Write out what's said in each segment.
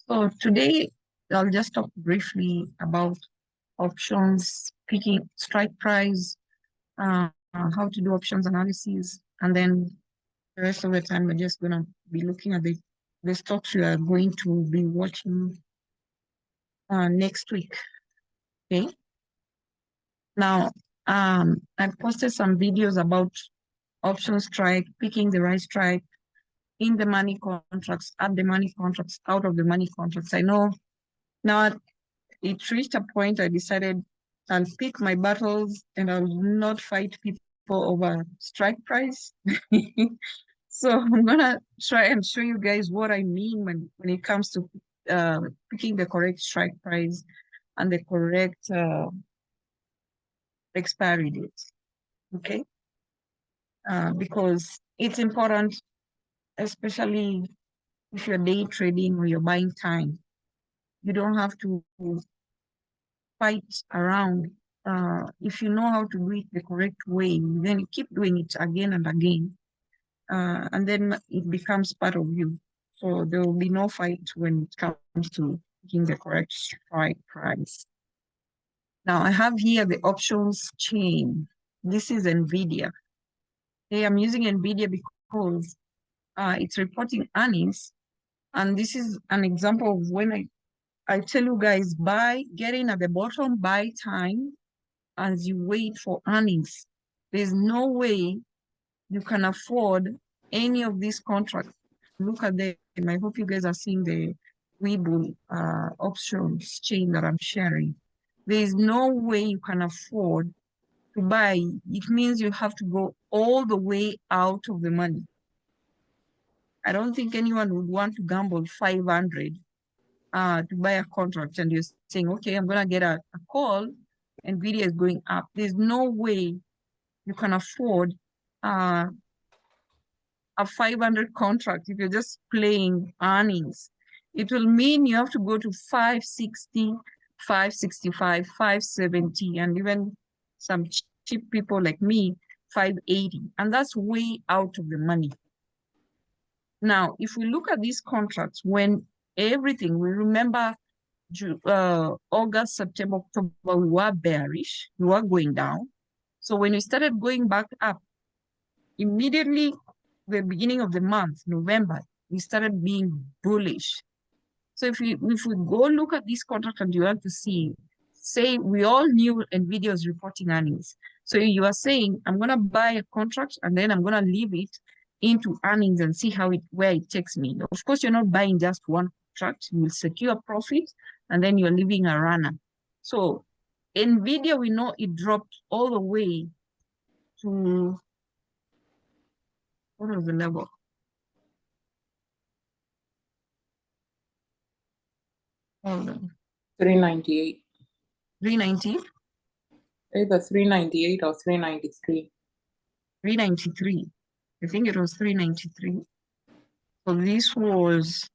So today I'll just talk briefly about options, picking strike price, how to do options analysis, and then the rest of the time we're just gonna be looking at the stocks we are going to be watching next week. Okay. Now, I've posted some videos about option strike, picking the right strike, in the money contracts, at the money contracts, out of the money contracts. I know now it reached a point I decided I'll pick my battles and I'll not fight people over strike price. So I'm gonna try and show you guys what I mean when it comes to picking the correct strike price and the correct expiry date. Okay, because it's important, especially if you're day trading or you're buying time. You don't have to fight around. If you know how to do it the correct way, then you keep doing it again and again, and then it becomes part of you. So there will be no fight when it comes to picking the correct strike price. Now I have here the options chain. This is NVIDIA. Okay, I'm using NVIDIA because it's reporting earnings, and this is an example of when I tell you guys, get in at the bottom, buy time as you wait for earnings. There's no way you can afford any of these contracts. Look at them. I hope you guys are seeing the Webull options chain that I'm sharing. There's no way you can afford to buy. It means you have to go all the way out of the money. I don't think anyone would want to gamble 500 to buy a contract and you're saying, okay, I'm going to get a call, NVIDIA is going up. There's no way you can afford a 500 contract if you're just playing earnings. It will mean you have to go to 560, 565, 570, and even some cheap people like me, 580. And that's way out of the money. Now, if we look at these contracts, when everything, we remember August, September, October, we were bearish, we were going down. So when we started going back up, immediately the beginning of the month, November, we started being bullish. So if we go look at this contract and you want to see, say we all knew NVIDIA was reporting earnings. So you are saying, I'm going to buy a contract and then I'm going to leave it into earnings and see where it takes me. Of course, you're not buying just one contract. You will secure profit and then you're leaving a runner. So NVIDIA, we know it dropped all the way to, what was the level? Hold on. 398. 390? Either 398 or 393. 393. I think it was 393. So this was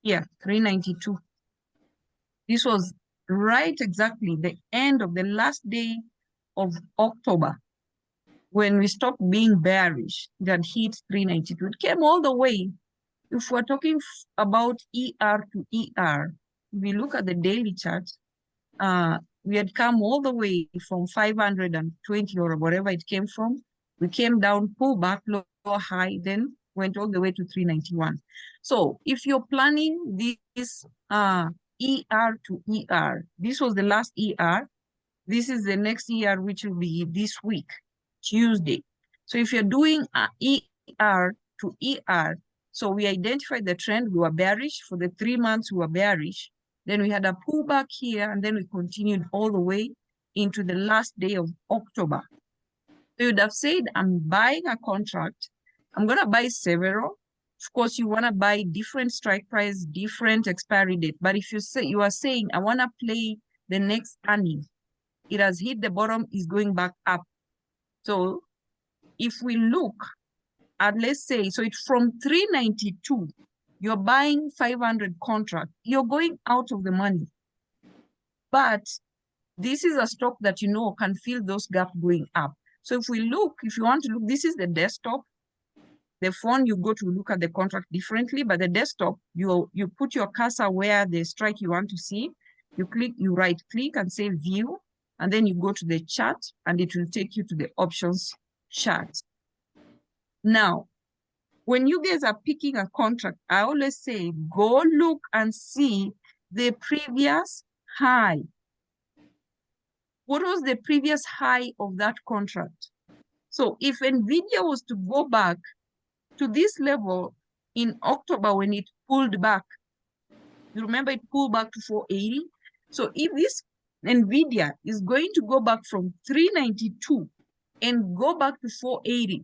yeah, 392. This was right exactly the end of the last day of October when we stopped being bearish that hit 392. It came all the way. If we're talking about ER to ER, if we look at the daily chart, we had come all the way from 520 or whatever it came from. We came down, pull back, lower high, then went all the way to 391. So if you're planning this ER to ER, this was the last ER. This is the next ER, which will be this week, Tuesday. So if you're doing ER to ER, so we identified the trend, we were bearish. For the 3 months, we were bearish. Then we had a pullback here, and then we continued all the way into the last day of October. So you'd have said, I'm buying a contract. I'm going to buy several. Of course, you want to buy different strike price, different expiry date. But if you are saying, I want to play the next earning, it has hit the bottom, is going back up. So if we look at, let's say, so it's from 392, you're buying 500 contract, you're going out of the money. But this is a stock that you know can fill those gaps going up. So if we look, if you want to look, this is the desktop. The phone, you go to look at the contract differently, but the desktop, you put your cursor where the strike you want to see. You click, you right click and say view, and then you go to the chart and it will take you to the options chart. Now, when you guys are picking a contract, I always say, go look and see the previous high. What was the previous high of that contract? So if NVIDIA was to go back to this level in October when it pulled back, you remember it pulled back to 480? So if this NVIDIA is going to go back from 392 and go back to 480,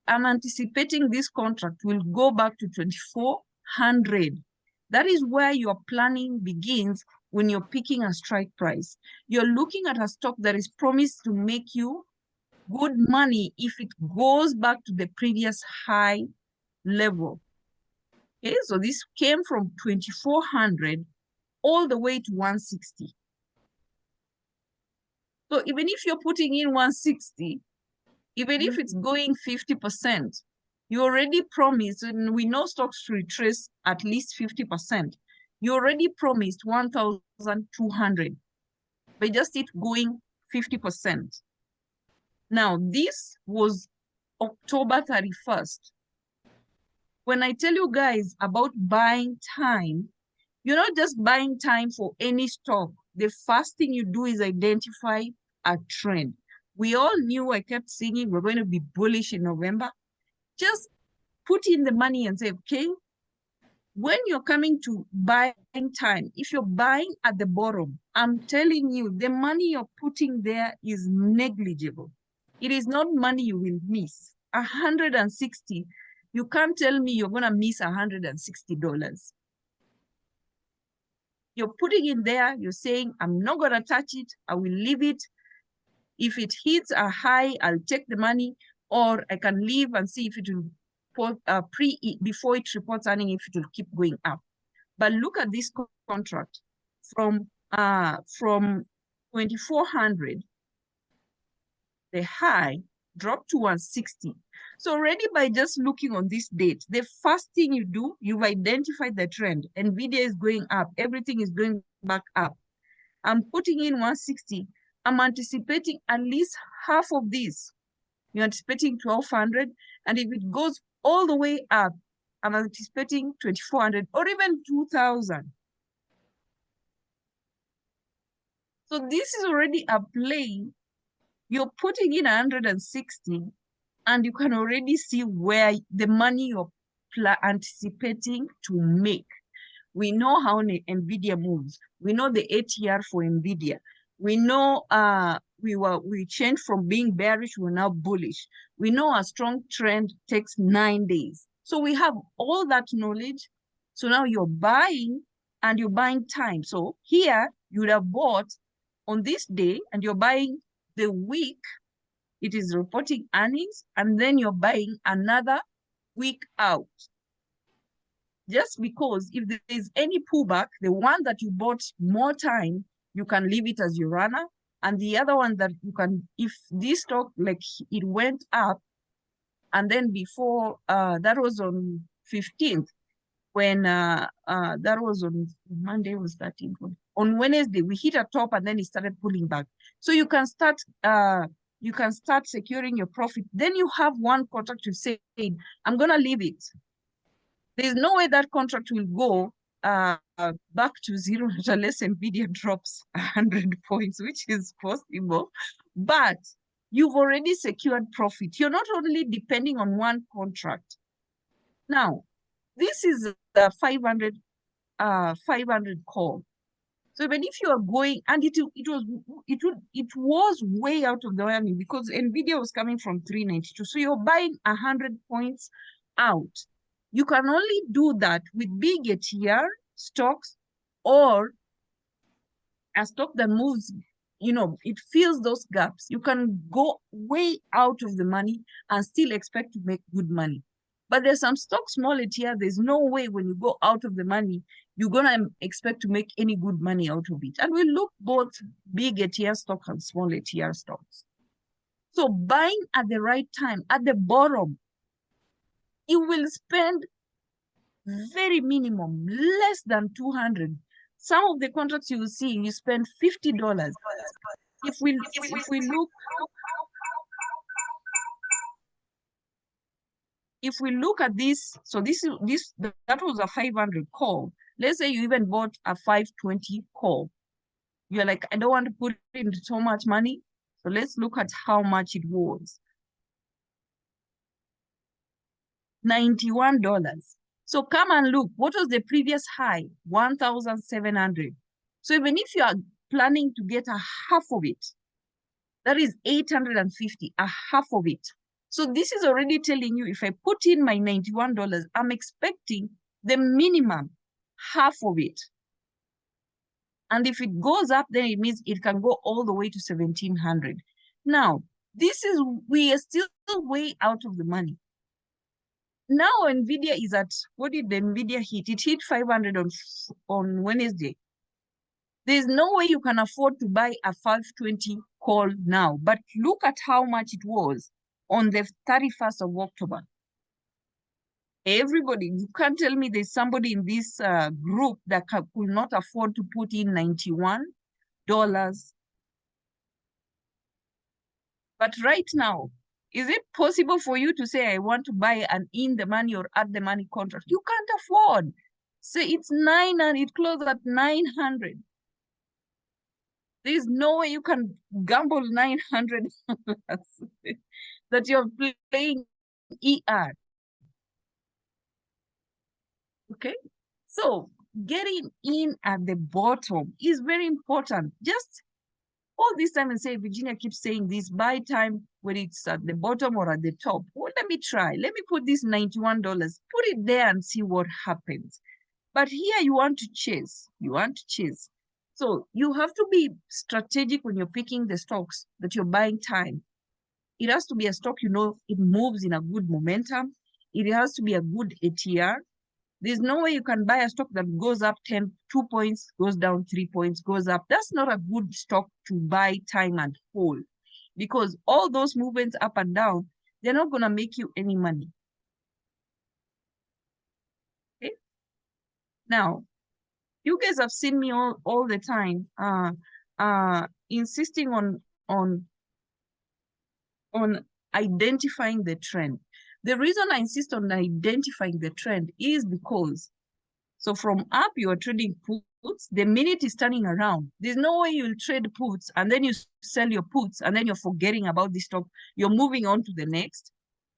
I'm anticipating this contract will go back to 2400. That is where your planning begins when you're picking a strike price. You're looking at a stock that is promised to make you good money if it goes back to the previous high level. Okay, so this came from 2400 all the way to 160. So even if you're putting in 160, even if it's going 50%, you already promised, and we know stocks retrace at least 50%. You already promised 1,200 by just it going 50%. Now, this was October 31st. When I tell you guys about buying time, you're not just buying time for any stock. The first thing you do is identify a trend. We all knew, I kept singing, we're going to be bullish in November. Just put in the money and say, okay, when you're coming to buying time, if you're buying at the bottom, I'm telling you, the money you're putting there is negligible. It is not money you will miss. 160, you can't tell me you're going to miss $160. You're putting in there, you're saying, I'm not going to touch it, I will leave it. If it hits a high, I'll take the money, or I can leave and see if it will before it reports earning, if it will keep going up. But look at this contract from 2400, the high dropped to 160. So already by just looking on this date, the first thing you do, you've identified the trend. NVIDIA is going up, everything is going back up. I'm putting in 160. I'm anticipating at least half of this. You're anticipating 1200, and if it goes all the way up, I'm anticipating 2400 or even 2000. So this is already a play. You're putting in 160, and you can already see where the money you're anticipating to make. We know how NVIDIA moves. We know the ATR for NVIDIA. We know we changed from being bearish, we're now bullish. We know a strong trend takes 9 days. So we have all that knowledge. So now you're buying, and you're buying time. So here you would have bought on this day, and you're buying the week it is reporting earnings, and then you're buying another week out. Just because if there is any pullback, the one that you bought more time, you can leave it as your runner. And the other one that you can, if this stock, like it went up, and then before, that was on 15th, when that was on Monday, was 13th. On Wednesday, we hit a top and then it started pulling back. So you can start securing your profit. Then you have one contract to say, I'm gonna leave it. There's no way that contract will go back to zero unless NVIDIA drops 100 points, which is possible. But you've already secured profit. You're not only depending on one contract. Now, this is the 500 call. So even if you are going, and it was way out of the money because NVIDIA was coming from 392. So you're buying 100 points out. You can only do that with big ATR stocks or a stock that moves, it fills those gaps. You can go way out of the money and still expect to make good money. But there's some stocks, small ATR, there's no way when you go out of the money, you're going to expect to make any good money out of it. And we look both big ATR stocks and small ATR stocks. So buying at the right time, at the bottom, you will spend very minimum, less than 200. Some of the contracts you will see, you spend $50. If we look at this, so that was a 500 call. Let's say you even bought a 520 call. You're like, I don't want to put in so much money. So let's look at how much it was. $91. So come and look, what was the previous high? 1,700. So even if you are planning to get a half of it, that is 850, a half of it. So this is already telling you, if I put in my $91, I'm expecting the minimum half of it. And if it goes up, then it means it can go all the way to 1,700. Now, we are still way out of the money. Now NVIDIA is at, what did the NVIDIA hit? It hit 500 on Wednesday. There's no way you can afford to buy a 520 call now, but look at how much it was on the 31st of October. Everybody, you can't tell me there's somebody in this group that could not afford to put in $91. But right now, is it possible for you to say, I want to buy an in the money or at the money contract? You can't afford. Say it's 9 and it closed at 900. There's no way you can gamble 900 that you're playing ER. Okay? So getting in at the bottom is very important. Just all this time and say, Virginia keeps saying this, buy time when it's at the bottom or at the top. Well, let me try. Let me put this $91, put it there and see what happens. But here you want to chase. You want to chase. So you have to be strategic when you're picking the stocks that you're buying time. It has to be a stock, it moves in a good momentum. It has to be a good ATR. There's no way you can buy a stock that goes up 2 points, goes down 3 points, goes up. That's not a good stock to buy time and hold, because all those movements up and down, they're not going to make you any money. Okay? Now, you guys have seen me all the time insisting on identifying the trend. The reason I insist on identifying the trend is because, so from up, you are trading puts. The minute is turning around, there's no way you'll trade puts and then you sell your puts and then you're forgetting about this stock. You're moving on to the next.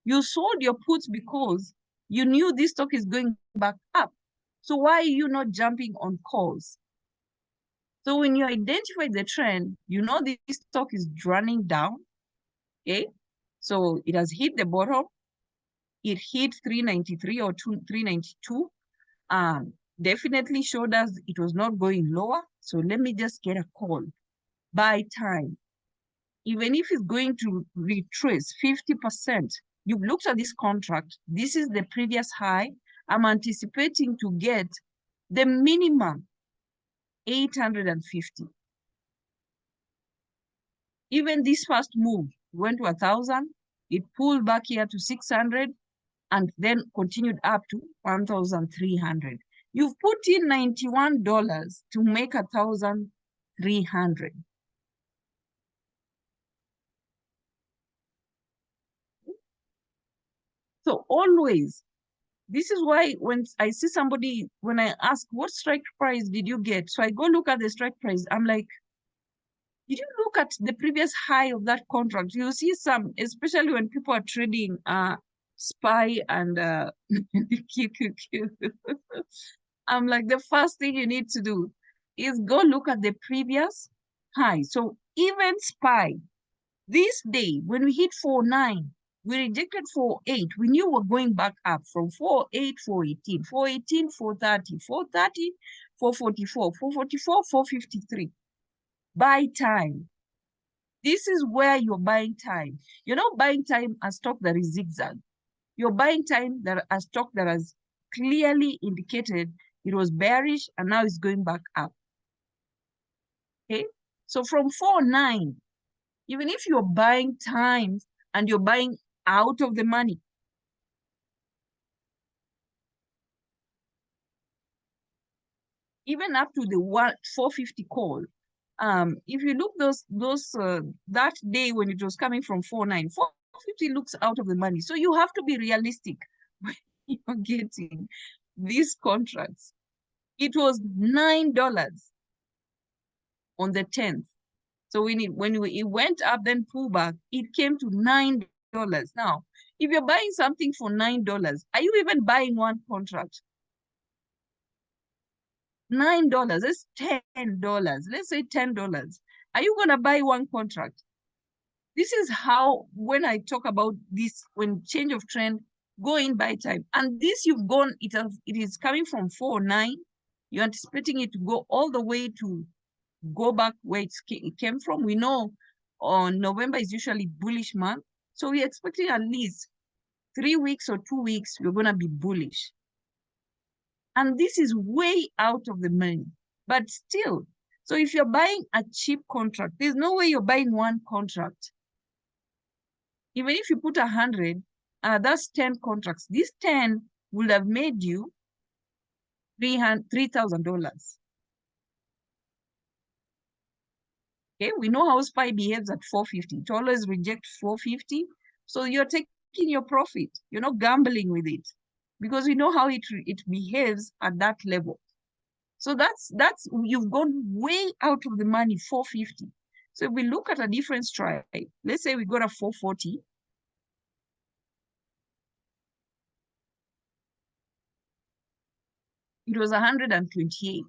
You sold your puts because you knew this stock is going back up. So why are you not jumping on calls? So when you identify the trend, you know this stock is running down. Okay, so it has hit the bottom. It hit 393 or 392. Definitely showed us it was not going lower. So let me just get a call. Buy time. Even if it's going to retrace 50%, you've looked at this contract. This is the previous high. I'm anticipating to get the minimum 850. Even this first move went to 1,000. It pulled back here to 600 and then continued up to 1,300. You've put in $91 to make 1,300. So always, this is why when I see somebody, when I ask, what strike price did you get? So I go look at the strike price. I'm like, did you look at the previous high of that contract? You see some, especially when people are trading SPY and QQQ. I'm like, the first thing you need to do is go look at the previous high. So even SPY, this day, when we hit 4.9, we rejected 4.8. We knew we're going back up from 4.8, 4.18, 4.18, 4.30, 4.30, 4.44, 4.44, 4.53. Buy time. This is where you're buying time. You're not buying time a stock that is zigzag. You're buying time that a stock that has clearly indicated it was bearish and now it's going back up. Okay, so from 4.9, even if you're buying time and you're buying out of the money, even up to the 450 call. If you look that day when it was coming from 49, 450 looks out of the money. So you have to be realistic when you're getting these contracts. It was $9 on the 10th. So it went up, then pull back, it came to $9. Now, if you're buying something for $9, are you even buying one contract? $9, that's $10. Let's say $10. Are you gonna buy one contract? This is how, when I talk about this, when change of trend, go in buy time. And this you've gone, it is coming from 409. You're anticipating it to go all the way to go back where it came from. We know November is usually bullish month. So we're expecting at least 3 weeks or 2 weeks, we're gonna be bullish. And this is way out of the money, but still. So if you're buying a cheap contract, there's no way you're buying one contract. Even if you put 100, that's 10 contracts. These 10 would have made you $3,000. Okay, we know how SPY behaves at 450. It always rejects 450. So you're taking your profit. You're not gambling with it because we know how it behaves at that level. So that's you've gone way out of the money, 450. So if we look at a different strike, let's say we got a 440. It was 128.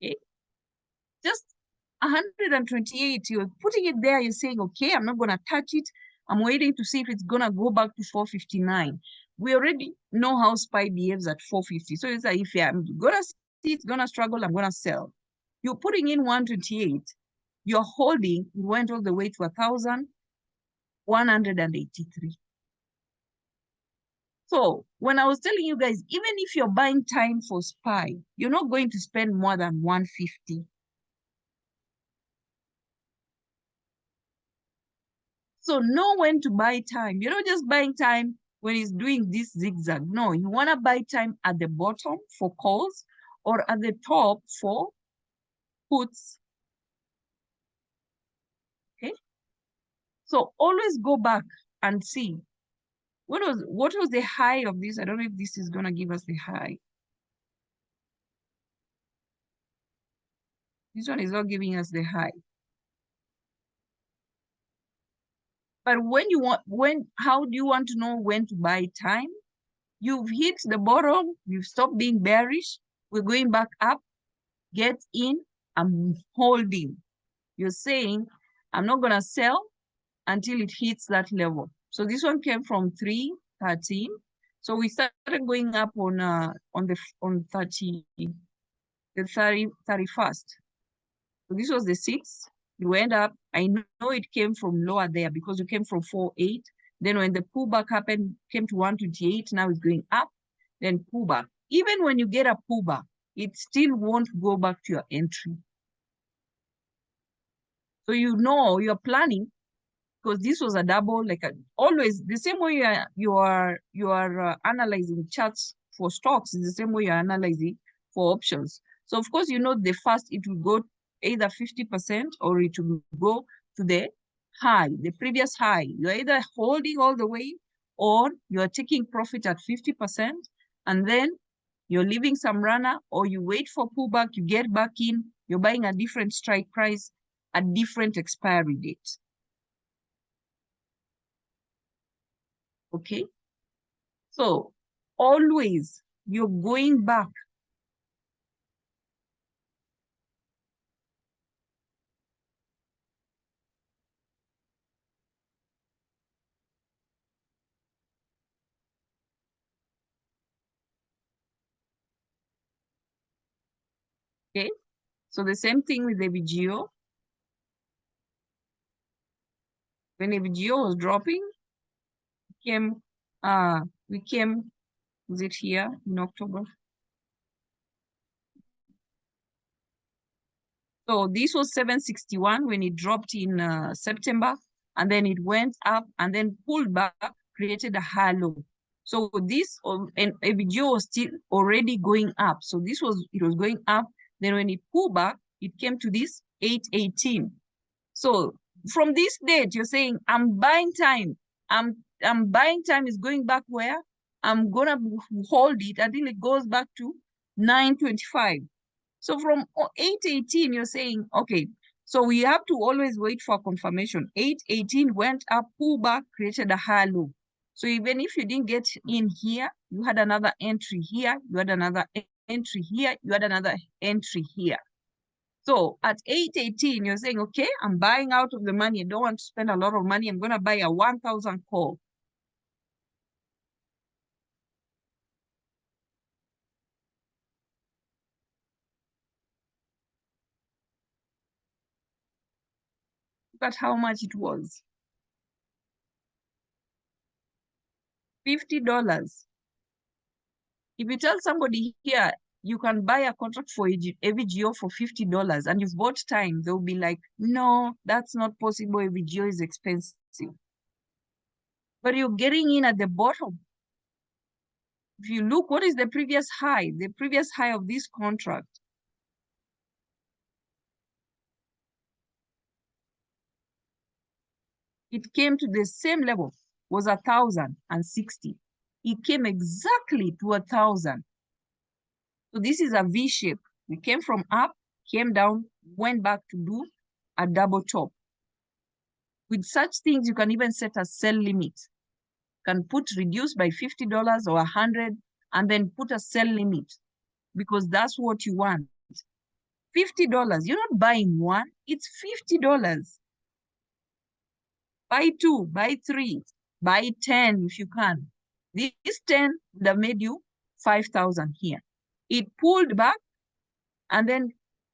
Okay, just 128. You're putting it there. You're saying, okay, I'm not gonna touch it. I'm waiting to see if it's gonna go back to 459. We already know how SPY behaves at 450. So it's like, if I'm gonna see it's gonna struggle, I'm gonna sell. You're putting in 128. You're holding. It went all the way to 1,183. So when I was telling you guys, even if you're buying time for SPY, you're not going to spend more than 150. So know when to buy time. You're not just buying time when it's doing this zigzag. No, you want to buy time at the bottom for calls or at the top for puts. Okay. So always go back and see what was the high of this. I don't know if this is gonna give us the high. This one is not giving us the high. But how do you want to know when to buy time? You've hit the bottom, you've stopped being bearish, we're going back up, get in, I'm holding. You're saying, I'm not gonna sell until it hits that level. So this one came from 313. So we started going up on 30, the 31st. So this was the 6th. You went up. I know it came from lower there because you came from 4.8. Then when the pullback happened, came to 128. Now it's going up, then pullback. Even when you get a pullback, it still won't go back to your entry. So you know you're planning, because this was a double, like always the same way you are analyzing charts for stocks is the same way you're analyzing for options. So of course, you know, the first it will go either 50% or it will go to the high, the previous high. You're either holding all the way or you're taking profit at 50% and then you're leaving some runner, or you wait for pullback, you get back in, you're buying a different strike price, a different expiry date. Okay, so always you're going back. Okay, so the same thing with the VGO. When the VGO was dropping, came we came, was it here in October? So this was 761 when it dropped in September, and then it went up and then pulled back, created a high low. So this and AVGO was still already going up. So it was going up. Then when it pulled back, it came to this 818. So from this date, you're saying I'm buying time. I'm buying time is going back where? I'm gonna hold it until it goes back to 925. So from 818, you're saying, okay, so we have to always wait for confirmation. 818 went up, pulled back, created a higher low. So even if you didn't get in here, you had another entry here, you had another entry here, you had another entry here. So at 818, you're saying, okay, I'm buying out of the money. I don't want to spend a lot of money. I'm going to buy a 1,000 call. Look at how much it was. $50. If you tell somebody here, you can buy a contract for AVGO for $50 and you've bought time, they'll be like, no, that's not possible. AVGO is expensive. But you're getting in at the bottom. If you look, what is the previous high? The previous high of this contract. It came to the same level, was 1,060. It came exactly to 1,000. So this is a V shape. We came from up, came down, went back to do a double top. With such things, you can even set a sell limit. You can put reduce by $50 or 100 and then put a sell limit because that's what you want. $50. You're not buying one, it's $50. Buy two, buy three, buy 10 if you can. This 10 would have made you 5,000 here. It pulled back and then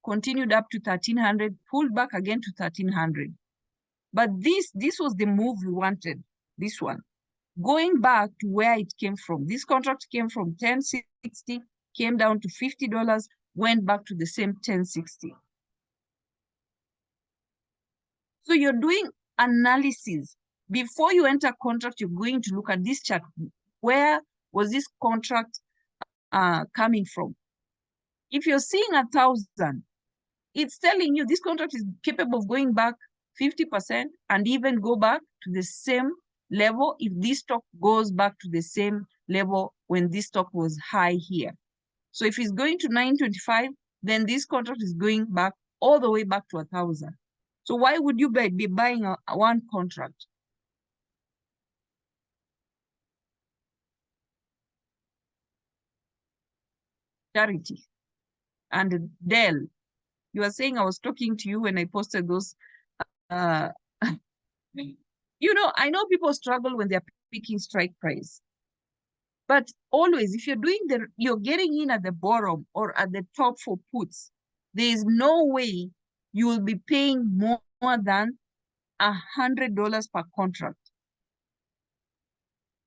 continued up to 1,300, pulled back again to 1,300. But this was the move we wanted, this one. Going back to where it came from. This contract came from 1060, came down to $50, went back to the same 1060. So you're doing analysis. Before you enter contract, you're going to look at this chart. Where was this contract coming from? If you're seeing 1,000, it's telling you this contract is capable of going back 50% and even go back to the same level if this stock goes back to the same level when this stock was high here. So if it's going to 925, then this contract is going back all the way back to 1,000. So why would you be buying one contract? Charity and Dell. You are saying I was talking to you when I posted those. You know, I know people struggle when they're picking strike price. But always, if you're doing you're getting in at the bottom or at the top for puts, there is no way you will be paying more than $100 per contract.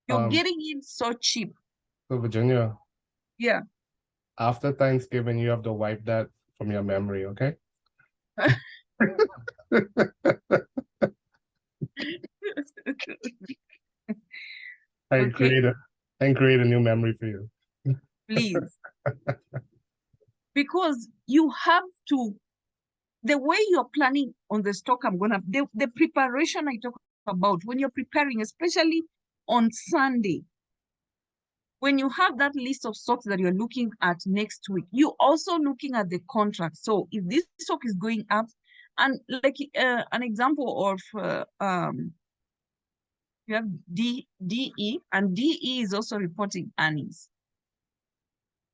You're getting in so cheap. So Virginia, Yeah. after Thanksgiving, you have to wipe that from your memory, okay? I create a new memory for you. Please. Because you have to, the way you're planning on the stock, the preparation I talk about, when you're preparing, especially on Sunday, when you have that list of stocks that you're looking at next week, you're also looking at the contract. So if this stock is going up, and like an example of, you have DE, and DE is also reporting earnings.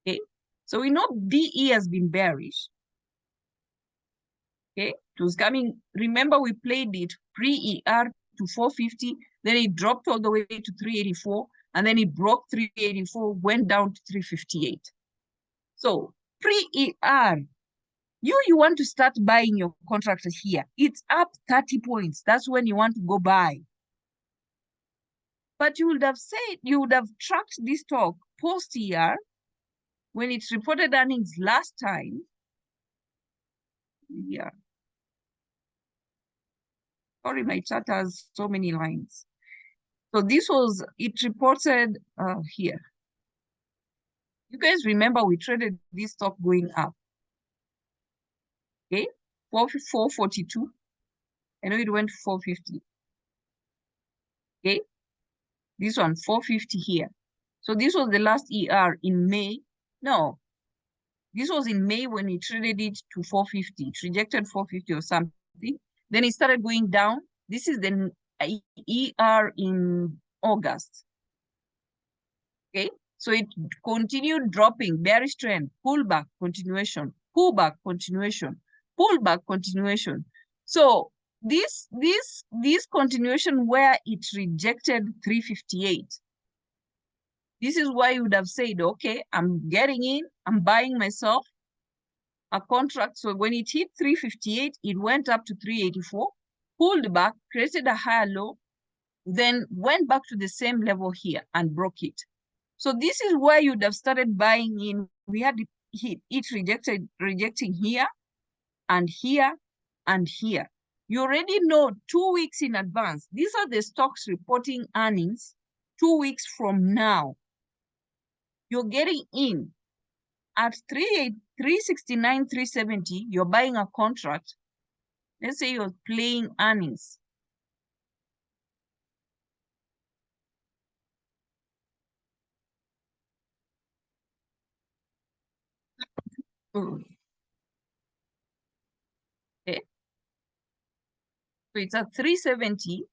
Okay, so we know DE has been bearish. Okay, it was coming. Remember, we played it pre-ER to 450, then it dropped all the way to 384, and then it broke 384, went down to 358. So pre-ER, you want to start buying your contract here. It's up 30 points. That's when you want to go buy. But you would have said, you would have tracked this stock post-ER when it's reported earnings last time. Yeah. Sorry, my chart has so many lines. So this was, it reported here. You guys remember we traded this stock going up. Okay, 442. I know it went to 450. Okay, this one 450 here. So this was the last ER in May. No, this was in May when we traded it to 450. It rejected 450 or something. Then it started going down. This is the ER in August. Okay, so it continued dropping, bearish trend, pullback, continuation, pullback, continuation, pullback, continuation. So this continuation where it rejected 358. This is why you would have said, okay, I'm getting in, I'm buying myself a contract. So when it hit 358, it went up to 384, pulled back, created a higher low, then went back to the same level here and broke it. So this is where you'd have started buying in. We had it rejecting here and here and here. You already know 2 weeks in advance. These are the stocks reporting earnings 2 weeks from now. You're getting in at 369, 370. You're buying a contract. Let's say you're playing earnings. Okay. So it's at 370.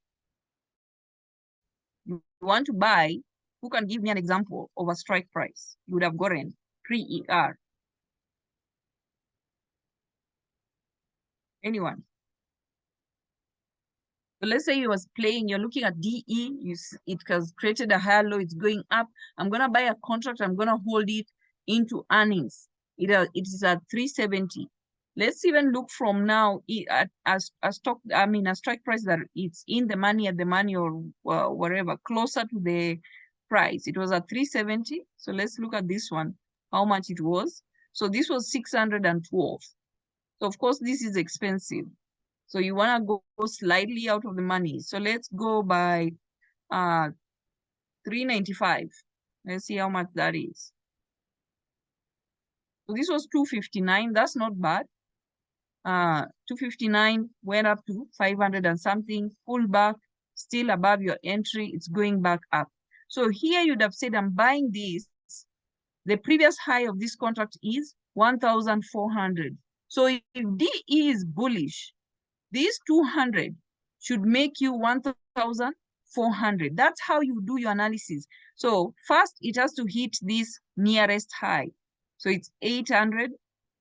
You want to buy. Who can give me an example of a strike price you would have gotten pre-ER? Anyone? So let's say you was playing, you're looking at DE, it has created a higher low, it's going up. I'm going to buy a contract, I'm going to hold it into earnings. It is at 370. Let's even look from now at a strike price that it's in the money, at the money, or whatever, closer to the price. It was at 370. So let's look at this one, how much it was. So this was 612. So of course, this is expensive. So you want to go slightly out of the money. So let's go by 395. Let's see how much that is. So this was 259. That's not bad. 259 went up to 500 and something, pull back, still above your entry. It's going back up. So here you'd have said, I'm buying this. The previous high of this contract is 1,400. So if DE is bullish, these 200 should make you 1,400. That's how you do your analysis. So first, it has to hit this nearest high. So it's 800.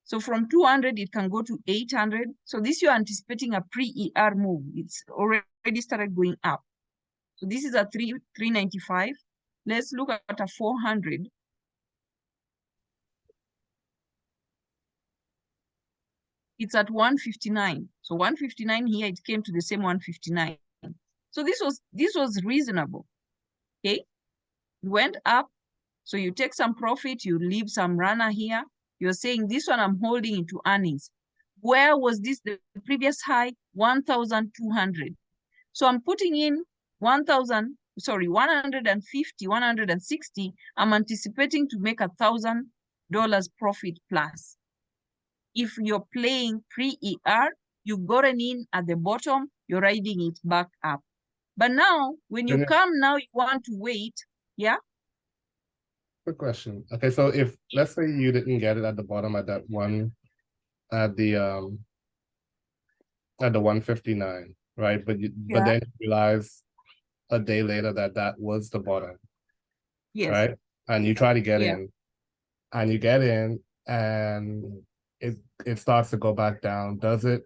So from 200, it can go to 800. So this you're anticipating a pre-ER move. It's already started going up. So this is a 395. Let's look at a 400. It's at 159. So 159 here, it came to the same 159. So this was reasonable. Okay, it went up. So you take some profit, you leave some runner here. You're saying this one I'm holding into earnings. Where was this the previous high? 1,200. So I'm putting in 150, 160. I'm anticipating to make $1,000 profit plus. If you're playing pre-ER, you've gotten in at the bottom, you're riding it back up. But now, when you come now, you want to wait. Yeah? Quick question. Okay, so if, let's say you didn't get it at the bottom at that one, at the 159, right? But but then you realize a day later that was the bottom. Yes. Right? And you try to get in, and you get in, and it starts to go back down. Does the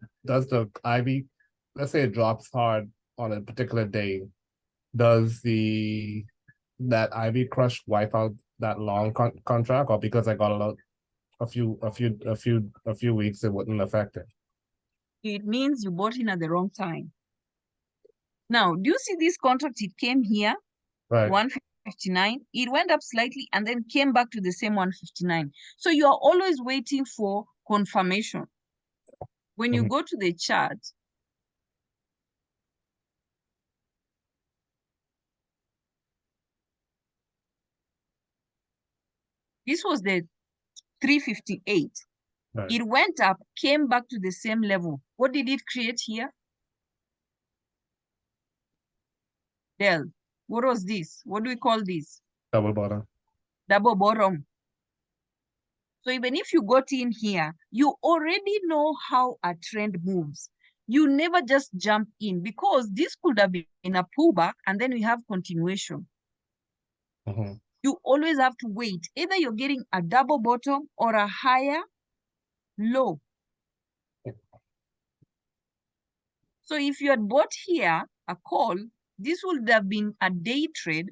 IV, let's say it drops hard on a particular day, does that IV crush wipe out that long contract, or because I got a few weeks, it wouldn't affect it? It means you bought in at the wrong time. Now, do you see this contract? It came here, right, 159. It went up slightly and then came back to the same 159. So you are always waiting for confirmation. When you go to the chart, This was the 358. Right. It went up, came back to the same level. What did it create here? Del, what was this? What do we call this? Double bottom. Double bottom. So even if you got in here, you already know how a trend moves. You never just jump in, because this could have been a pullback and then we have continuation. Mhm. You always have to wait. Either you're getting a double bottom or a higher low. So if you had bought here a call, this would have been a day trade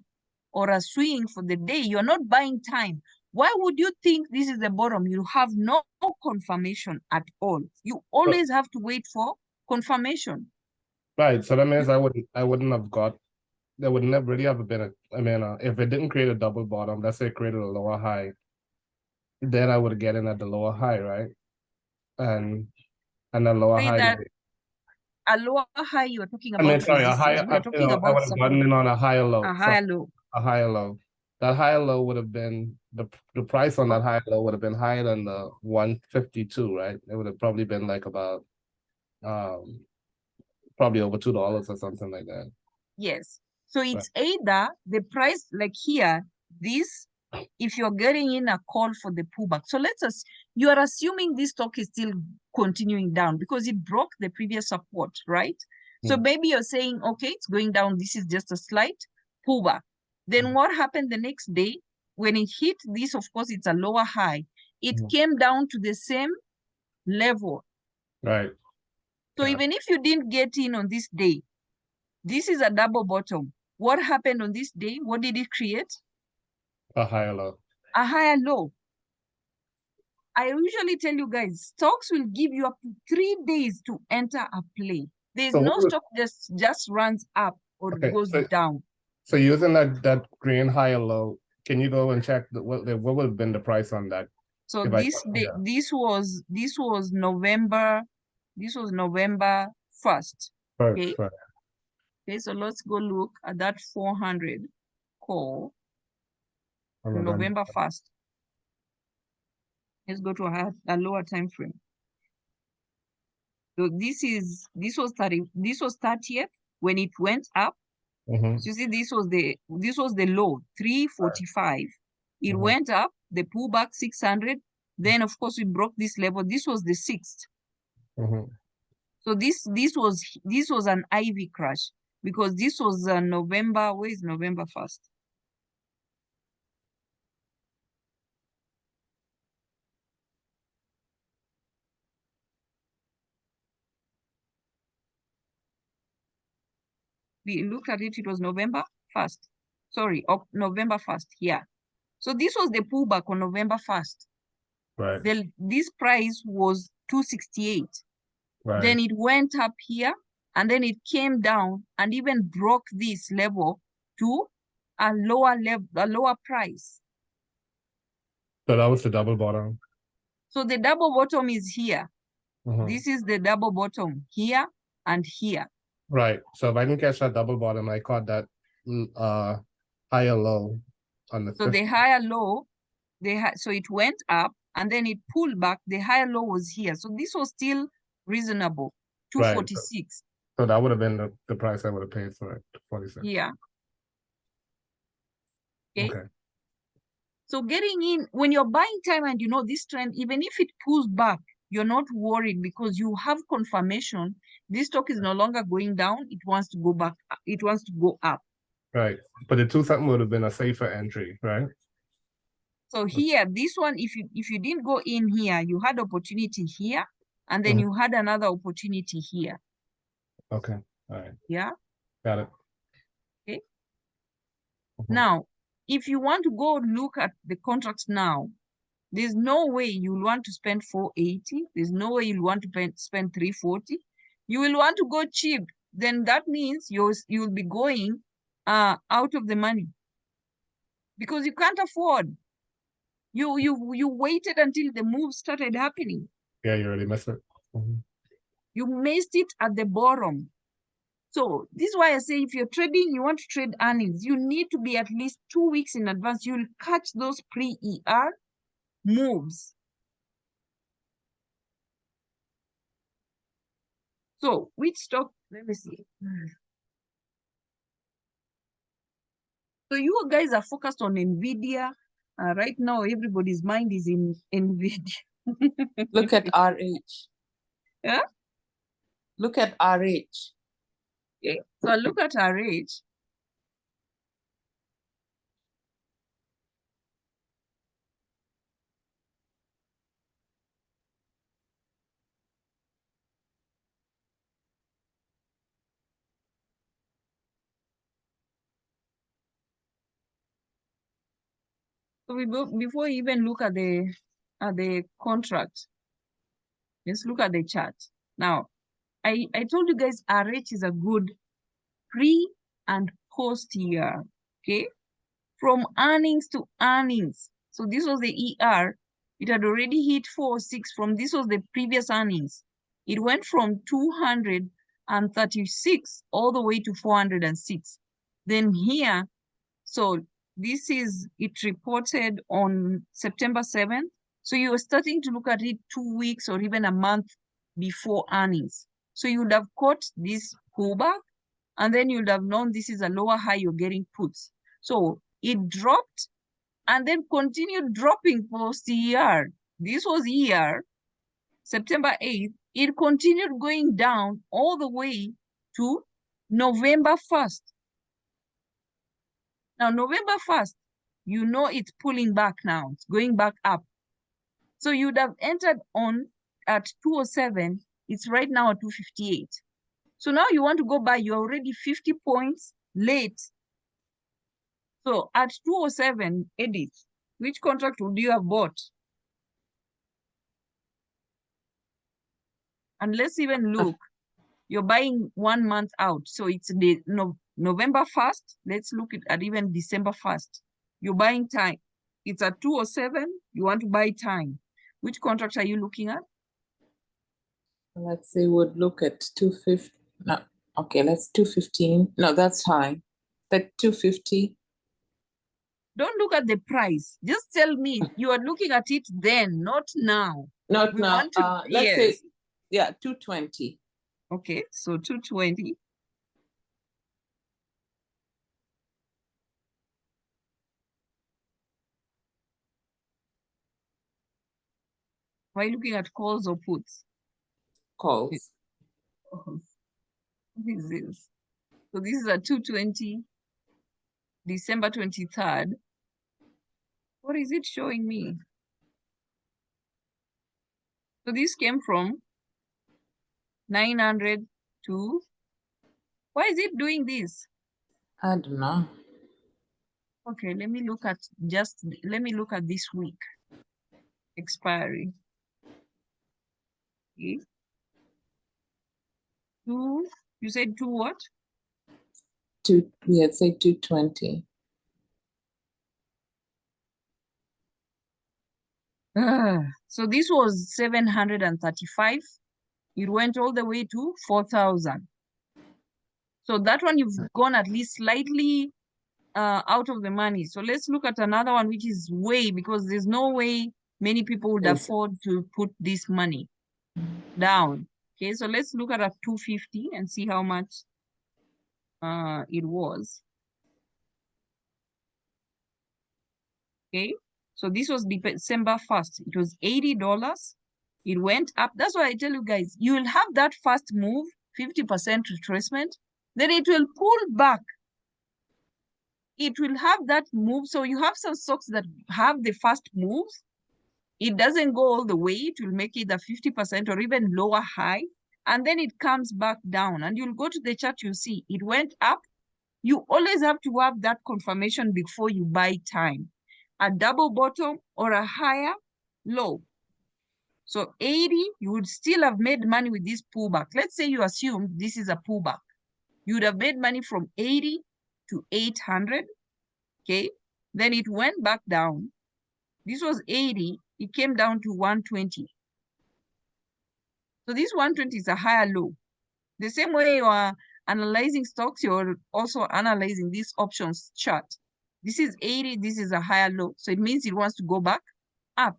or a swing for the day. You're not buying time. Why would you think this is the bottom? You have no confirmation at all. You always have to wait for confirmation. Right. So that means I wouldn't have got, there would never really have been if it didn't create a double bottom, let's say it created a lower high, then I would get in at the lower high, right? And the lower Say high. that a lower high, you're talking I mean, about sorry, a resistance. higher, We are talking I about would have gotten support, in on a higher low. a higher low. A higher low. That higher low would have been the price on that higher low would have been higher than the 152, right? It would have probably been like about probably over $2 or something like that. Yes. So it's either the price, like here, this, if you're getting in a call for the pullback. So you are assuming this stock is still continuing down because it broke the previous support, right? So maybe you're saying, okay, it's going down. This is just a slight pullback. Then what happened the next day? When it hit this, of course, it's a lower high. It came down to the same level. Right. So even if you didn't get in on this day, this is a double bottom. What happened on this day? What did it create? A higher low. A higher low. I usually tell you guys, stocks will give you up to 3 days to enter a play. There's no stock just runs up or goes down. So using that green higher low, can you go and check what would have been the price on that? So this was November. This was November 1st. Okay. Okay, so let's go look at that 400 call. November 1st. Let's go to a lower time frame. So this was 30th when it went up. So you see, this was the low, 345. It went up, the pullback 600. Then of course we broke this level. This was the 6th. So this was an IV crash because this was November. Where is November 1st? We looked at it, it was November 1st. Sorry, November 1st, yeah. So this was the pullback on November 1st. Right. This price was 268. Right. Then it went up here, and then it came down and even broke this level to a lower level, a lower price. So that was the double bottom. So the double bottom is here. This is the double bottom here and here. Right. So if I didn't catch that double bottom, I caught that higher low on the 50. So the higher low, so it went up and then it pulled back. The higher low was here. So this was still reasonable, 246. Right. So that would have been the price I would have paid for it, 46. Yeah. Okay. So getting in, when you're buying time and you know this trend, even if it pulls back, you're not worried because you have confirmation. This stock is no longer going down. It wants to go back. It wants to go up. Right. But the 2-something would have been a safer entry, right? So here, this one, if you didn't go in here, you had opportunity here, and then you had another opportunity here. Okay. All right. Yeah. Got it. Okay. Now, if you want to go look at the contracts now, there's no way you'll want to spend 480. There's no way you'll want to spend 340. You will want to go cheap. Then that means you'll be going out of the money because you can't afford. You waited until the move started happening. Yeah, you already missed it. You missed it at the bottom. So this is why I say if you're trading, you want to trade earnings, you need to be at least 2 weeks in advance. You'll catch those pre-ER moves. So which stock, let me see. So you guys are focused on NVIDIA. Right now, everybody's mind is in NVIDIA. Look at RH. Yeah? Look at RH. Okay. So look at RH. So before you even look at the contract, let's look at the chart. Now, I told you guys RH is a good pre and post year. Okay. From earnings to earnings. So this was the ER. It had already hit 406 from this was the previous earnings. It went from 236 all the way to 406. Then here, so this is it reported on September 7th. So you were starting to look at it 2 weeks or even a month before earnings. So you would have caught this pullback and then you'd have known this is a lower high you're getting puts. So it dropped and then continued dropping post ER. This was ER, September 8th. It continued going down all the way to November 1st. Now, November 1st, you know it's pulling back now. It's going back up. So you'd have entered on at 207. It's right now at 258. So now you want to go buy, you're already 50 points late. So at 207, Edith, which contract would you have bought? And let's even look, you're buying 1 month out. So it's the November 1st. Let's look at even December 1st. You're buying time. It's at 207. You want to buy time. Which contract are you looking at? Let's say we'd look at 250. No, okay, let's 215. No, that's high. But 250. Don't look at the price. Just tell me you are looking at it then, not now. Not We now. want to, Let's say, yes. yeah, 220. Okay, so 220. Why looking at calls or puts? Calls. What is this? So this is a 220, December 23rd. What is it showing me? So this came from 900 to, why is it doing this? I don't know. Okay, let me look at this week. Expiry. Okay. You said two what? We had say 220. So this was 735. It went all the way to 4,000. So that one you've gone at least slightly out of the money. So let's look at another one, which is way, because there's no way many people would Yes. afford to put this money down. Okay, so let's look at a 250 and see how much it was. Okay, so this was December 1st. It was $80. It went up. That's why I tell you guys, you will have that first move, 50% retracement, then it will pull back. It will have that move. So you have some stocks that have the first moves. It doesn't go all the way. It will make it a 50% or even lower high. And then it comes back down. And you'll go to the chart, you'll see it went up. You always have to have that confirmation before you buy time. A double bottom or a higher low. So 80, you would still have made money with this pullback. Let's say you assume this is a pullback. You would have made money from 80 to 800. Okay. Then it went back down. This was 80. It came down to 120. So this 120 is a higher low. The same way you are analyzing stocks, you're also analyzing this options chart. This is 80. This is a higher low. So it means it wants to go back up.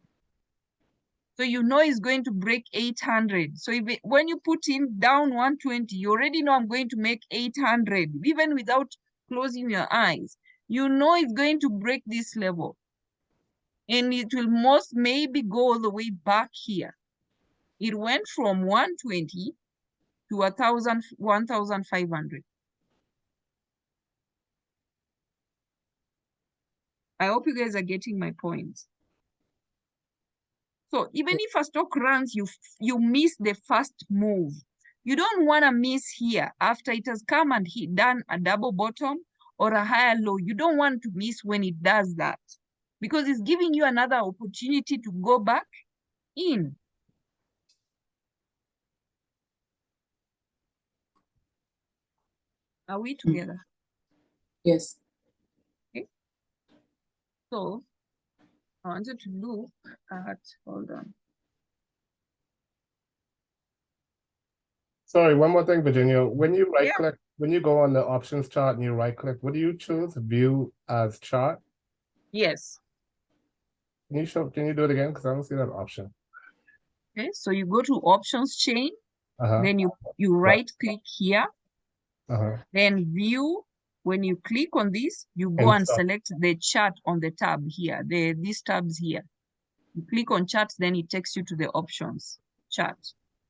So you know it's going to break 800. So when you put in down 120, you already know I'm going to make 800, even without closing your eyes. You know it's going to break this level. And it will most maybe go all the way back here. It went from 120 to 1,500. I hope you guys are getting my point. So even if a stock runs, you miss the first move. You don't want to miss here after it has come and done a double bottom or a higher low. You don't want to miss when it does that because it's giving you another opportunity to go back in. Are we together? Yes. Okay. So I wanted to look at, hold on. Sorry, one more thing, Virginia. When you right click, when you go on the options chart and you right click, what do you choose? View as chart? Yes. Can you do it again? Because I don't see that option. Okay, so you go to options chain, then you right click here, then view. When you click on this, you go and select the chart on the tab here, these tabs here. You click on charts, then it takes you to the options chart.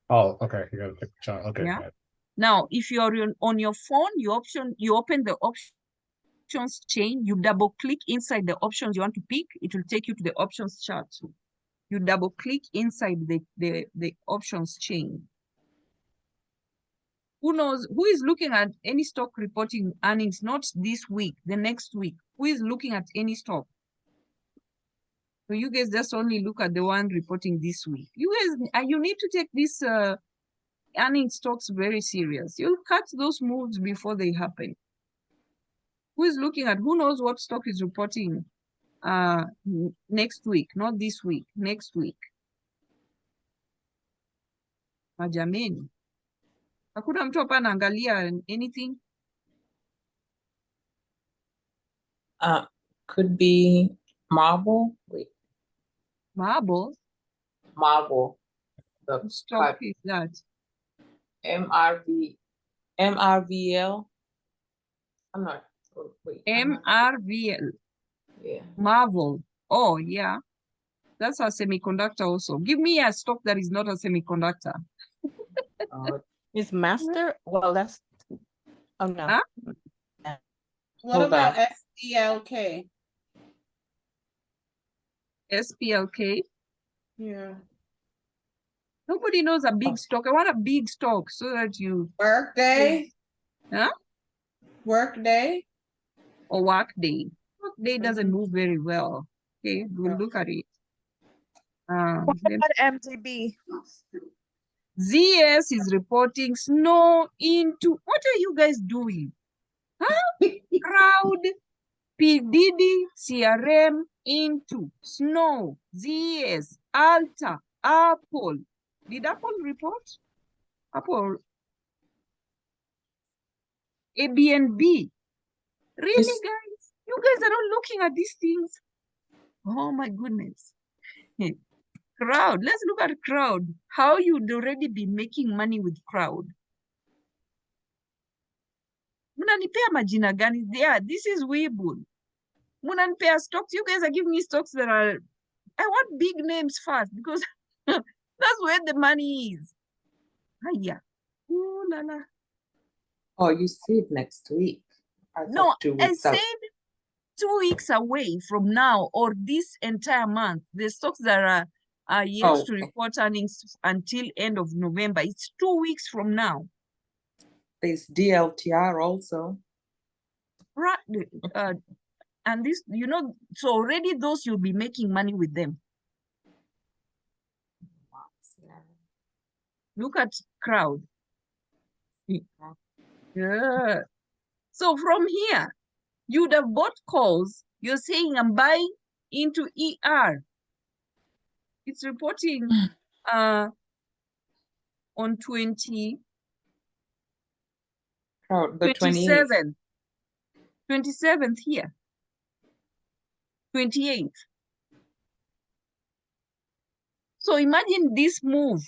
Oh, okay. You gotta click the chart. Okay. Yeah. Now, if you're on your phone, you open the options chain, you double click inside the options you want to pick, it will take you to the options chart. You double click inside the options chain. Who knows, who is looking at any stock reporting earnings, not this week, the next week? Who is looking at any stock? So you guys just only look at the one reporting this week. You guys, you need to take this earnings stocks very serious. You'll catch those moves before they happen. Who is looking at, who knows what stock is reporting next week, not this week, next week? Majameni. Hakuna mtu hapa anaangalia anything? Could be Marble. Wait. Marble? Marble. The stock is that? MRVL. I'm not. Wait. MRVL. Yeah. Marvel. Oh, yeah. That's a semiconductor also. Give me a stock that is not a semiconductor. Is Master? Well, that's. Oh, no. Huh? What about SPLK? SPLK? Yeah. Nobody knows a big stock. I want a big stock so that you... Workday? Huh? Workday? Or Workday. Workday doesn't move very well. Okay, we'll look at it. What about MTB? ZS is reporting snow into... What are you guys doing? Huh? Crowd, PDD, CRM into snow, ZS, Alta, Apple. Did Apple report? Apple. ABNB. Really, guys? You guys are not looking at these things? Oh, my goodness. Crowd. Let's look at crowd. How you'd already be making money with crowd. Munanipea majina gani? Yeah, this is Webull. Munanipea stocks. You guys are giving me stocks that are... I want big names first because that's where the money is. Hiya. Ooh, la, la. Oh, you said next week. No, 2 I weeks out. said 2 weeks away from now or this entire month. The stocks that are yet to report earnings until end of November. It's 2 weeks from now. There's DLTR also. Right. And this, you know, so already those you'll be making money with them. Look at crowd. Yeah. So from here, you'd have bought calls. You're saying I'm buying into ER. It's reporting on 27th here. 28th. So imagine this move.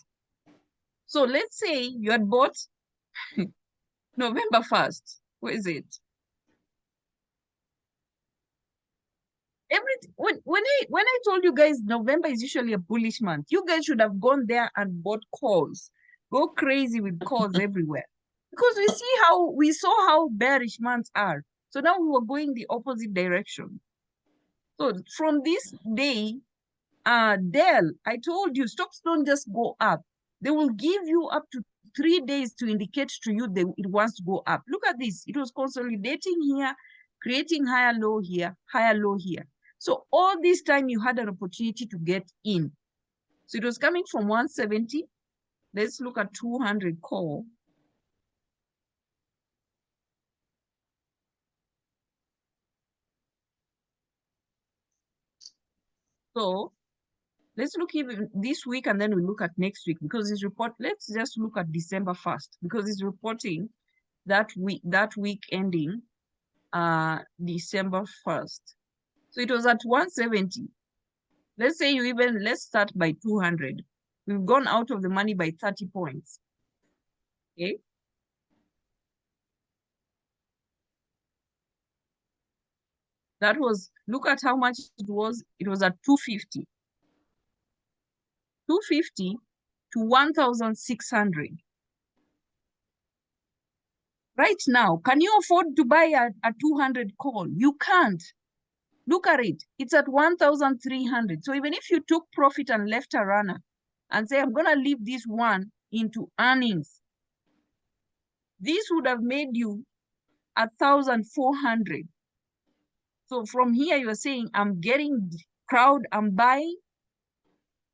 So let's say you had bought November 1st. Where is it? When I told you guys November is usually a bullish month, you guys should have gone there and bought calls. Go crazy with calls everywhere. Because we saw how bearish months are. So now we were going the opposite direction. So from this day, Dell, I told you, stocks don't just go up. They will give you up to 3 days to indicate to you that it wants to go up. Look at this. It was consolidating here, creating higher low here, higher low here. So all this time you had an opportunity to get in. So it was coming from 170. Let's look at 200 call. So let's look even this week and then we look at next week because it's report. Let's just look at December 1st because it's reporting that week ending December 1st. So it was at 170. Let's say let's start by 200. We've gone out of the money by 30 points. Okay. That was, look at how much it was. It was at 250. 250 to 1,600. Right now, can you afford to buy a 200 call? You can't. Look at it. It's at 1,300. So even if you took profit and left a runner and say, I'm going to leave this one into earnings, this would have made you 1,400. So from here, you're saying, I'm getting crowd, I'm buying,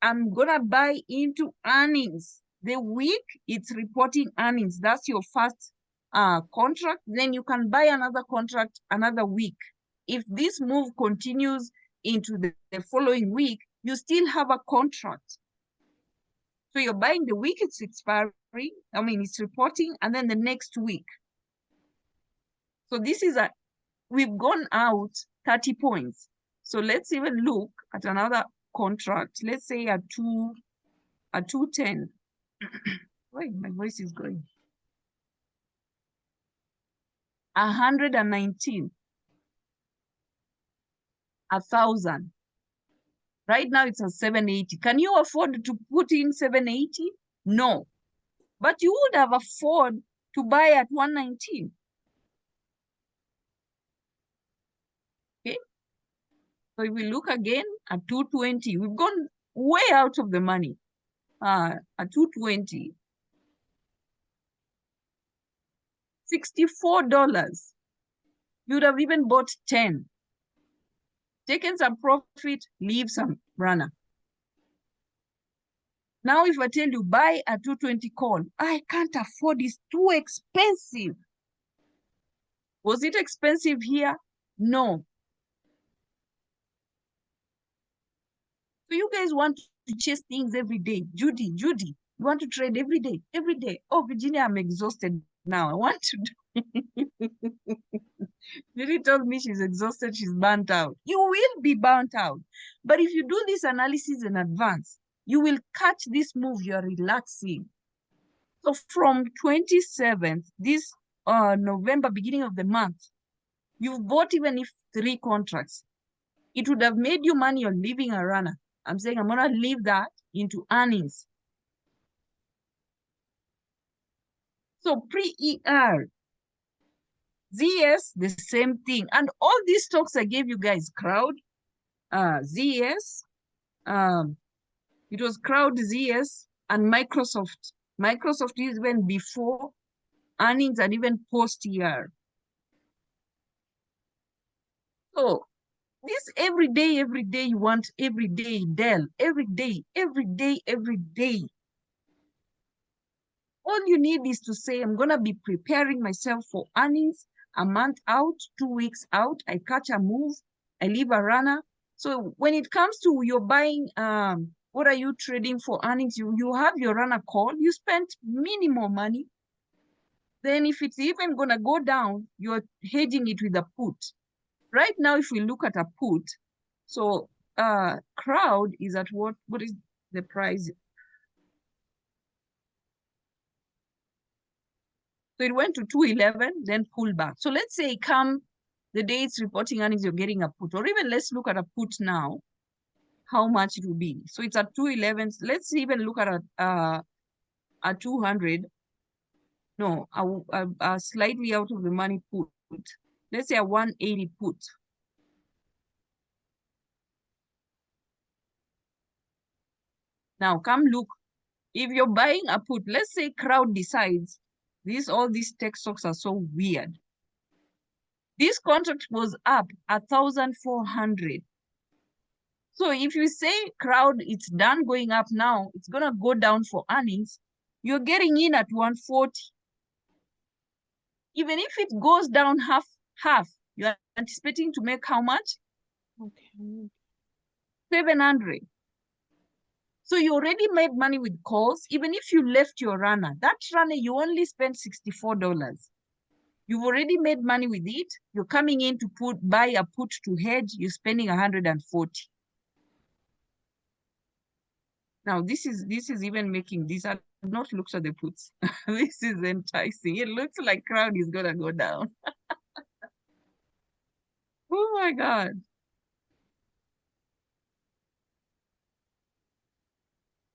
I'm going to buy into earnings. The week it's reporting earnings. That's your first contract. Then you can buy another contract another week. If this move continues into the following week, you still have a contract. So you're buying the week it's expiring, it's reporting, and then the next week. So this is we've gone out 30 points. So let's even look at another contract. Let's say a 210. Wait, my voice is going. 119. 1,000. Right now it's at 780. Can you afford to put in 780? No. But you would have afforded to buy at 119. Okay. So if we look again at 220, we've gone way out of the money. At 220. $64. You would have even bought 10. Taken some profit, leave some runner. Now, if I tell you buy a 220 call, I can't afford, it's too expensive. Was it expensive here? No. So you guys want to chase things every day. Judy, you want to trade every day, every day. Oh, Virginia, I'm exhausted now. I want to do. Judy told me she's exhausted, she's burnt out. You will be burnt out. But if you do this analysis in advance, you will catch this move, you're relaxing. So from 27th, this November, beginning of the month, you've bought even if 3 contracts. It would have made you money on leaving a runner. I'm saying I'm going to leave that into earnings. So pre-ER, ZS, the same thing. And all these stocks I gave you guys, Crowd, ZS, it was Crowd, ZS, and Microsoft. Microsoft is even before earnings and even post-ER. So this every day you want, every day, Dell, every day. All you need is to say, I'm going to be preparing myself for earnings a month out, 2 weeks out. I catch a move, I leave a runner. So when it comes to you're buying, what are you trading for earnings? You have your runner call, you spent minimum money. Then if it's even going to go down, you're hedging it with a put. Right now, if we look at a put, so Crowd is at what is the price. So it went to 211, then pulled back. So let's say come the day it's reporting earnings, you're getting a put, or even let's look at a put now, how much it will be. So it's at 211. Let's even look at a 200. No, a slightly out of the money put. Let's say a 180 put. Now come look, if you're buying a put, let's say crowd decides all these tech stocks are so weird. This contract was up 1,400. So if you say crowd, it's done going up now, it's gonna go down for earnings, you're getting in at 140. Even if it goes down half, you're anticipating to make how much? Okay. 700. So you already made money with calls. Even if you left your runner, that runner, you only spent $64. You've already made money with it. You're coming in to buy a put to hedge, you're spending 140. Now this is even making this. I've not looked at the puts. This is enticing. It looks like crowd is gonna go down. Oh my God.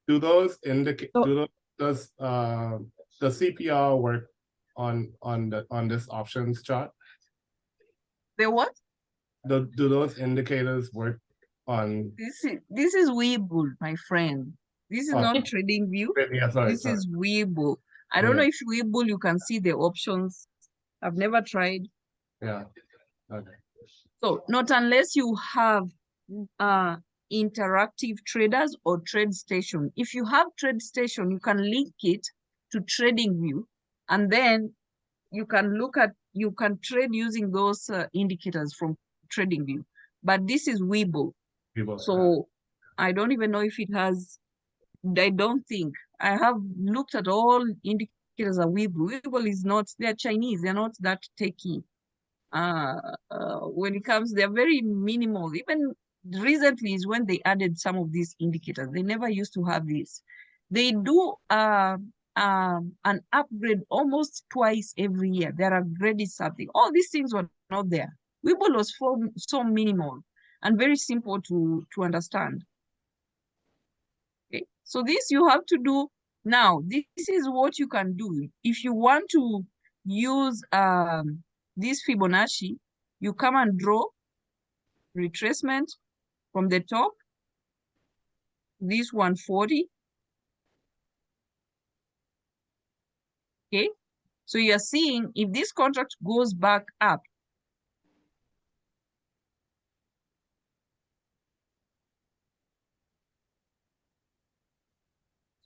Do those indicate? So- Does the CPR work on this options chart? The what? Do those indicators work on? This is Webull, my friend. This is Oh. not Trading View. Yeah, sorry, This sorry. is Webull. I don't know if Webull you can see the options. I've never tried. Yeah. Okay. So not unless you have interactive traders or TradeStation. If you have TradeStation, you can link it to TradingView, and then you can trade using those indicators from TradingView. But this is Webull. So I don't even know if it has. I don't think. I have looked at all indicators of Webull. Webull is not. They're Chinese. They're not that techy. When it comes, they're very minimal. Even recently is when they added some of these indicators. They never used to have this. They do an upgrade almost twice every year. They're upgrading something. All these things were not there. Webull was so minimal and very simple to understand. Okay, so this you have to do now. This is what you can do if you want to use this Fibonacci. You come and draw retracement from the top, this 140. Okay, so you're seeing if this contract goes back up,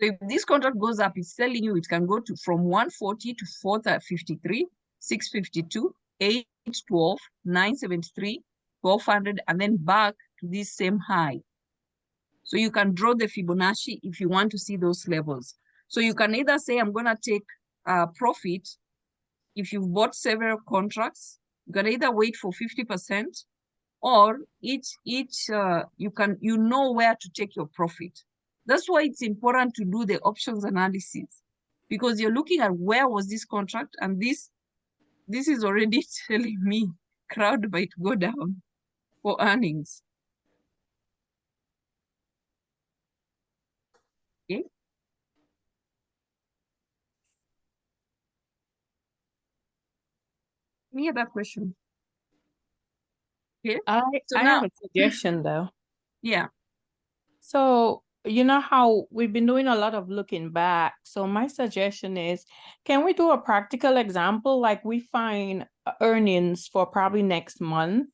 so if this contract goes up, it's telling you it can go to from 140 to 453, 652, 812, 973, 1200, and then back to this same high. So you can draw the Fibonacci if you want to see those levels. So you can either say, I'm going to take profit. If you've bought several contracts, you can either wait for 50%, or you know where to take your profit. That's why it's important to do the options analysis, because you're looking at where was this contract, and this is already telling me crowd might go down for earnings. Okay. Any other question? Okay. I So have a suggestion though. Yeah. So you know how we've been doing a lot of looking back. So my suggestion is, can we do a practical example? Like we find earnings for probably next month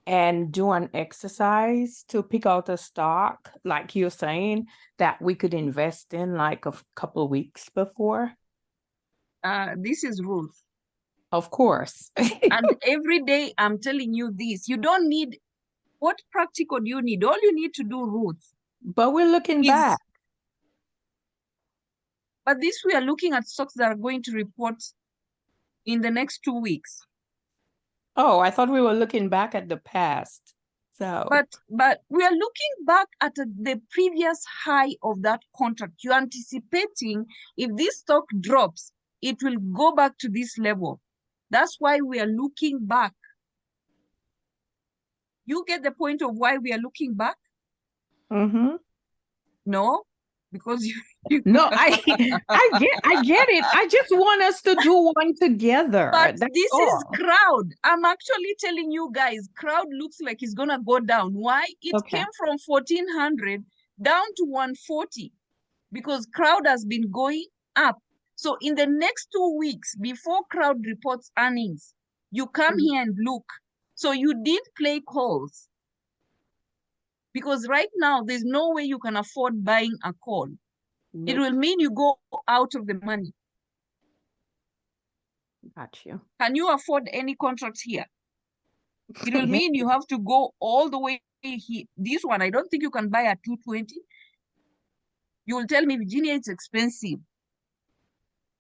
and do an exercise to pick out a stock, like you're saying, that we could invest in like a couple of weeks before? This is Ruth. Of course. And every day I'm telling you this. You don't need, what practical do you need? All you need to do, Ruth. But we're looking back. But this, we are looking at stocks that are going to report in the next 2 weeks. Oh, I thought we were looking back at the past. So, but we are looking back at the previous high of that contract. You're anticipating if this stock drops, it will go back to this level. That's why we are looking back. You get the point of why we are looking back? No, because you no, I get it. I just want us to do one together. But That's this all. is crowd. I'm actually telling you guys, crowd looks like it's gonna go down. Why? It Okay. came from 1400 down to 140 because crowd has been going up. So in the next 2 weeks, before crowd reports earnings, you come here and look. So you did play calls. Because right now, there's no way you can afford buying a call. It will mean you go out of the money. Got you. Can you afford any contracts here? It will mean you have to go all the way here. This one, I don't think you can buy at 220. You will tell me, Virginia, it's expensive.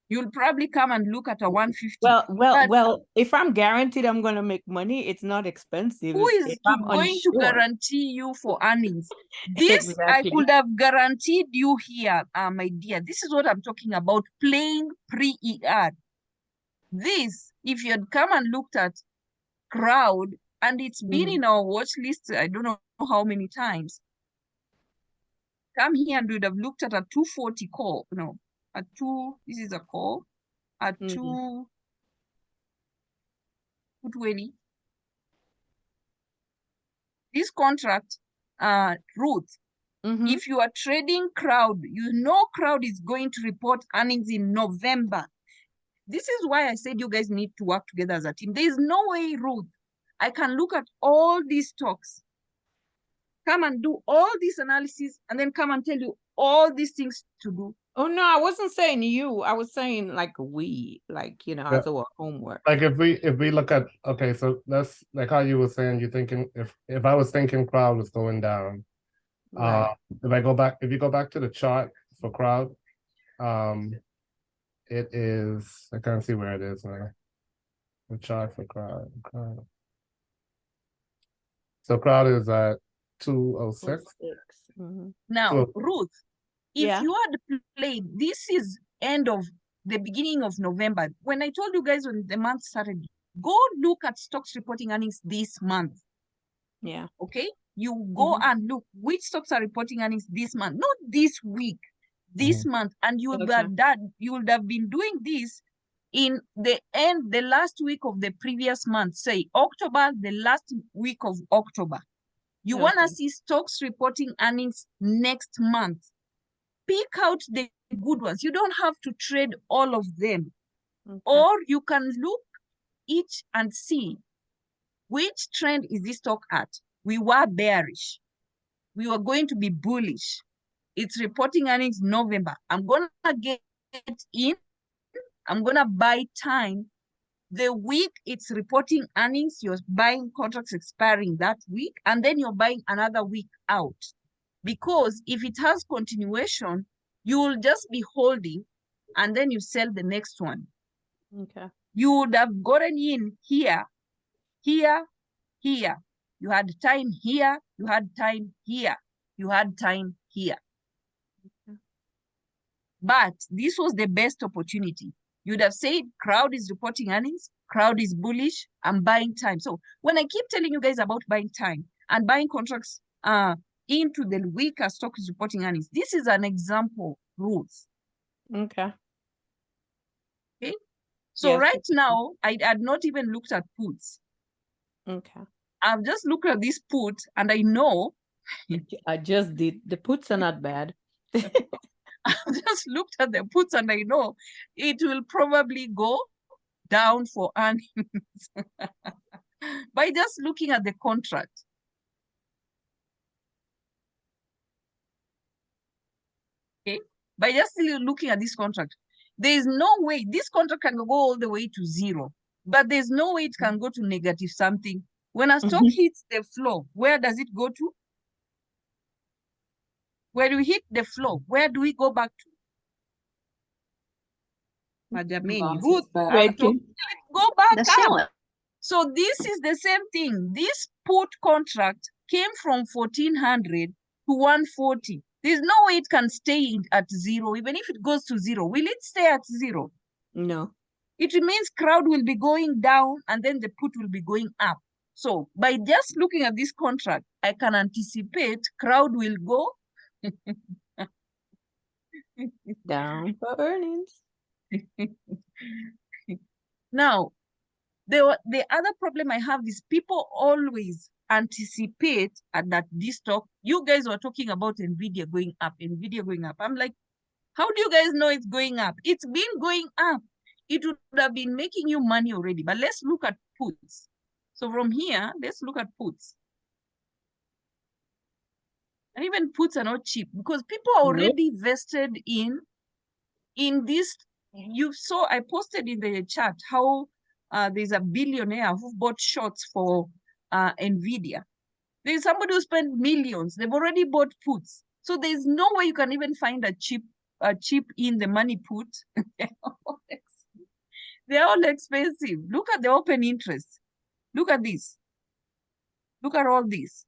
You'll probably come and look at a 150. Well, if I'm guaranteed I'm going to make money, it's not expensive. Who is going to guarantee you for earnings? This, Exactly. I could have guaranteed you here, my dear. This is what I'm talking about, playing pre-ER. This, if you had come and looked at crowd, and it's been in our watch list, I don't know how many times. Come here and we'd have looked at a 240 call. No, a 2, this is a call. A 220. This contract, Ruth, if you are trading crowd, you know crowd is going to report earnings in November. This is why I said you guys need to work together as a team. There is no way, Ruth, I can look at all these stocks, come and do all this analysis, and then come and tell you all these things to do. Oh, no, I wasn't saying you. I was saying like we, like, you know, as our homework. Like if we look at, okay, so that's like how you were saying, you're thinking, if I was thinking crowd was going down, Right. if you go back to the chart for crowd, it is, I can't see where it is now. The chart for crowd. So crowd is at 206. Now, Ruth, if Yeah. you had played, this is end of the beginning of November. When I told you guys when the month started, go look at stocks reporting earnings this month. Yeah. Okay? You go and look which stocks are reporting earnings this month, not this week, this month. And you would have done, you would have been doing this in the last week of the previous month, say October, the last week of October. You want to see stocks reporting earnings next month. Pick out the good ones. You don't have to trade all of them. Or you can look each and see which trend is this stock at. We were bearish. We were going to be bullish. It's reporting earnings November. I'm going to get in. I'm going to buy time. The week it's reporting earnings, you're buying contracts expiring that week, and then you're buying another week out. Because if it has continuation, you will just be holding and then you sell the next one. Okay. You would have gotten in here, here, here. You had time here, you had time here, you had time here. But this was the best opportunity. You'd have said, crowd is reporting earnings, crowd is bullish, I'm buying time. So when I keep telling you guys about buying time and buying contracts into the weaker stock is reporting earnings, this is an example, Ruth. Okay. Okay. So Yes. right now, I had not even looked at puts. Okay. I've just looked at this put and I know. I just did. The puts are not bad. I've just looked at the puts and I know it will probably go down for earnings by just looking at the contract. Okay, by just looking at this contract, there is no way this contract can go all the way to zero, but there's no way it can go to negative something. When a stock hits the floor, where does it go to? When we hit the floor, where do we go back to? Madameni, Ruth, go back up. So this is the same thing. This put contract came from 1400 to 140. There's no way it can stay at zero. Even if it goes to zero, will it stay at zero? No. It remains crowd will be going down and then the put will be going up. So by just looking at this contract, I can anticipate crowd will go Down for earnings. Now, the other problem I have is people always anticipate at that this stock. You guys were talking about NVIDIA going up, NVIDIA going up. I'm like, how do you guys know it's going up? It's been going up. It would have been making you money already. But let's look at puts. So from here, let's look at puts. And even puts are not cheap because people are already vested in this. You saw, I posted in the chat how there's a billionaire who bought shorts for NVIDIA. There's somebody who spent millions. They've already bought puts. So there's no way you can even find a cheap in the money put. They're all expensive. Look at the open interest. Look at this. Look at all this.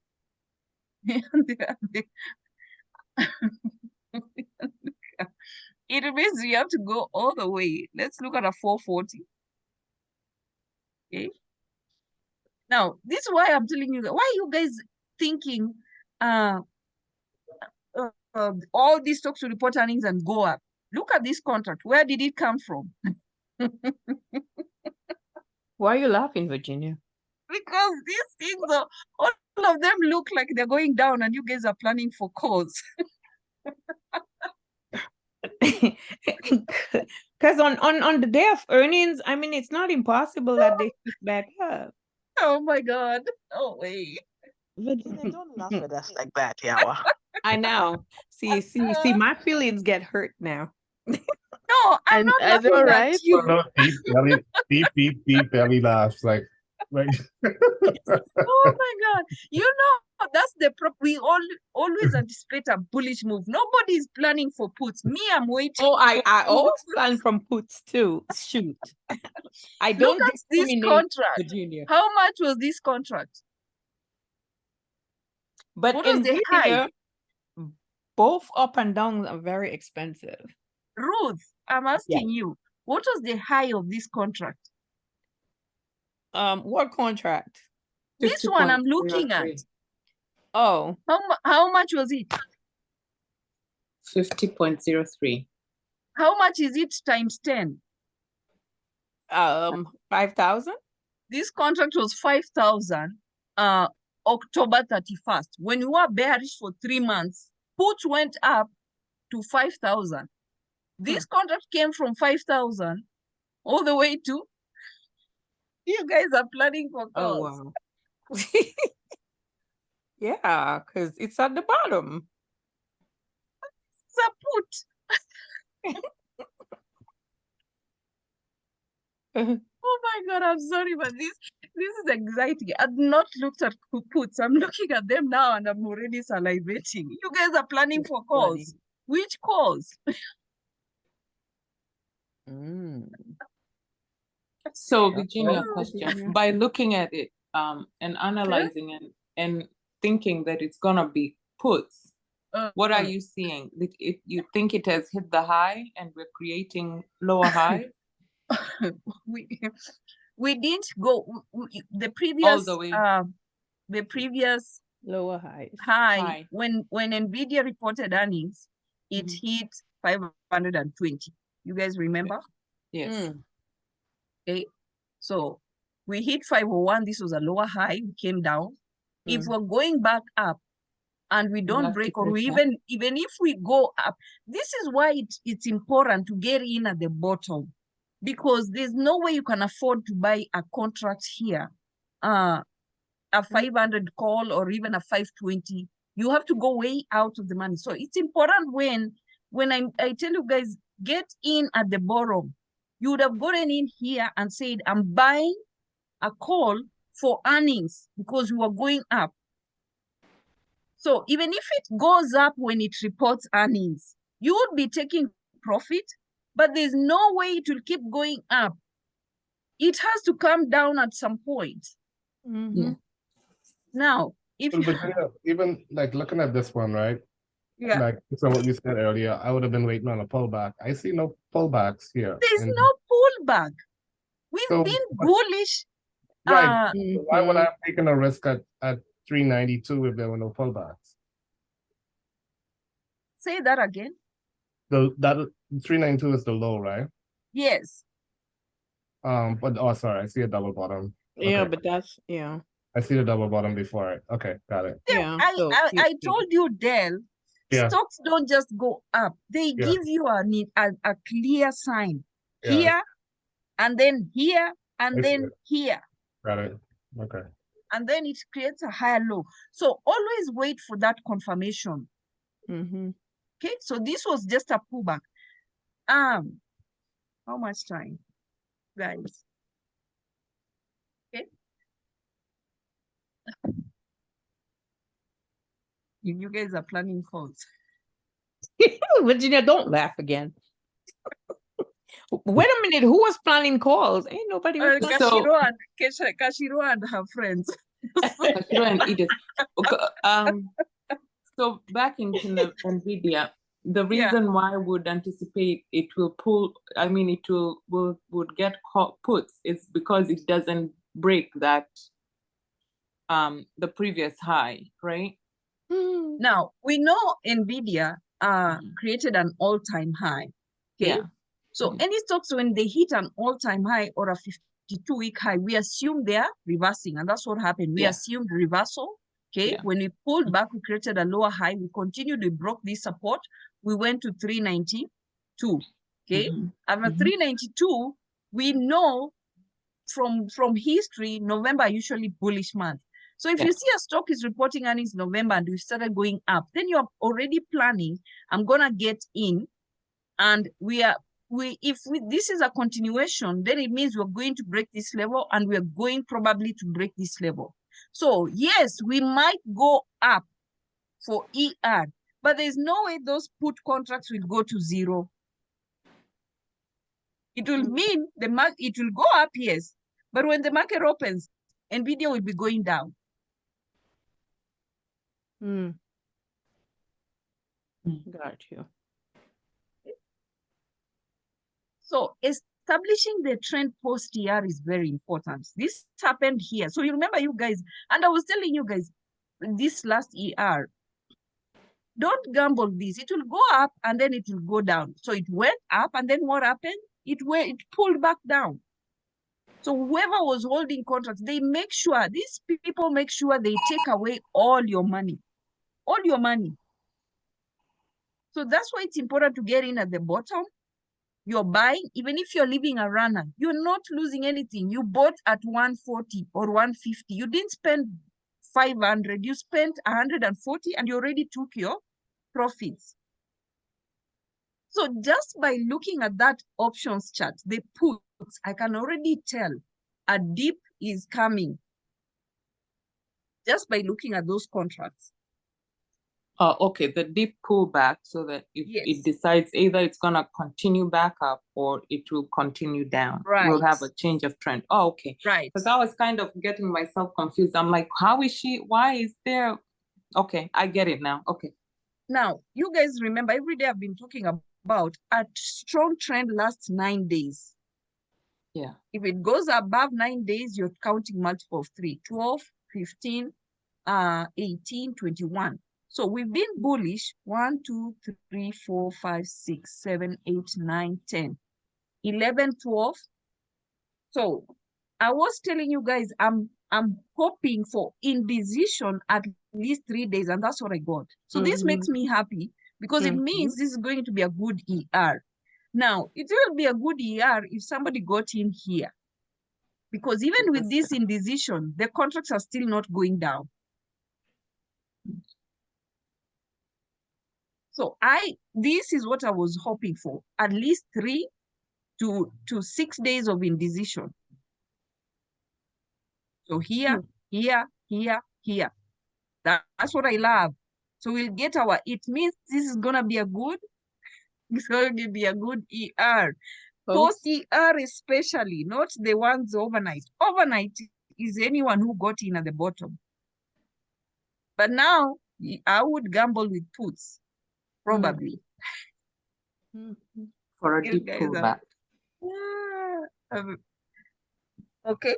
It means you have to go all the way. Let's look at a 440. Okay. Now, this is why I'm telling you that. Why are you guys thinking all these stocks will report earnings and go up? Look at this contract. Where did it come from? Why are you laughing, Virginia? Because these things are, all of them look like they're going down and you guys are planning for calls. Because on the day of earnings, I mean, it's not impossible that they shoot back up. Oh my God. No way. Virginia, don't laugh at us like that, Yawa. I know. See, my feelings get hurt now. No, I'm not I know, laughing right? at you. No, deep belly laughs like Oh my God. You know, that's the we always anticipate a bullish move. Nobody's planning for puts. Me, I'm waiting. Oh, I always plan from puts too. Shoot. I don't Look at this discriminate, contract. Virginia. How much was this contract? But What was the high? NVIDIA, both up and down are very expensive. Ruth, I'm asking you, what was the high of this contract? What contract? This one I'm looking at. Oh, How much was it? 50.03. How much is it times 10? 5,000? This contract was 5,000 October 31st. When we were bearish for 3 months, put went up to 5,000. This contract came from 5,000 all the way to, you guys are planning for calls. Oh, wow. Yeah, because it's at the bottom. It's a put. Oh my God, I'm sorry, but this is exciting. I've not looked at puts. I'm looking at them now and I'm already salivating. You guys are planning for calls. Funny. Which calls? So, Virginia, well, question. Virginia. By looking at it and analyzing it and thinking that it's gonna be puts, what are you seeing? You think it has hit the high and we're creating lower highs? we didn't go the previous the way. The previous Lower highs. high. When NVIDIA reported earnings, it hit 520. You guys remember? Yes. Okay, so we hit 501. This was a lower high. We came down. If we're going back up and we don't break, or we even if we go up, this is why it's important to get in at the bottom, because there's no way you can afford to buy a contract here, a 500 call or even a 520. You have to go way out of the money. So it's important when I tell you guys, get in at the bottom. You would have gotten in here and said, I'm buying a call for earnings because we were going up. So even if it goes up when it reports earnings, you would be taking profit, but there's no way it will keep going up. It has to come down at some point. Yeah. Now, if But yeah, even like looking at this one, right? yeah, Like so what you said earlier, I would have been waiting on a pullback. I see no pullbacks here. there's And no pullback. We've so been bullish. right. Uh, So why would I have taken a risk at 392 if there were no pullbacks? say that again. That 392 is the low, right? Yes. But oh sorry, I see a double bottom. Yeah, Okay. but that's I see the double bottom before it. Okay, got it. yeah. So I told you, Del, Yeah. stocks don't just go up. They Yeah. give you a clear sign Yeah. here, and then here, I and see then it. here. Got it. Okay. And then it creates a higher low. So always wait for that confirmation. Okay, so this was just a pullback. How much time, guys? Okay. You guys are planning calls. Virginia, don't laugh again. Wait a minute, who was planning calls? Ain't nobody was planning. Kashiro and her friends. Kashiro and Edith. Okay, so back into NVIDIA, the reason why I would anticipate it will pull, I mean, it would get puts is because it doesn't break that, the previous high, right? Now, we know NVIDIA created an all-time high, okay? Yeah. So any stocks, when they hit an all-time high or a 52-week high, we assume they are reversing, and that's what happened. We assumed reversal, okay? Yeah. When we pulled back, we created a lower high. We continued, we broke this support. We went to 392, okay? After 392, we know from history, November usually bullish month. So if you see a stock is reporting earnings November and we started going up, then you're already planning, I'm gonna get in, and if this is a continuation, then it means we're going to break this level, and we're going probably to break this level. So yes, we might go up for ER, but there's no way those put contracts will go to zero. It will mean it will go up, yes, but when the market opens, NVIDIA will be going down. Got you. So establishing the trend post-ER is very important. This happened here. So you remember, you guys, and I was telling you guys, this last ER, don't gamble this. It will go up and then it will go down. So it went up, and then what happened? It pulled back down. So whoever was holding contracts, these people make sure they take away all your money. All your money. So that's why it's important to get in at the bottom. You're buying, even if you're leaving a runner, you're not losing anything. You bought at 140 or 150. You didn't spend 500. You spent 140, and you already took your profits. So just by looking at that options chart, the puts, I can already tell a dip is coming just by looking at those contracts. Okay, the deep pullback, so that if it decides either it's gonna continue back up or it will continue down. Right. We'll have a change of trend. Oh, okay. Right. Because I was kind of getting myself confused. I'm like, why is there? Okay, I get it now. Okay. Now, you guys remember, every day I've been talking about a strong trend lasts 9 days. Yeah. If it goes above 9 days, you're counting multiple of 3, 12, 15, 18, 21. So we've been bullish 1, 2, 3, 4, 5, 6, 7, 8, 9, 10, 11, 12. So I was telling you guys, I'm hoping for indecision at least 3 days, and that's what I got. So this makes me happy, because it means this is going to be a good ER. Now, it will be a good ER if somebody got in here, because even with this indecision, the contracts are still not going down. So this is what I was hoping for, at least 3 to 6 days of indecision. So here, here, here, here. That's what I love. So we'll get it means this is gonna be it's going to be a good ER. Post ER especially, not the ones overnight. Overnight is anyone who got in at the bottom. But now I would gamble with puts, probably. For a You deep guys pullback. Okay.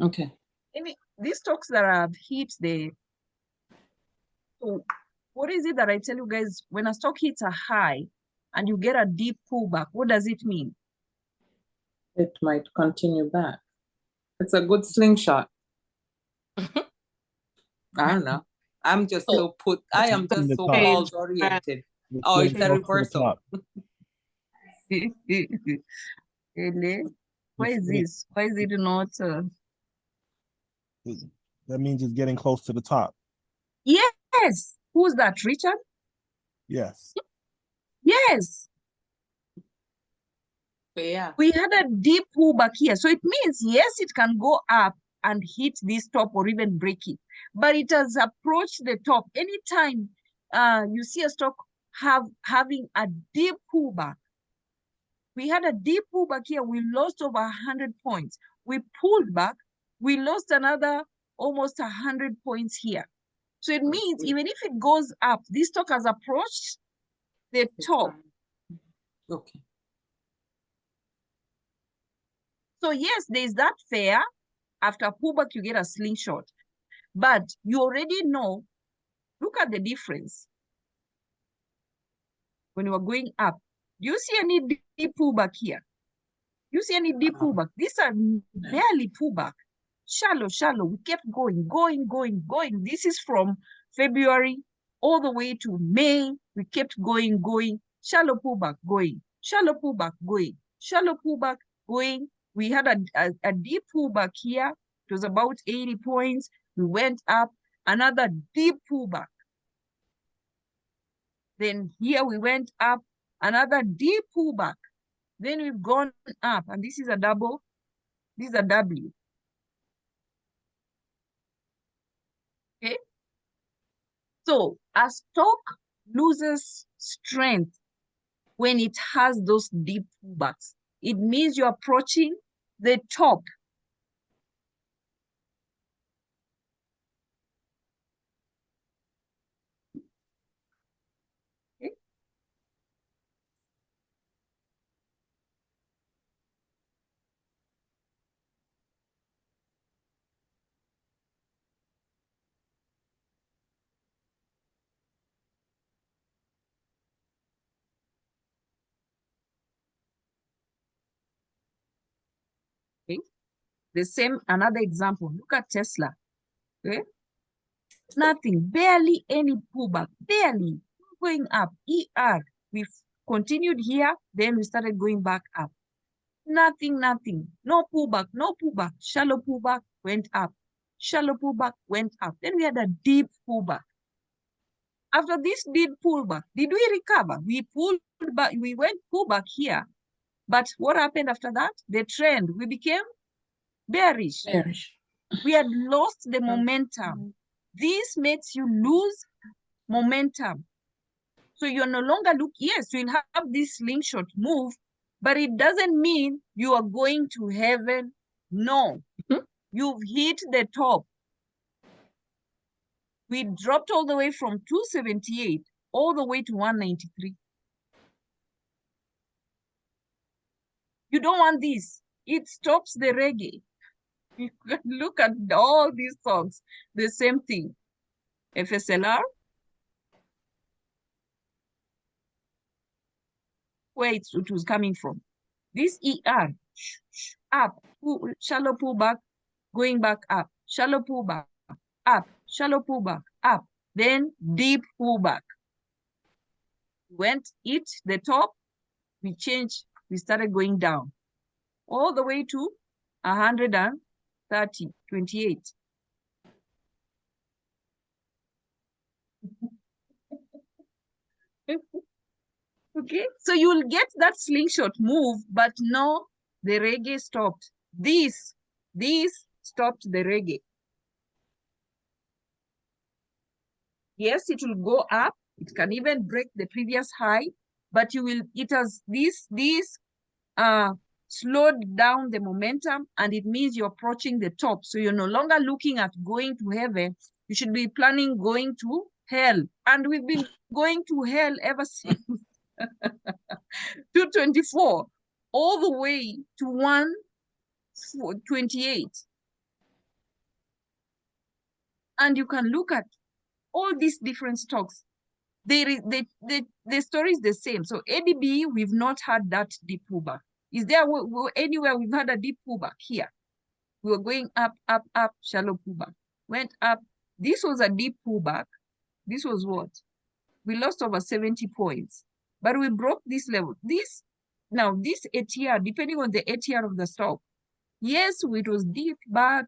Okay. These stocks that have hit the, so what is it that I tell you guys, when a stock hits a high and you get a deep pullback, what does it mean? It might continue back. It's a good slingshot. I don't know. I'm just so I am just so calls oriented. Oh, it's a reversal. Really? Why is this? Why is it not? That means it's getting close to the top. Yes. Who's that, Richard? Yes. Yes. Yeah. We had a deep pullback here. So it means, yes, it can go up and hit this top or even break it. But it has approached the top. Anytime you see a stock having a deep pullback, we had a deep pullback here. We lost over 100 points. We pulled back. We lost another almost 100 points here. So it means even if it goes up, this stock has approached the top. Okay. So yes, there's that fear. After pullback, you get a slingshot. But you already know, look at the difference. When you are going up, do you see any deep pullback here? You see any deep pullback? These are barely pullback. Shallow, shallow. We kept going. This is from February all the way to May. We kept going. Shallow pullback, going. Shallow pullback, going. Shallow pullback, going. We had a deep pullback here. It was about 80 points. We went up. Another deep pullback. Then here we went up. Another deep pullback. Then we've gone up. And this is a double. This is a W. Okay. So a stock loses strength when it has those deep pullbacks. It means you're approaching the top. Okay. Okay. The same, another example, look at Tesla. Okay. Nothing, barely any pullback, barely going up. ER, we continued here, then we started going back up. Nothing, no pullback, shallow pullback, went up. Shallow pullback, went up. Then we had a deep pullback. After this deep pullback, did we recover? We pulled back, we went pullback here. But what happened after that? The trend, we became bearish. We had lost the momentum. This makes you lose momentum. So you're no longer yes, you'll have this slingshot move, but it doesn't mean you are going to heaven. No, you've hit the top. We dropped all the way from 278 all the way to 193. You don't want this. It stops the reggae. You can look at all these songs, the same thing. FSLR, where it was coming from. This ER, up, shallow pullback, going back up, shallow pullback, up, shallow pullback, up, then deep pullback. Went hit the top, we changed, we started going down all the way to 130, 28. Okay, so you'll get that slingshot move, but no, the reggae stopped. This stopped the reggae. Yes, it will go up. It can even break the previous high, but it has slowed down the momentum, and it means you're approaching the top. So you're no longer looking at going to heaven. You should be planning going to hell. And we've been going to hell ever since 224, all the way to 128. And you can look at all these different stocks. The story is the same. So ADB, we've not had that deep pullback. Is there anywhere we've had a deep pullback? Here. We were going up, up, up, shallow pullback. Went up. This was a deep pullback. This was what? We lost over 70 points. But we broke this level. This ATR, depending on the ATR of the stock, yes, it was deep, but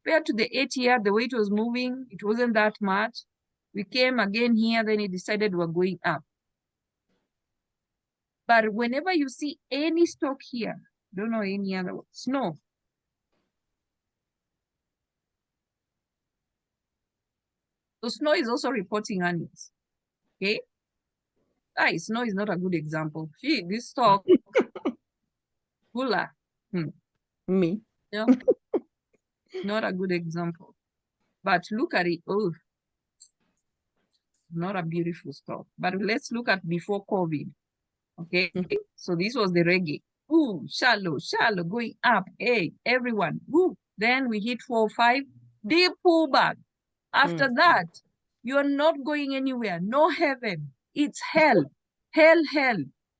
compared to the ATR, the way it was moving, it wasn't that much. We came again here, then it decided we're going up. But whenever you see any stock here, don't know any other one, Snow. So Snow is also reporting earnings. Okay. Snow is not a good example. This stock, Hula. Me. Yeah. Not a good example. But look at it. Oh, not a beautiful stock. But let's look at before COVID. Okay. So this was the reggae. Ooh, shallow, going up. Hey, everyone. Ooh. Then we hit 405. Deep pullback. After that, you're not going anywhere. No heaven. It's hell. Hell.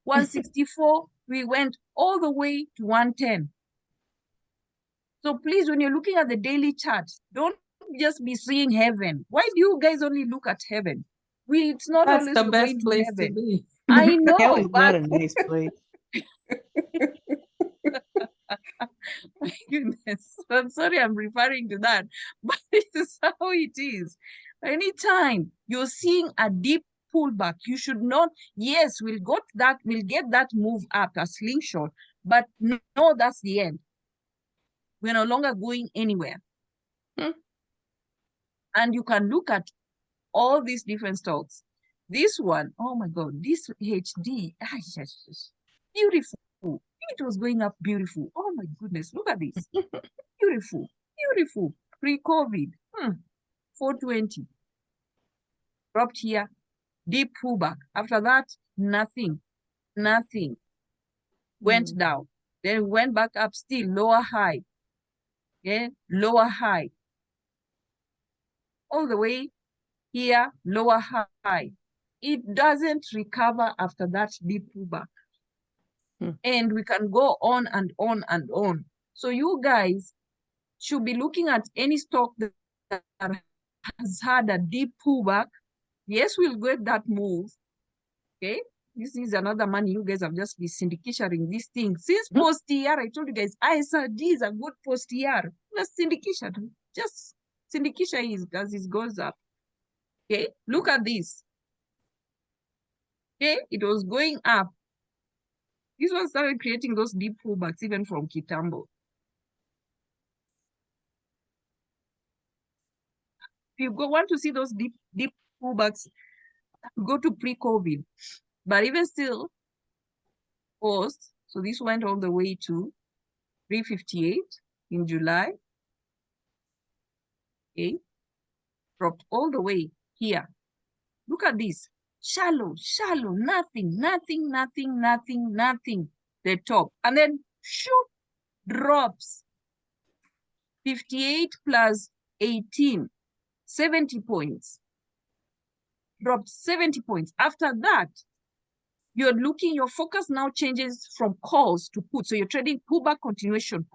164. We went all the way to 110. So please, when you're looking at the daily chart, don't just be seeing heaven. Why do you guys only look at heaven? It's not That's always the we're best going to place to heaven. be. I know, Hell is not but a nice place. my goodness, I'm sorry I'm referring to that, but this is how it is. Anytime you're seeing a deep pullback, you should not, yes, we'll get that move up, a slingshot, but no, that's the end. We're no longer going anywhere. And you can look at all these different stocks. This one, oh my God, this HD, beautiful. It was going up beautiful. Oh my goodness, look at this. Beautiful. Pre-COVID, 420. Dropped here, deep pullback. After that, nothing. Went down. Then went back up still, lower high. Yeah, lower high. All the way here, lower high. It doesn't recover after that deep pullback. And we can go on and on and on. So you guys should be looking at any stock that has had a deep pullback. Yes, we'll get that move. Okay. This is another money you guys have just been syndicating this thing. Since post-ER, I told you guys, ISRD is a good post-ER. Just syndication. Just syndication is as it goes up. Okay. Look at this. Okay. It was going up. This one started creating those deep pullbacks even from Kitambo. If you want to see those deep pullbacks, go to pre-COVID. But even still, post, so this went all the way to 358 in July. Okay. Dropped all the way here. Look at this. Shallow, nothing. The top. And then shoot, drops. 58 plus 18, 70 points. Dropped 70 points. After that, your focus now changes from calls to puts. So you're trading pullback continuation.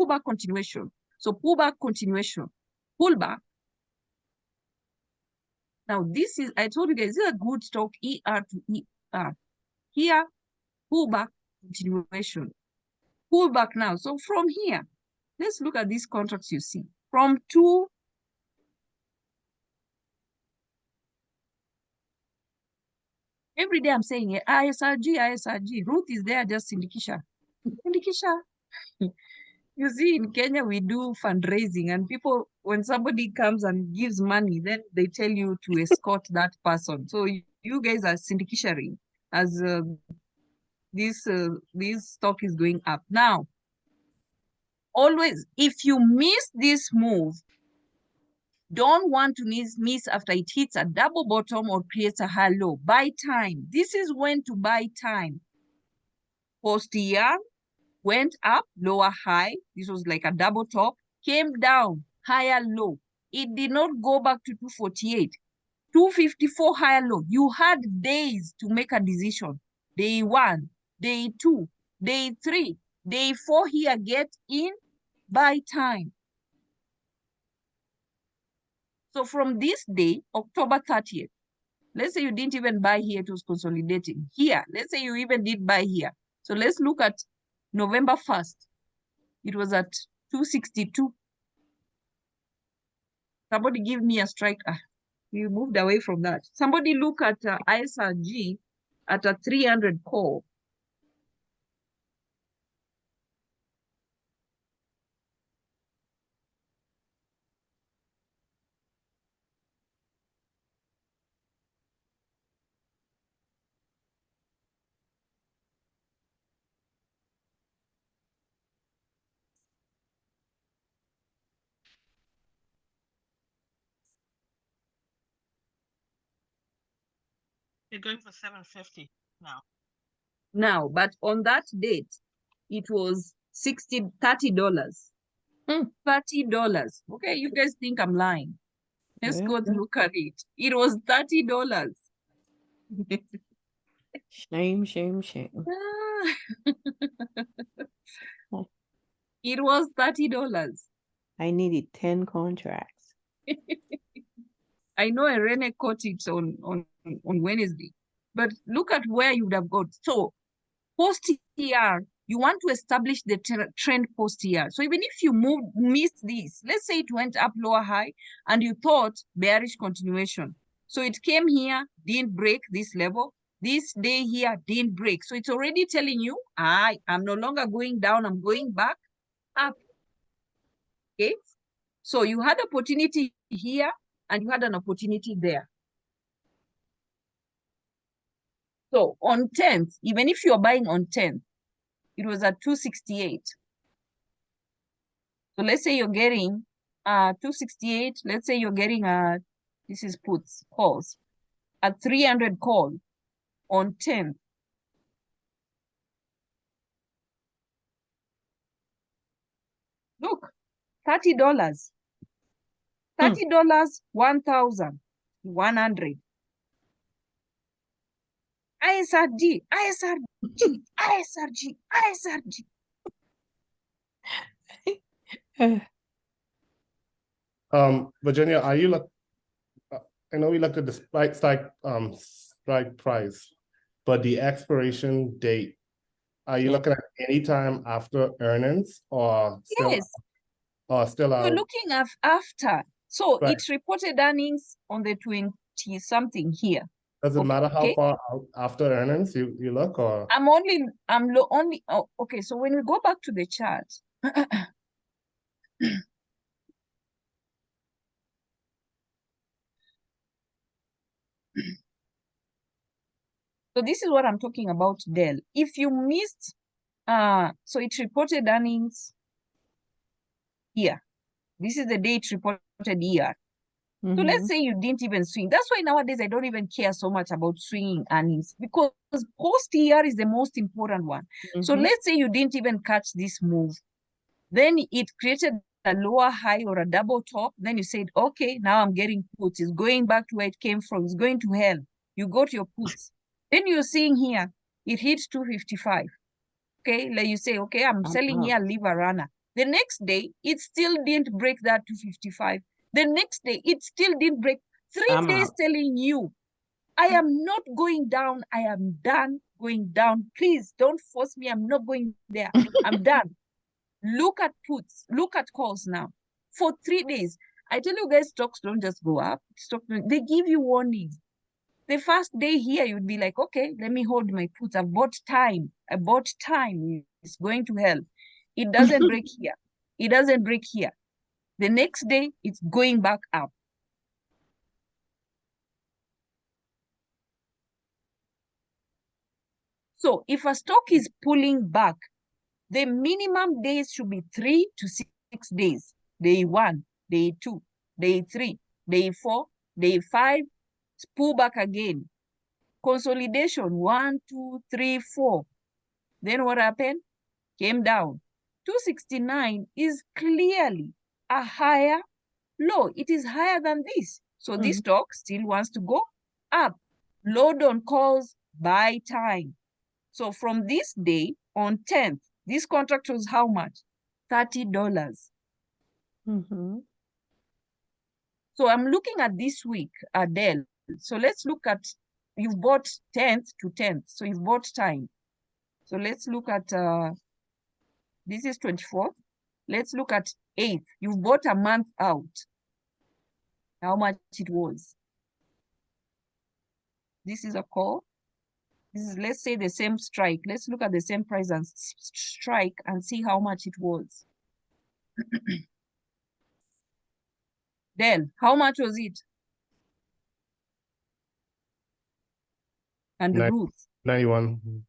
So pullback continuation, pullback. Now this is, I told you guys, this is a good stock, ER to ER. Here, pullback continuation. Pullback now. So from here, let's look at these contracts you see. From 2, every day I'm saying it, ISRG. Ruth is there, just Syndikisha. You see, in Kenya, we do fundraising, and people, when somebody comes and gives money, then they tell you to escort that person. So you guys are syndicishing as this stock is going up. Now, always, if you miss this move, Don't want to miss after it hits a double bottom or creates a high low. Buy time. This is when to buy time. Post ER went up, lower high. This was like a double top. Came down, higher low. It did not go back to 248. 254 higher low. You had days to make a decision. Day 1, day 2, day 3, day 4 here, get in, buy time. So from this day, October 30th, let's say you didn't even buy here, it was consolidating. Here, let's say you even did buy here. So let's look at November 1st. It was at 262. Somebody give me a strike. We moved away from that. Somebody look at ISRG at a 300 call. They're going for 750 now. Now, but on that date, it was $30. $30. Okay, you guys think I'm lying. Let's go look at it. It was $30. Shame, shame, shame. It was $30. I needed 10 contracts. I know Irene caught it on Wednesday, but look at where you would have got. So post ER, you want to establish the trend post ER. So even if you missed this, let's say it went up lower high and you thought bearish continuation. So it came here, didn't break this level. This day here didn't break. So it's already telling you, I'm no longer going down, I'm going back up. Okay. So you had opportunity here and you had an opportunity there. So on 10th, even if you're buying on 10th, it was at 268. So let's say you're getting 268. Let's say you're getting this is puts, calls, a 300 call on 10th. Look, $30. $30, 1,100. ISRG, ISRG, ISRG, ISRG. Virginia, are you I know we looked at the strike price, but the expiration date, are you looking at any time after earnings or still? Yes. Or still We're looking after. So right. it reported earnings on the 20 something here. Does it matter how far out after earnings you look, or? Okay, so when we go back to the chart, so this is what I'm talking about, Dell. If you missed, so it reported earnings here. This is the day it reported here. So let's say you didn't even swing. That's why nowadays I don't even care so much about swinging earnings, because post here is the most important one. So let's say you didn't even catch this move. Then it created a lower high or a double top. Then you said, okay, now I'm getting puts. It's going back to where it came from. It's going to hell. You got your puts. Then you're seeing here, it hits 255. Okay, like you say, okay, I'm selling here, leave a runner. The next day, it still didn't break that 255. The next day, it still didn't break. 3 days telling you, I am not going down. I am done going down. Please don't force me. I'm not going there. I'm done. Look at puts. Look at calls now. For 3 days. I tell you guys, stocks don't just go up. They give you warnings. The first day here, you'd be like, okay, let me hold my puts. I've bought time. I bought time. It's going to hell. It doesn't break here. It doesn't break here. The next day, it's going back up. So if a stock is pulling back, the minimum days should be 3 to 6 days. Day 1, day 2, day 3, day 4, day 5, pull back again. Consolidation, 1, 2, 3, 4. Then what happened? Came down. 269 is clearly a higher low. It is higher than this. So this stock still wants to go up. Load on calls, buy time. So from this day on 10th, this contract was how much? $30. So I'm looking at this week, Adele. So let's look at, you've bought 10th to 10th. So you've bought time. So let's look at, this is 24th. Let's look at 8th. You've bought a month out. How much it was. This is a call. This is, let's say, the same strike. Let's look at the same price and strike and see how much it was. Then, how much was it? And the Ruth. 91.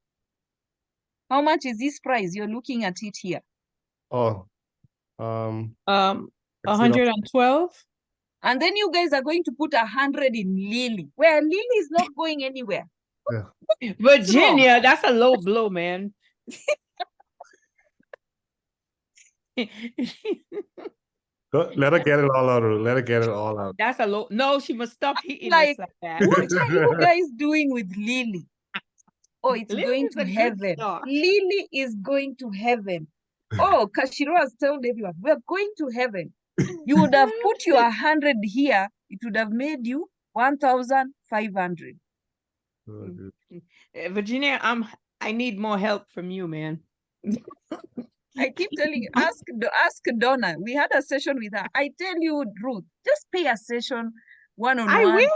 How much is this price? You're looking at it here. Oh, 112. And then you guys are going to put 100 in Lily, where Lily is not going anywhere. yeah. Virginia, that's a low blow, man. Let her get it all out. Let her get it all out. That's a low. No, she must stop hitting Like, us like that. what are you guys doing with Lily? Oh, it's Lily going is to a good heaven. stock. Lily is going to heaven. Oh, Kashiro has told everyone, we're going to heaven. You would have put your 100 here. It would have made you 1,500. Virginia, I need more help from you, man. I keep telling you, ask Donna. We had a session with her. I tell you, Ruth, just pay a session one-on-one. I will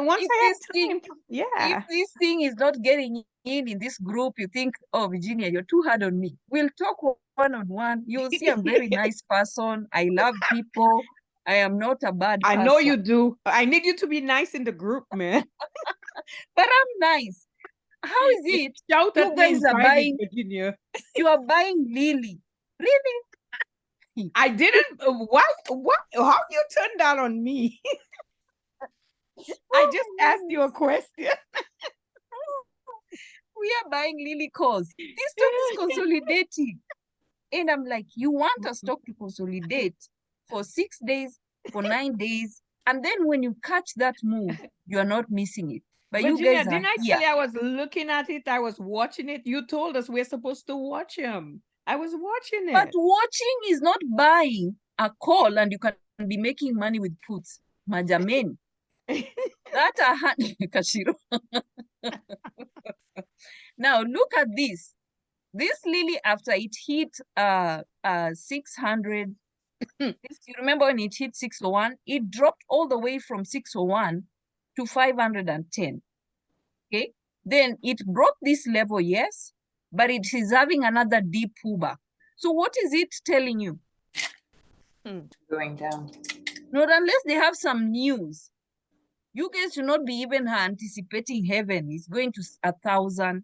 once If I have this thing- time. Yeah. If this thing is not getting in this group, you think, oh, Virginia, you're too hard on me. We'll talk one-on-one. You'll see I'm a very nice person. I love people. I am not a bad I person. know you do. I need you to be nice in the group, man. But I'm nice. How is it Shout you at me in guys are private, buying? Virginia. You are buying Lily. Really? I didn't. What? How you turned that on me? I just asked you a question. We are buying Lily calls. This stock is consolidating. And I'm like, you want a stock to consolidate for 6 days, for 9 days, and then when you catch that move, you are not missing it. But Virginia, you guys are didn't I here. tell you I was looking at it? I was watching it. You told us we're supposed to watch him. I was watching it. But watching is not buying a call and you can be making money with puts. Majameni. That's a Kashiro. Now look at this. This Lily, after it hit 600, you remember when it hit 601, it dropped all the way from 601 to 510. Okay, then it broke this level, yes, but it is having another deep pullback. So what is it telling you? Going down. Not unless they have some news. You guys should not be even anticipating heaven. It's going to 1,000.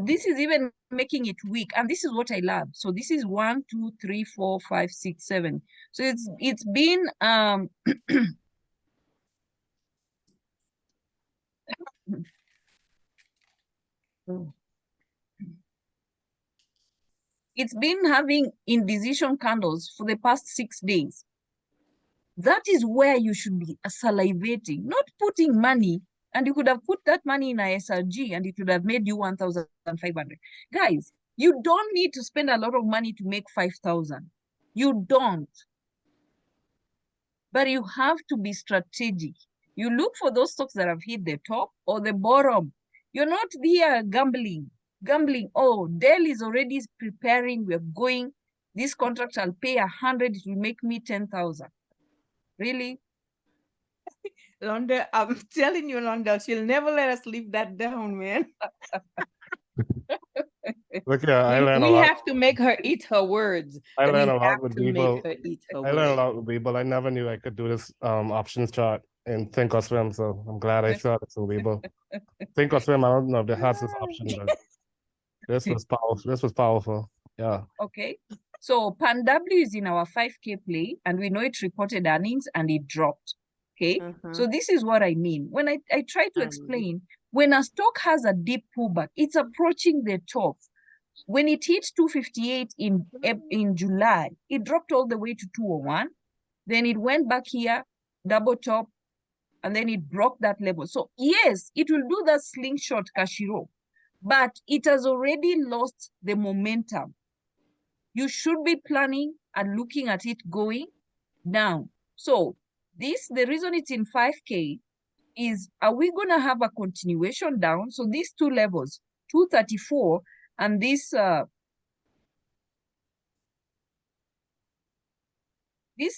This is even making it weak, and this is what I love. So this is 1, 2, 3, 4, 5, 6, 7. So it's been it's been having indecision candles for the past 6 days. That is where you should be salivating, not putting money. And you could have put that money in a SRG and it would have made you 1,500. Guys, you don't need to spend a lot of money to make 5,000. You don't. But you have to be strategic. You look for those stocks that have hit the top or the bottom. You're not here gambling. Oh, Dell is already preparing. We're going. This contract I'll pay 100. It will make me 10,000. Really? Londa, I'm telling you, Londa, she'll never let us leave that down, man. Look, yeah, I learn a We lot. have to make her eat her words. I learn a We lot have with to people. make her eat her I learn a words. lot with people. I never knew I could do this options chart in Think or Swim, so I'm glad I saw this in Weibo. Think or Swim, I don't know if they has this option, but this was powerful. This was powerful. Yeah. Okay. So Pan W is in our 5K play, and we know it reported earnings and it dropped. Okay. So this is what I mean. When I try to explain, when a stock has a deep pullback, it's approaching the top. When it hit 258 in July, it dropped all the way to 201. Then it went back here, double top, and then it broke that level. So yes, it will do that slingshot Kashiro, but it has already lost the momentum. You should be planning and looking at it going down. So the reason it's in 5K is, are we going to have a continuation down? So these two levels, 234 and this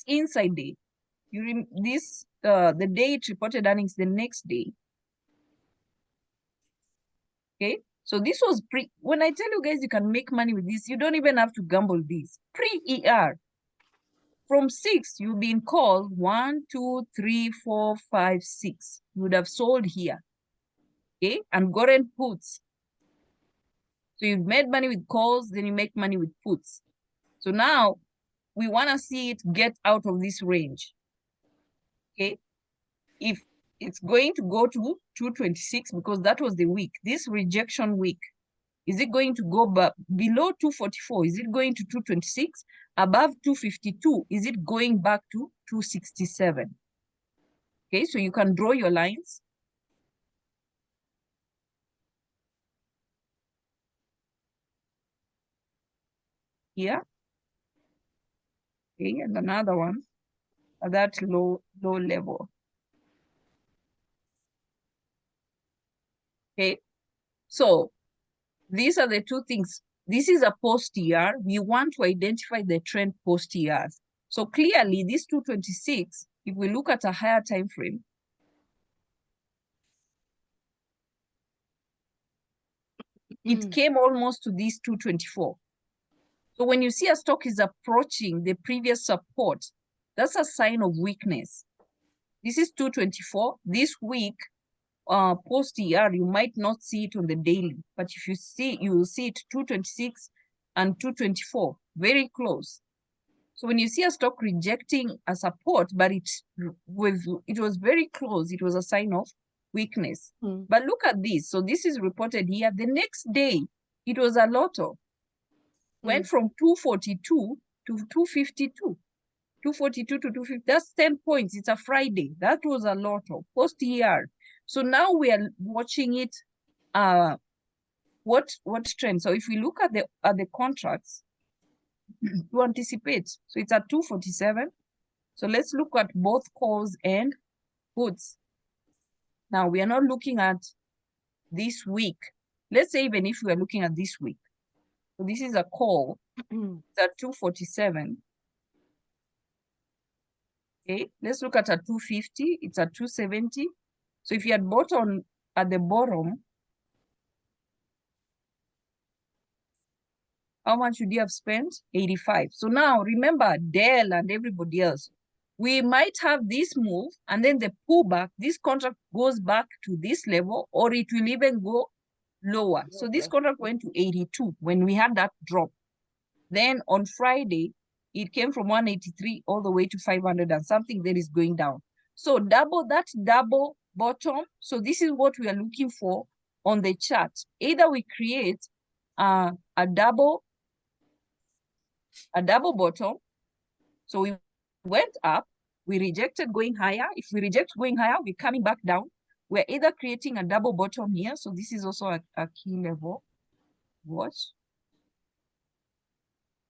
inside day, the day it reported earnings the next day. Okay, so this was when I tell you guys you can make money with this, you don't even have to gamble this. Pre-ER, from 6, you've been called 1, 2, 3, 4, 5, 6. You would have sold here, okay, and gotten puts. So you've made money with calls, then you make money with puts. So now we want to see it get out of this range, okay? If it's going to go to 226, because that was the week, this rejection week, is it going to go below 244? Is it going to 226? Above 252, is it going back to 267? Okay, so you can draw your lines. Here. Okay, and another one at that low level. Okay, so these are the two things. This is a post-ER. We want to identify the trend post-ER. So clearly, this 226, if we look at a higher time frame, it came almost to this 224. So when you see a stock is approaching the previous support, that's a sign of weakness. This is 224. This week, post-ER, you might not see it on the daily, but if you see, you will see it 226 and 224, very close. So when you see a stock rejecting a support, but it was very close, it was a sign of weakness. But look at this. So this is reported here. The next day, it was a lotto. Went from 242 to 252. 242 to 250. That's 10 points. It's a Friday. That was a lotto. Post-ER. So now we are watching it. What trend? So if we look at the contracts to anticipate, so it's at 247. So let's look at both calls and puts. Now we are not looking at this week. Let's say even if we are looking at this week. So this is a call. It's at 247. Okay, let's look at a 250. It's at 270. So if you had bought on at the bottom, how much would you have spent? 85. So now remember, Dell and everybody else, we might have this move and then the pullback, this contract goes back to this level, or it will even go lower. So this contract went to 82 when we had that drop. Then on Friday, it came from 183 all the way to 500 and something that is going down. So that double bottom. So this is what we are looking for on the chart. Either we create a double bottom. So we went up, we rejected going higher. If we reject going higher, we're coming back down. We're either creating a double bottom here. So this is also a key level. Watch.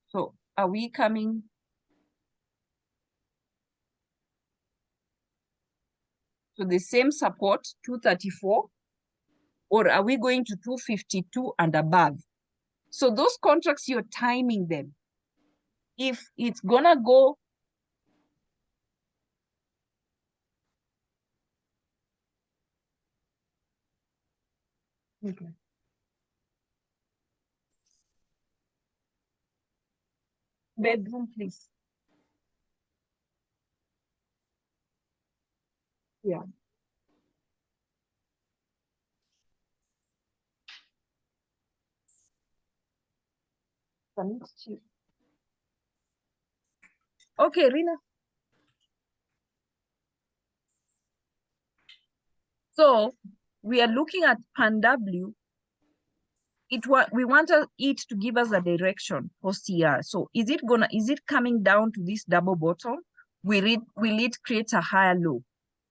So are we coming? So the same support, 234, or are we going to 252 and above? So those contracts, you're timing them. If it's gonna go, okay. Bedroom, please. Yeah. Okay, Rina. So we are looking at pan W. We want it to give us a direction for CR. So is it coming down to this double bottom? Will it create a higher low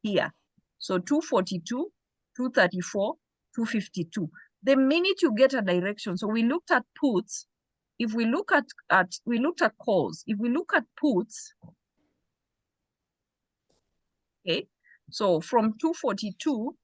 here? So 242, 234, 252. The minute you get a direction, so we looked at puts. If we look at we looked at calls. If we look at puts, okay, so from 242,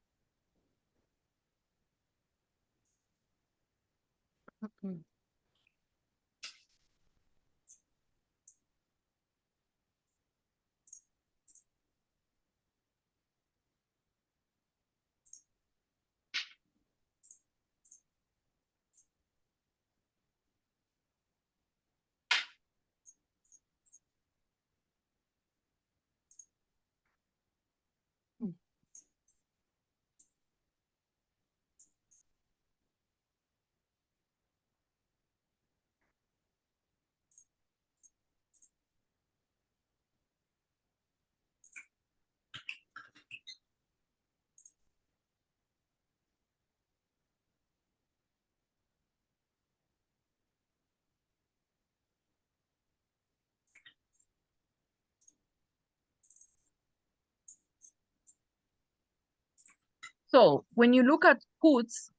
so when you look at puts,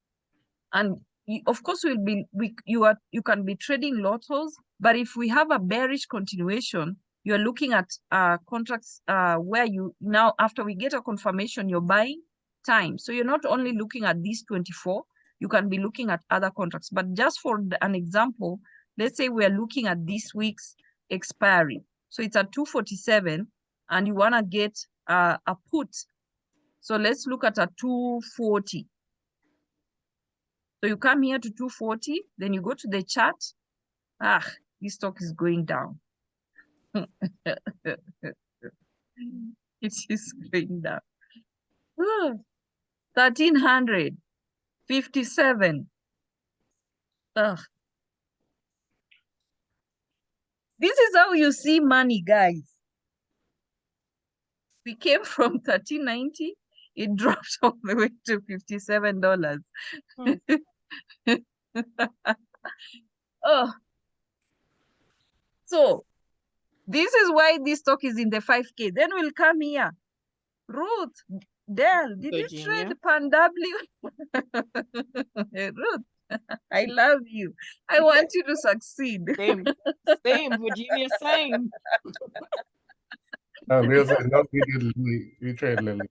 and of course you can be trading lotos, but if we have a bearish continuation, you're looking at contracts where you now, after we get a confirmation, you're buying time. So you're not only looking at these 24, you can be looking at other contracts. But just for an example, let's say we're looking at this week's expiry. So it's at 247 and you want to get a put. So let's look at a 240. So you come here to 240, then you go to the chart. This stock is going down. It is going down. 1,357. This is how you see money, guys. We came from 1390, it dropped all the way to $57. Oh, so this is why this stock is in the 5K. Then we'll come here. Ruth, Dell, did you trade Pan W? Ruth, I love you. I want you to succeed. Same, Virginia, same. Leo said, no, we trade Lily.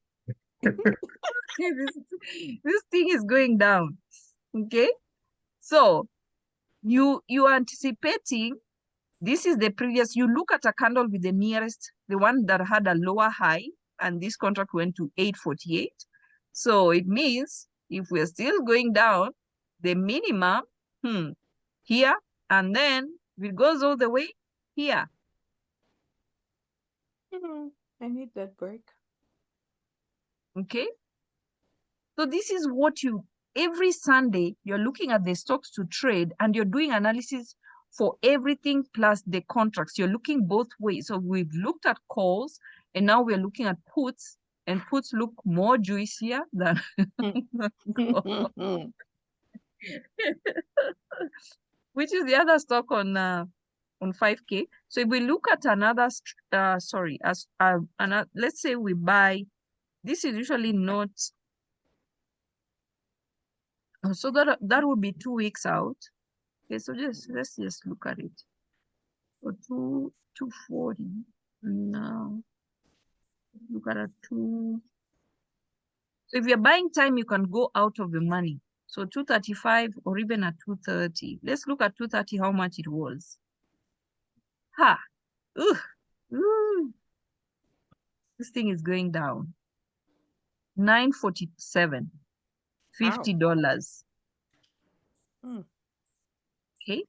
This thing is going down. Okay, so you are anticipating. This is the previous. You look at a candle with the nearest, the one that had a lower high, and this contract went to 848. So it means if we're still going down, the minimum here, and then it goes all the way here. I need that break. Okay. So this is what every Sunday, you're looking at the stocks to trade and you're doing analysis for everything plus the contracts. You're looking both ways. So we've looked at calls and now we're looking at puts, and puts look more juicier than which is the other stock on 5K. So if we look at another, let's say we buy, this is usually not, so that would be 2 weeks out. Okay, so let's just look at it. So 240 now. Look at a 2. So if you're buying time, you can go out of the money. So 235 or even at 230. Let's look at 230, how much it was. This thing is going down. 947, $50. Okay,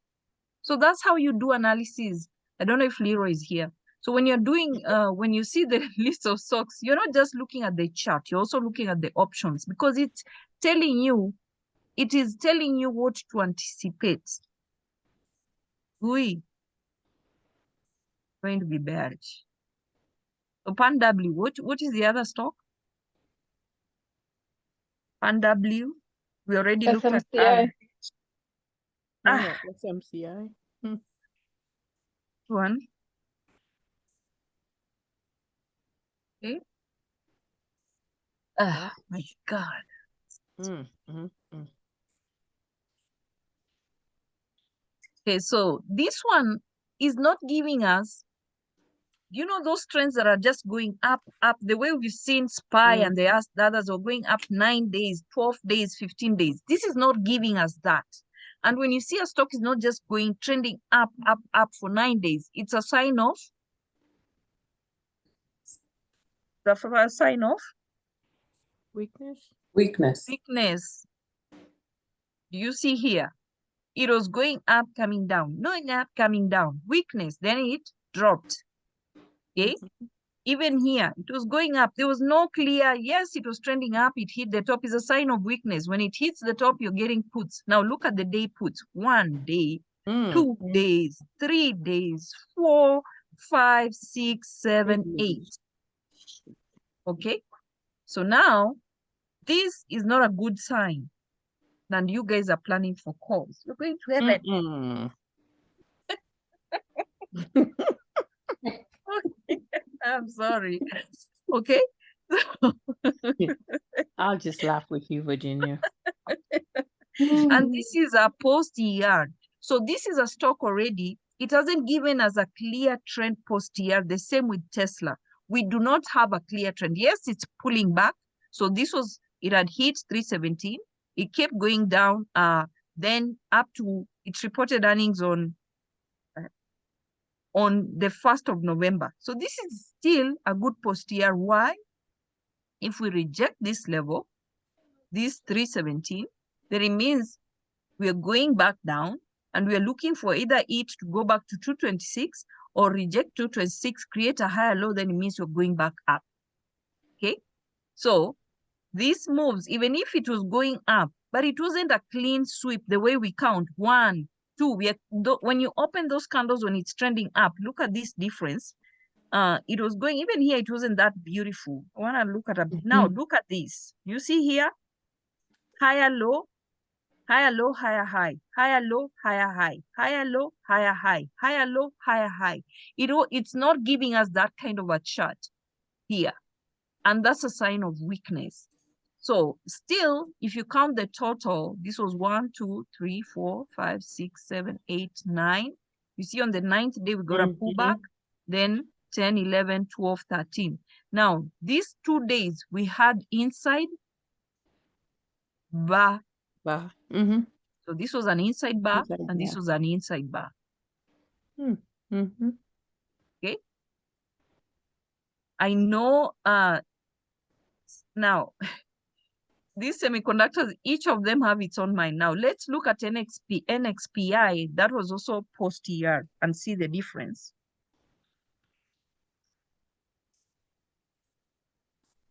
so that's how you do analysis. I don't know if Leroy is here. So when you're doing, when you see the list of stocks, you're not just looking at the chart, you're also looking at the options, because it is telling you what to anticipate. When going to be bearish. So Pan W, what is the other stock? Pan W, we already looked at SMCI. Ah. SMCI. one. Okay. Ah, my God. Okay, so this one is not giving us, you know, those trends that are just going up, the way we've seen SPY and the others are going up 9 days, 12 days, 15 days. This is not giving us that. And when you see a stock is not just going trending up for 9 days, it's a sign of Weakness. Weakness. Do you see here? It was going up, coming down, going up, coming down, weakness. Then it dropped. Okay. Even here, it was going up. There was no clear, yes, it was trending up. It hit the top. Is a sign of weakness. When it hits the top, you're getting puts. Now look at the day puts. 1 day, 2 days, 3 days, 4, 5, 6, 7, 8. Okay. So now this is not a good sign. And you guys are planning for calls. You're going to heaven. I'm sorry. Okay. I'll just laugh with you, Virginia. And this is a post-ER. So this is a stock already. It hasn't given us a clear trend post-ER. The same with Tesla. We do not have a clear trend. Yes, it's pulling back. So this was, it had hit 317. It kept going down. Then up to, it reported earnings on the 1st of November. So this is still a good post-ER. Why? If we reject this level, this 317, then it means we are going back down and we are looking for either it to go back to 226 or reject 226, create a higher low, then it means you're going back up. Okay. So these moves, even if it was going up, but it wasn't a clean sweep the way we count 1, 2. When you open those candles, when it's trending up, look at this difference. It was going, even here, it wasn't that beautiful. I want to look at now, look at this. You see here, higher low, higher low, higher high, higher low, higher high, higher low, higher high, higher low, higher high. It's not giving us that kind of a chart here. And that's a sign of weakness. So still, if you count the total, this was 1, 2, 3, 4, 5, 6, 7, 8, 9. You see on the 9th day, we got a pullback, then 10, 11, 12, 13. Now, these 2 days, we had inside bar. So this was an inside bar, and this was an inside bar. Okay. I know now these semiconductors, each of them have its own mind. Now let's look at NXPI. That was also post-ER and see the difference.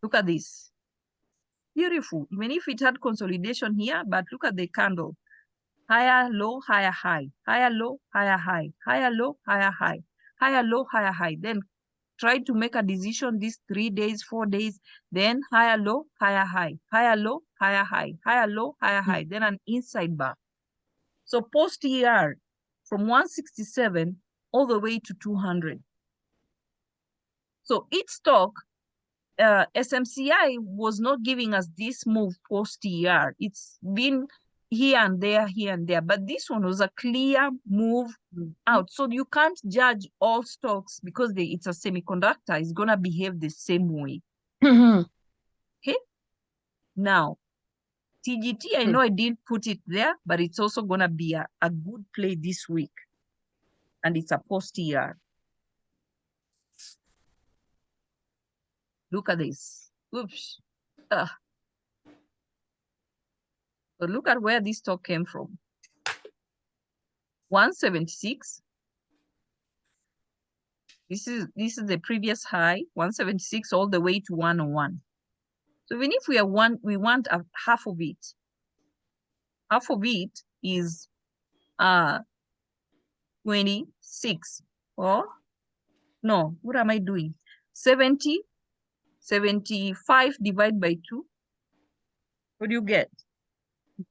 Look at this. Beautiful. Even if it had consolidation here, but look at the candle. Higher, low, higher, high. Higher, low, higher, high. Higher, low, higher, high. Higher, low, higher, high. Then try to make a decision these 3 days, 4 days. Then higher, low, higher, high. Higher, low, higher, high. Higher, low, higher, high. Then an inside bar. So post-ER from 167 all the way to 200. So each stock, SMCI was not giving us this move post-ER. It's been here and there, but this one was a clear move out. So you can't judge all stocks because it's a semiconductor. It's going to behave the same way. Okay. Now, TGT, I know I didn't put it there, but it's also going to be a good play this week. And it's a post-ER. Look at this. Oops. So look at where this stock came from. 176. This is the previous high, 176 all the way to 101. So even if we want half of it. Half of it is 26 or No, what am I doing? 70, 75 divided by 2. What do you get?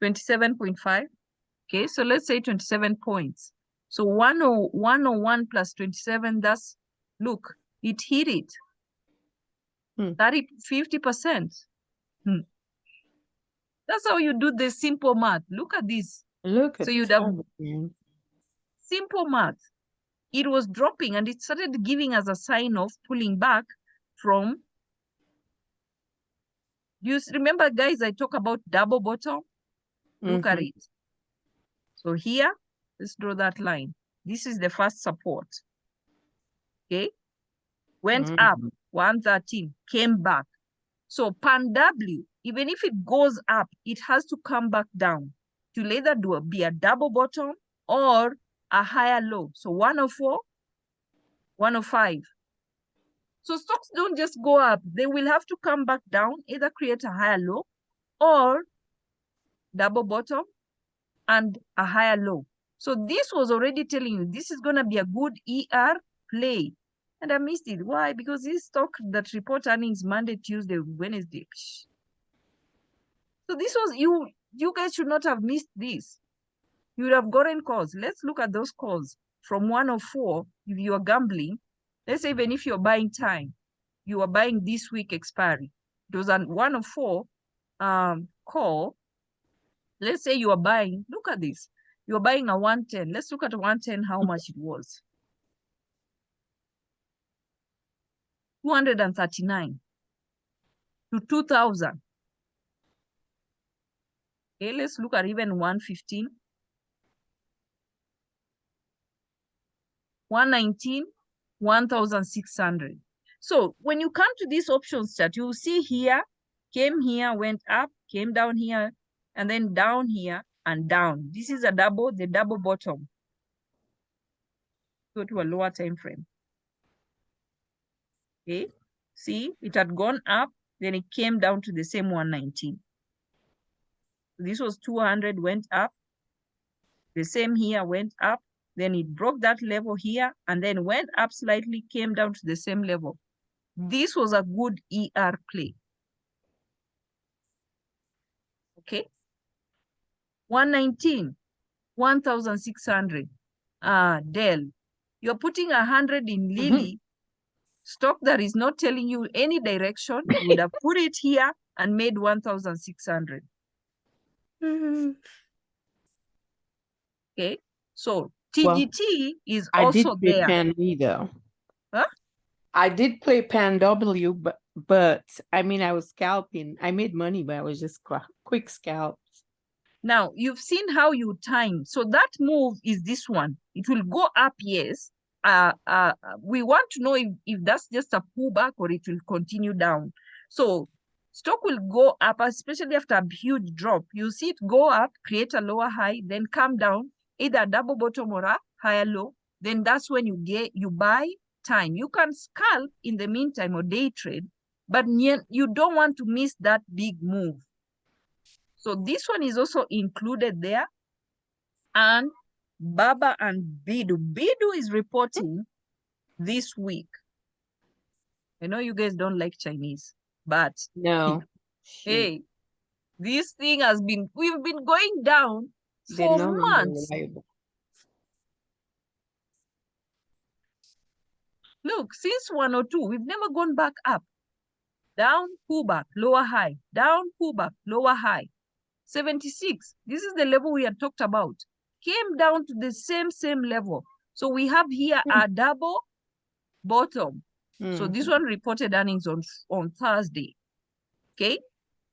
27.5. Okay, so let's say 27 points. So 101 plus 27, that's, look, it hit it. 50%. That's how you do the simple math. Look at this. Look at So you'd have everything. simple math. It was dropping and it started giving us a sign of pulling back from. You remember, guys, I talk about double bottom? Look at it. So here, let's draw that line. This is the first support. Okay. Went up 113, came back. So pan W, even if it goes up, it has to come back down to either be a double bottom or a higher low. So 104, 105. So stocks don't just go up. They will have to come back down, either create a higher low or double bottom and a higher low. So this was already telling you this is going to be a good ER play. And I missed it. Why? Because this stock that report earnings Monday, Tuesday, Wednesday. So this was, you guys should not have missed this. You would have gotten calls. Let's look at those calls. From 104, if you are gambling, let's say even if you're buying time, you are buying this week expiry. It was a 104 call. Let's say you are buying, look at this. You're buying a 110. Let's look at 110, how much it was. 239 to 2,000. Okay, let's look at even 115. 119, 1,600. So when you come to this options chart, you will see here, came here, went up, came down here, and then down here and down. This is the double bottom. Go to a lower time frame. Okay, see, it had gone up, then it came down to the same 119. This was 200, went up. The same here went up, then it broke that level here, and then went up slightly, came down to the same level. This was a good ER play. Okay. 119, 1,600. Dell. You're putting 100 in Lily. Stock that is not telling you any direction. You would have put it here and made 1,600. Okay. So TGT is also there. Pan E though. Huh? I did play Pan W, but I mean, I was scalping. I made money, but I was just quick scalps. Now, you've seen how you time. So that move is this one. It will go up, yes. We want to know if that's just a pullback or it will continue down. So stock will go up, especially after a huge drop. You see it go up, create a lower high, then come down, either a double bottom or a higher low. Then that's when you buy time. You can scalp in the meantime or day trade, but you don't want to miss that big move. So this one is also included there. And Baba and Bidu. Bidu is reporting this week. I know you guys don't like Chinese, but no. Hey, this thing we've been going down for months. Look, since 102, we've never gone back up. Down, pull back, lower high. Down, pull back, lower high. 76, this is the level we had talked about. Came down to the same level. So we have here a double bottom. So this one reported earnings on Thursday. Okay.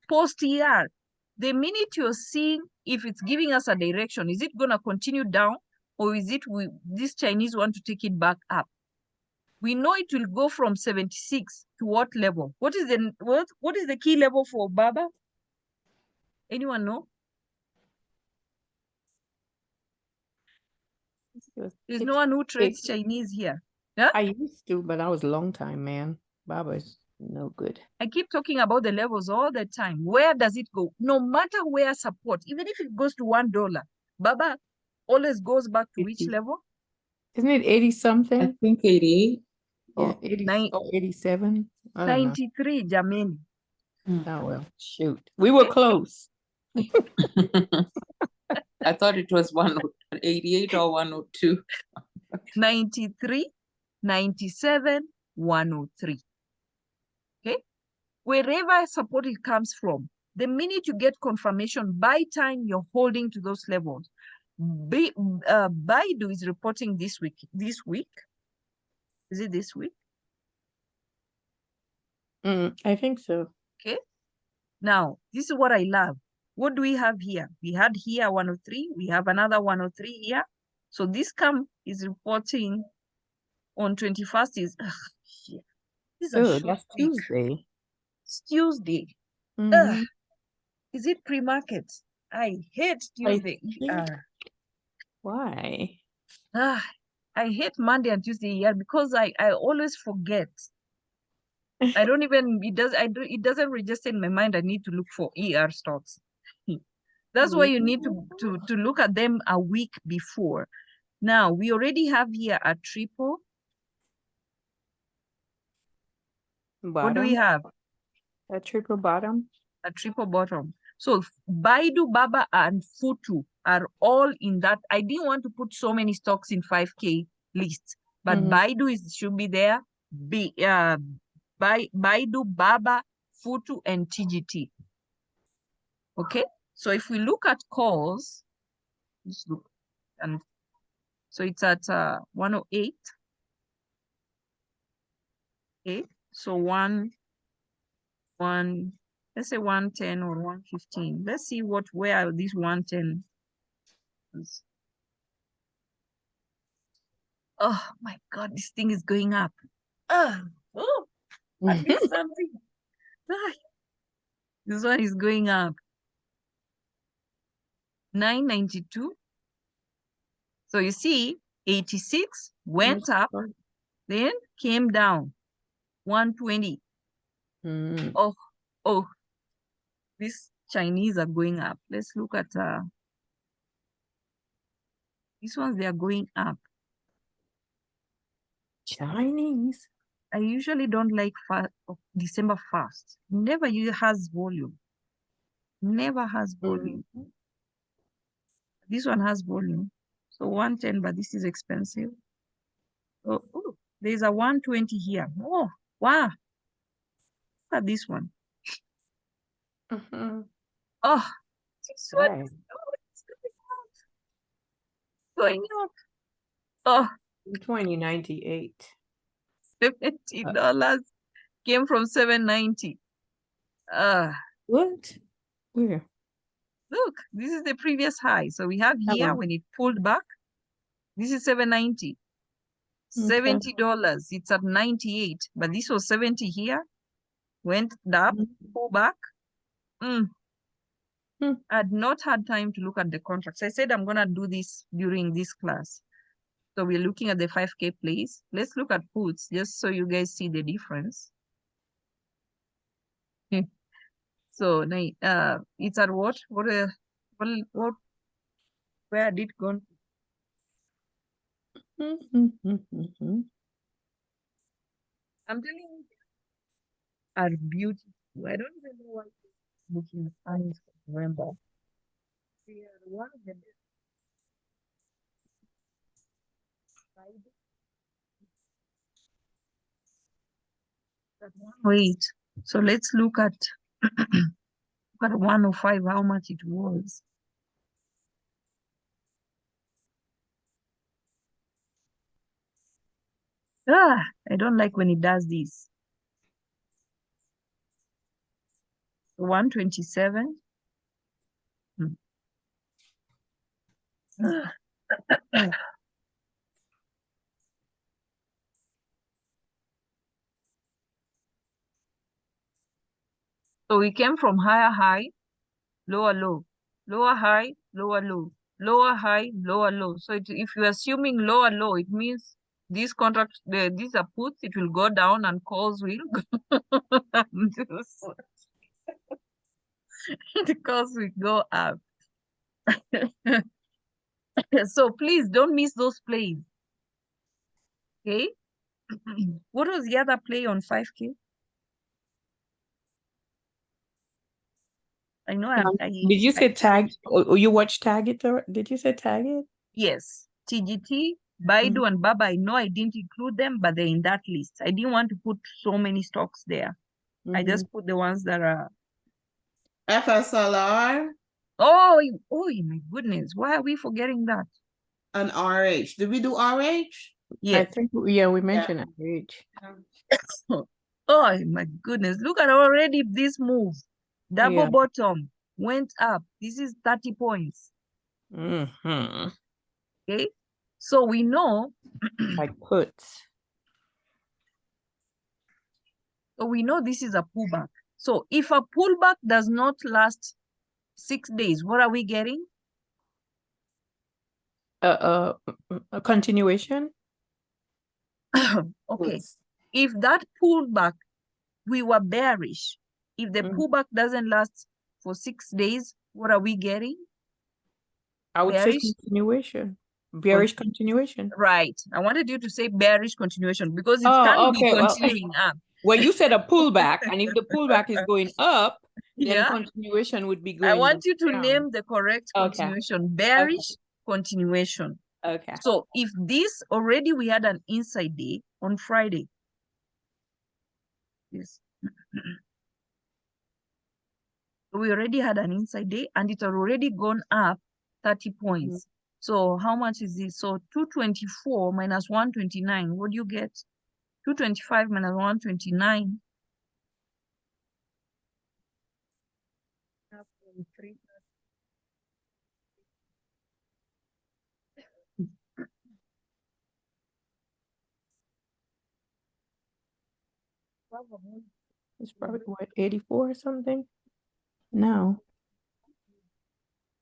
Post ER. The minute you're seeing if it's giving us a direction, is it going to continue down or is it this Chinese want to take it back up? We know it will go from 76 to what level? What is the key level for Baba? Anyone know? There's no one who trades Chinese here. Huh? I used to, but that was a long time, man. Baba's no good. I keep talking about the levels all the time. Where does it go? No matter where support, even if it goes to $1, Baba always goes back to 50. Which level? Isn't it 80 something? I think 88. Yeah, Oh, 87. I don't know. 93, jameni. Oh well, shoot. We were close. I thought it was 188 or 102. 93, 97, 103. Okay, wherever support it comes from, the minute you get confirmation, by time you're holding to those levels. Baidu is reporting this week. Is it this week? I think so. Okay, now this is what I love. What do we have here? We had here 103, we have another 103 here. So this CAM is reporting on 21st is this is a Oh, short that's week. Tuesday. It's Tuesday. Mhm. Is it pre-market? I hate Tuesday. think- Why? I hate Monday and Tuesday here because I always forget. I don't even it doesn't register in my mind. I need to look for ER stocks. That's why you need to look at them a week before. Now we already have here a triple. What do we Bottom? have? A triple bottom? A triple bottom. So Baidu, Baba, and Futu are all in that. I didn't want to put so many stocks in 5K list, but Baidu should be there. Baidu, Baba, Futu, and TGT. Okay, so if we look at calls, let's look, and so it's at 108. Okay, so let's say 110 or 115. Let's see where this 110 is. Oh my God, this thing is going up. Oh, I missed something. This one is going up. 992. So you see, 86 went up, then came down. 120. Oh, these Chinese are going up. Let's look at these ones, they are going up. Chinese. I usually don't like December 1st. Never has volume. Never has volume. This one has volume. So 110, but this is expensive. Oh, there's a 120 here. Oh, wow. Look at this one. Oh, this one is going up. Oh, 2098. $70 came from 790. What? Where? Look, this is the previous high. So we have here when it pulled back. This is 790. $70. It's at 98, but this was 70 here. Went up, pull back. I had not had time to look at the contracts. I said I'm gonna do this during this class. So we're looking at the 5K plays. Let's look at puts just so you guys see the difference. So it's at what? Where did it go? I'm telling you, are beautiful. I don't even know why looking signs for November. They are one of the best. Wait, so let's look at 105, how much it was. I don't like when it does this. 127. So we came from higher high, lower low, lower high, lower low, lower high, lower low. So if you're assuming lower low, it means these contracts, these are puts, it will go down and calls will go. The calls will go up. So please don't miss those plays. Okay. What was the other play on 5K? I know Did you say tag? Or you watch Tag It? Or did you say Tag It? Yes, TGT, Baidu, and Baba. I know I didn't include them, but they're in that list. I didn't want to put so many stocks there. I just put the ones that are. FSLR Oh, my goodness! Why are we forgetting that? and RH. Did we do RH? Yeah. I think we mentioned average. Oh my goodness! Look at already this move. Double Yeah. bottom went up. This is 30 points. Okay, so we know. Like puts. So we know this is a pullback. So if a pullback does not last 6 days, what are we getting? A continuation. Okay. If that pullback, we were bearish. If the pullback doesn't last for 6 days, what are we getting? I would say Bearish? continuation. Bearish continuation. Right. I wanted you to say bearish continuation because it Oh, can okay, be well, continuing up. Well, you said a pullback, and if the pullback is going up, then Yeah. continuation would be I going want you to down. name the correct Okay. continuation. Bearish continuation. Okay. So if this already we had an inside day on Friday. Yes. We already had an inside day and it had already gone up 30 points. So how much is this? So 224 minus 129, what do you get? 225 minus 129. It's probably what, 84 or something? No,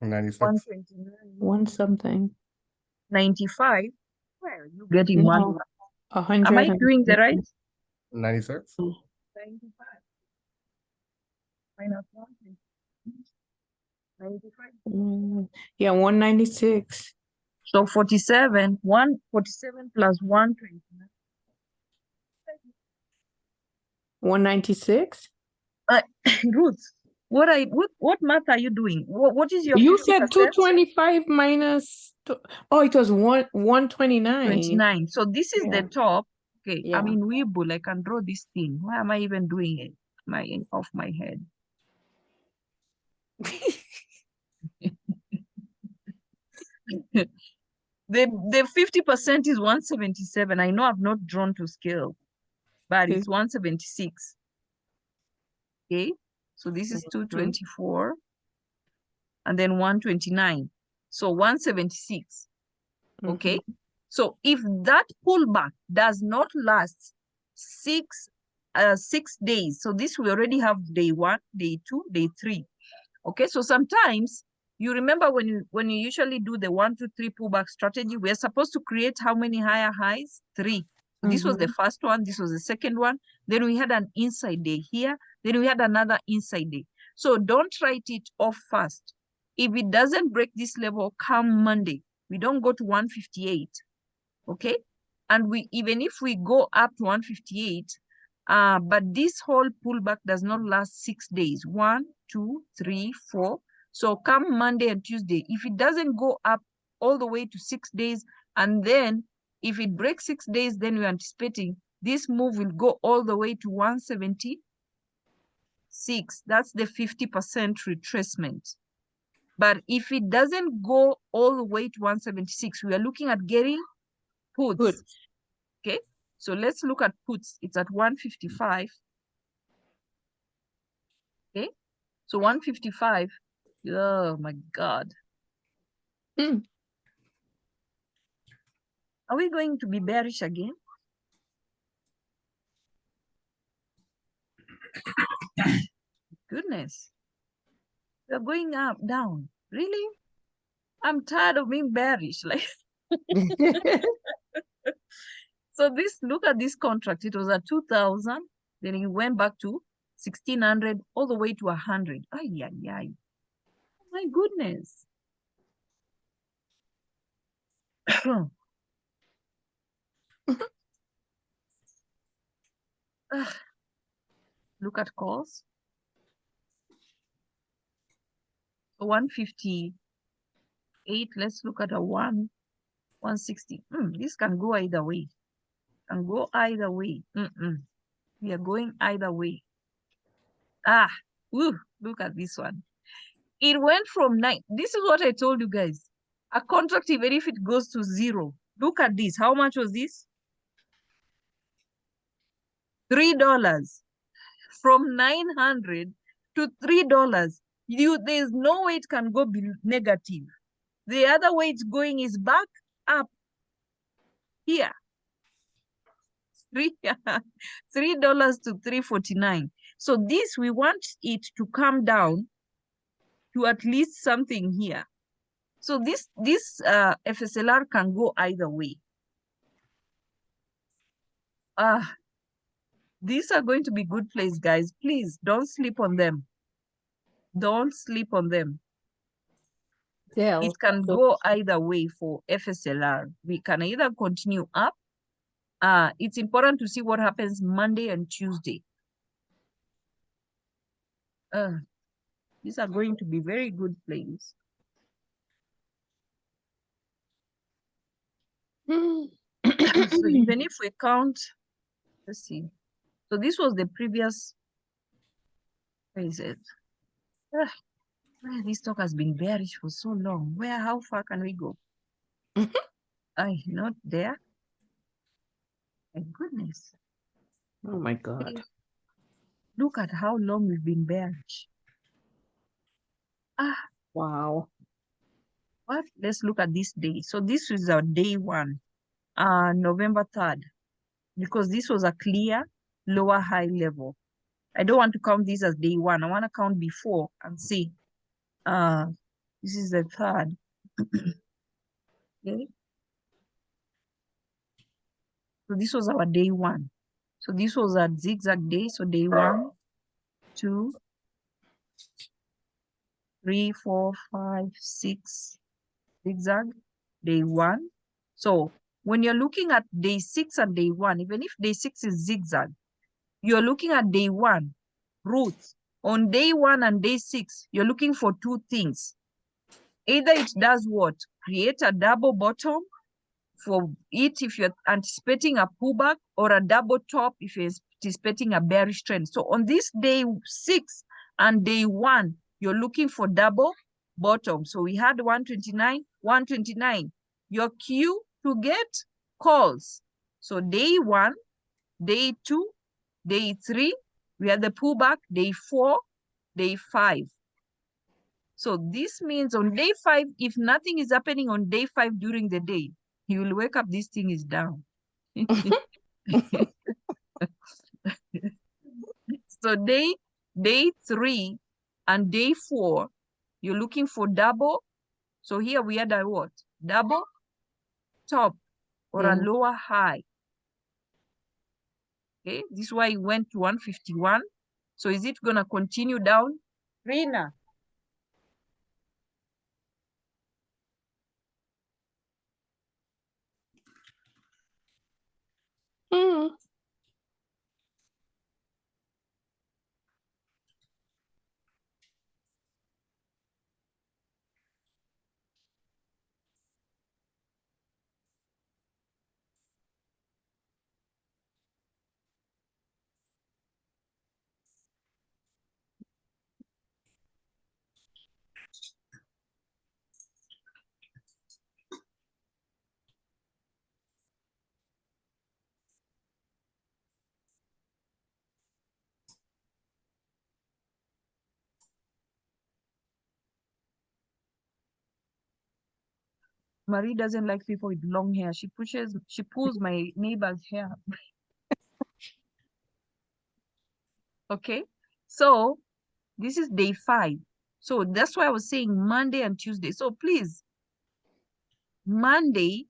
96. 129. one something. 95. Where are you getting No, one? 100. Am I doing the right? 96. 95 minus 125. Yeah, 196. So 47, 147 plus 129. 196. Ruth, what math are you doing? What is your You 50%? said 225 minus. Oh, it was 129. 29. So this is the top. Okay, Yeah. I mean, Weeble, I can draw this thing. Why am I even doing it? Off my head. The 50% is 177. I know I've not drawn to scale, but it's 176. Okay, so this is 224 and then 129. So 176. Okay, so if that pullback does not last 6 days, so this we already have day 1, day 2, day 3. Okay, so sometimes you remember when you usually do the 1, 2, 3 pullback strategy, we're supposed to create how many higher highs? 3. So this was the first one, this was the second one. Then we had an inside day here. Then we had another inside day. So don't write it off fast. If it doesn't break this level, come Monday, we don't go to 158. Okay, and even if we go up to 158, but this whole pullback does not last 6 days. 1, 2, 3, 4. So come Monday and Tuesday, if it doesn't go up all the way to 6 days, and then if it breaks 6 days, then we're anticipating this move will go all the way to 176. That's the 50% retracement. But if it doesn't go all the way to 176, we are looking at getting puts. Okay, so let's look at puts. It's at 155. Okay, so 155. Oh my God. Are we going to be bearish again? Goodness. We're going up, down. Really? I'm tired of being bearish. Like, so look at this contract. It was at 2,000. Then it went back to 1,600 all the way to 100. Ay, ay, ay. My goodness. Look at calls. 158. Let's look at a 160. This can go either way. Can go either way. We are going either way. Look at this one. It went from 9. This is what I told you guys. A contract, even if it goes to 0. Look at this. How much was this? $3. From 900 to $3. There's no way it can go negative. The other way it's going is back up here. $3 to $3.49. So this, we want it to come down to at least something here. So this FSLR can go either way. These are going to be good plays, guys. Please don't sleep on them. Don't sleep on them. Yeah. It can go either way for FSLR. We can either continue up. It's important to see what happens Monday and Tuesday. These are going to be very good plays. So even if we count, let's see. So this was the previous, where is it? This stock has been bearish for so long. How far can we go? Not there. My goodness. Oh my God. Look at how long we've been bearish. Wow. What? Let's look at this day. So this is our day 1, November 3rd, because this was a clear lower high level. I don't want to count this as day 1. I want to count before and see. This is the 3rd. Okay. So this was our day 1. So this was a zigzag day. So day 1, 2, 3, 4, 5, 6, zigzag, day 1. So when you're looking at day 6 and day 1, even if day 6 is zigzag, you're looking at day 1, roots. On day 1 and day 6, you're looking for 2 things. Either it does what? Create a double bottom for it if you're anticipating a pullback, or a double top if you're anticipating a bearish trend. So on this day 6 and day 1, you're looking for double bottom. So we had 129, 129. Your cue to get calls. So day 1, day 2, day 3, we had the pullback, day 4, day 5. So this means on day 5, if nothing is happening on day 5 during the day, you will wake up, this thing is down. So day 3 and day 4, you're looking for double. So here we had a what? Double top or a lower high. Okay, this is why it went to 151. So is it gonna continue down? Rina. Marie doesn't like people with long hair. She pulls my neighbor's hair. Okay, so this is day 5. So that's why I was saying Monday and Tuesday. So please, Monday,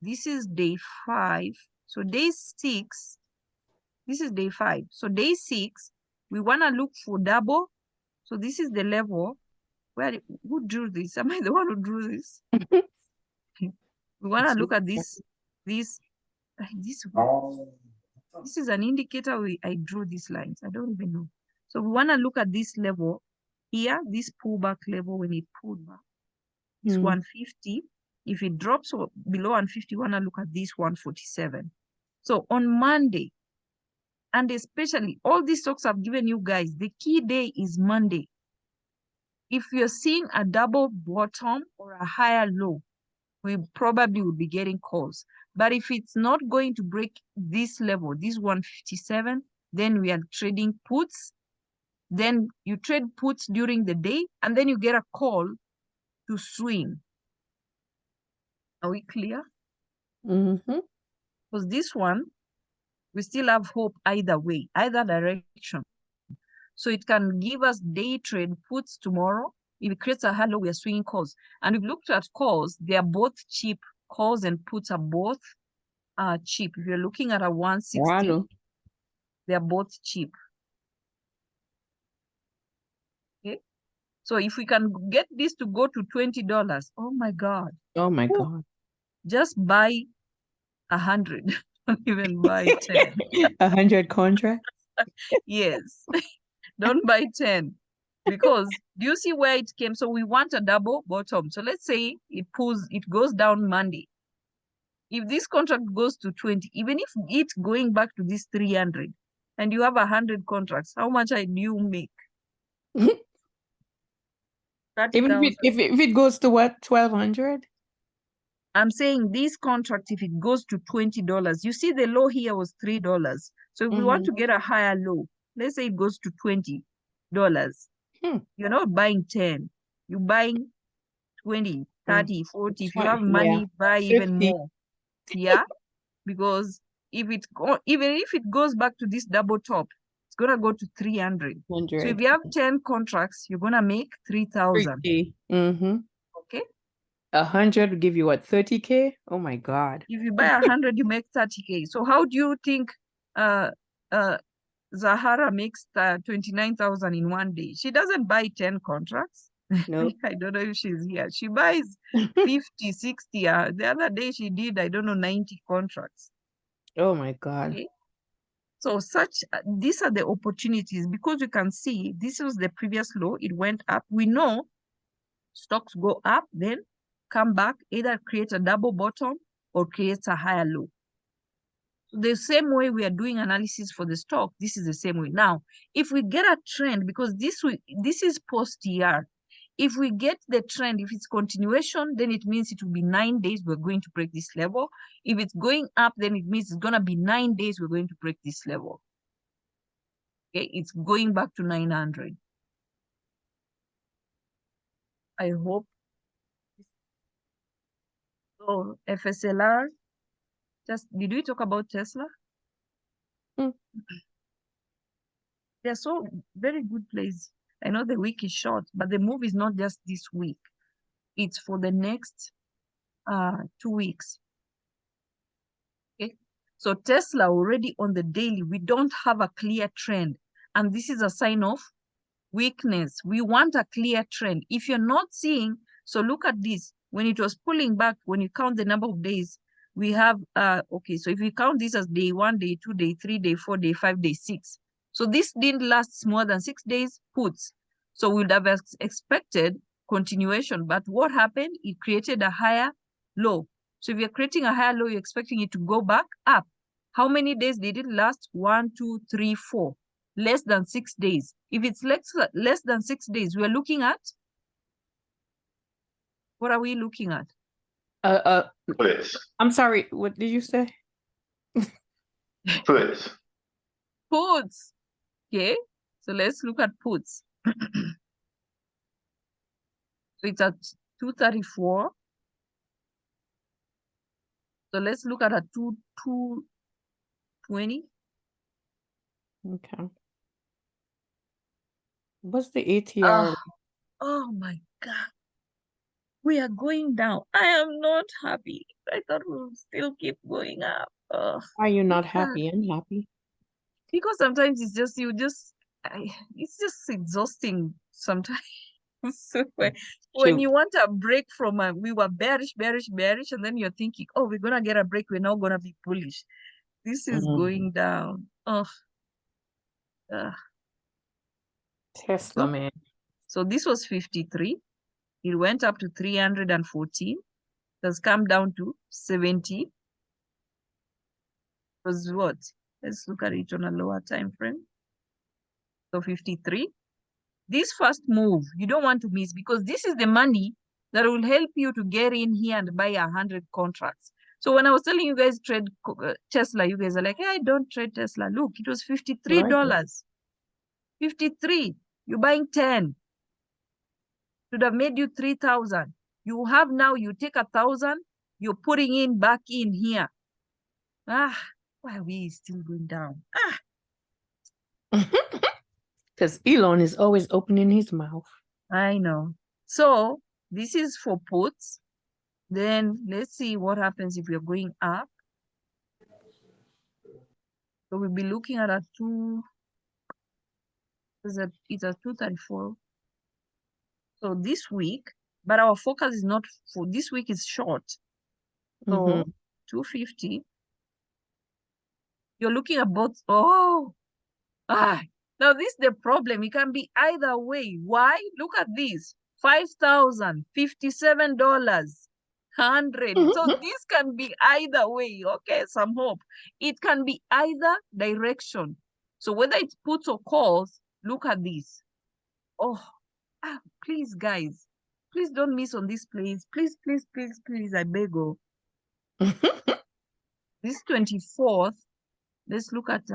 this is day 5. So day 6, this is day 5. So day 6, we want to look for double. So this is the level. Who drew this? Am I the one who drew this? We want to look at this. This is an indicator. I drew these lines. I don't even know. So we want to look at this level here, this pullback level. When it pulled back, it's 150. If it drops below 150, we want to look at this 147. So on Monday, and especially all these stocks I've given you guys, the key day is Monday. If you're seeing a double bottom or a higher low, we probably will be getting calls. But if it's not going to break this level, this 157, then we are trading puts. Then you trade puts during the day, and then you get a call to swing. Are we clear? Because this one, we still have hope either way, either direction. So it can give us day trade puts tomorrow. If it creates a high low, we are swinging calls. And we've looked at calls, they are both cheap. Calls and puts are both cheap. If you're looking at a 160, they are both cheap. Okay. So if we can get this to go to $20, oh my God. Oh my God. Just buy 100. Don't even buy 10. 100 contracts? Yes. Don't buy 10. Because do you see where it came? So we want a double bottom. So let's say it goes down Monday. If this contract goes to 20, even if it's going back to this 300, and you have 100 contracts, how much do you make? Even if it goes to what, 1,200? I'm saying this contract, if it goes to $20, you see the low here was $3. So if we want to get a higher low, let's say it goes to $20, you're not buying 10, you're buying 20, 30, 40. If you have money, buy 50. Even more. Yeah, because even if it goes back to this double top, it's gonna go to 300. So if you have 10 contracts, you're gonna make 3,000. Okay. 100 will give you what, 30K? Oh my God. If you buy 100, you make 30K. So how do you think Zahara makes 29,000 in one day? She doesn't buy 10 contracts. No. I don't know if she's here. She buys 50, 60. The other day she did, I don't know, 90 contracts. Oh my God. Okay. So these are the opportunities, because you can see this was the previous low. It went up. We know stocks go up, then come back, either create a double bottom or create a higher low. The same way we are doing analysis for the stock, this is the same way. Now, if we get a trend, because this is post-year, if we get the trend, if it's continuation, then it means it will be 9 days we're going to break this level. If it's going up, then it means it's going to be 9 days we're going to break this level. Okay, it's going back to 900. I hope. So FSLR, did we talk about Tesla? They're so very good plays. I know the week is short, but the move is not just this week. It's for the next 2 weeks. Okay. So Tesla already on the daily, we don't have a clear trend. And this is a sign of weakness. We want a clear trend. If you're not seeing, so look at this. When it was pulling back, when you count the number of days, we have, okay, so if you count this as day 1, day 2, day 3, day 4, day 5, day 6. So this didn't last more than 6 days, puts. So we would have expected continuation. But what happened? It created a higher low. So if you're creating a higher low, you're expecting it to go back up. How many days did it last? 1, 2, 3, 4. Less than 6 days. If it's less than 6 days, we are looking at, what are we looking at? I'm sorry, what did you say? Puts. Puts. Okay, so let's look at puts. So it's at 234. So let's look at a 220. Okay. What's the ATR? Oh my God. We are going down. I am not happy. I thought we would still keep going up. Are you not happy? I'm happy. Because sometimes it's just, it's just exhausting sometimes. So when you want a break from we were bearish, and then you're thinking, oh, we're going to get a break. We're now going to be bullish. This is Mm. going down. Oh, Tesla, Look. man. so this was 53. It went up to 314. It has come down to 70. It was what? Let's look at it on a lower time frame. So 53. This first move, you don't want to miss, because this is the money that will help you to get in here and buy 100 contracts. So when I was telling you guys trade Tesla, you guys are like, hey, I don't trade Tesla. Look, it was $53. 53. You're buying 10. Should have made you 3,000. You have now, you take 1,000, you're putting in back in here. Why are we still going down? Because Elon is always opening his mouth. I know. So this is for puts. Then let's see what happens if we're going up. So we'll be looking at a it's a 234. So this week, but our focus is not for this week, is short. So Mhm. 250. You're looking at both. Oh, now this is the problem. It can be either way. Why? Look at this. $5,057. 100. So this can be either way. Okay, some hope. It can be either direction. So whether it's puts or calls, look at this. Oh, please, guys. Please don't miss on this, please. Please, please, please, please. I beg you. This 24th, let's look at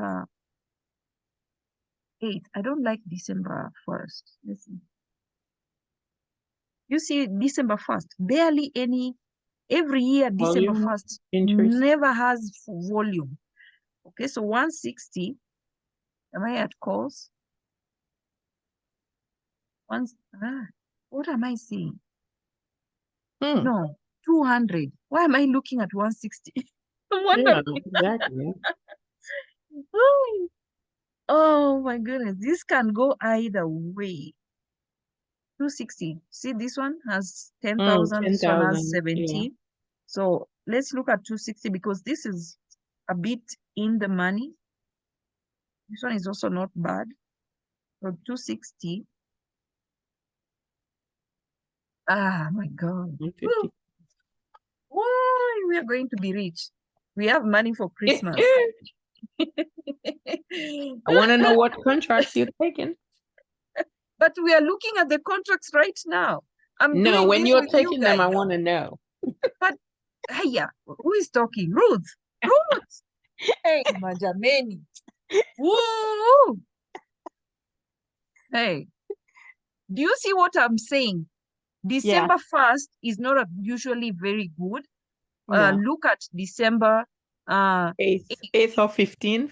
8th. I don't like December 1st. Let's see. You see, December 1st, barely any. Every year, December Volume 1st increase. never has volume. Okay, so 160. Am I at calls? What am I saying? Hmm. No, 200. Why am I looking at 160? Yeah, exactly. Oh my goodness, this can go either way. 260. See, this one has 10,000, this one has 10,000. 17. Yeah. So let's look at 260, because this is a bit in the money. This one is also not bad. So 260. My God. 150. Why we are going to be rich? We have money for Christmas. I want to know what contracts you're taking. But we are looking at the contracts right now. I'm No, doing when this you're with you taking them, I guys. want to know. But hey, who is talking? Ruth. Ruth. Hey, Majameni. Woo! Hey, do you see what I'm saying? December 1st is not usually very good. No. Look at December 8th or 15th.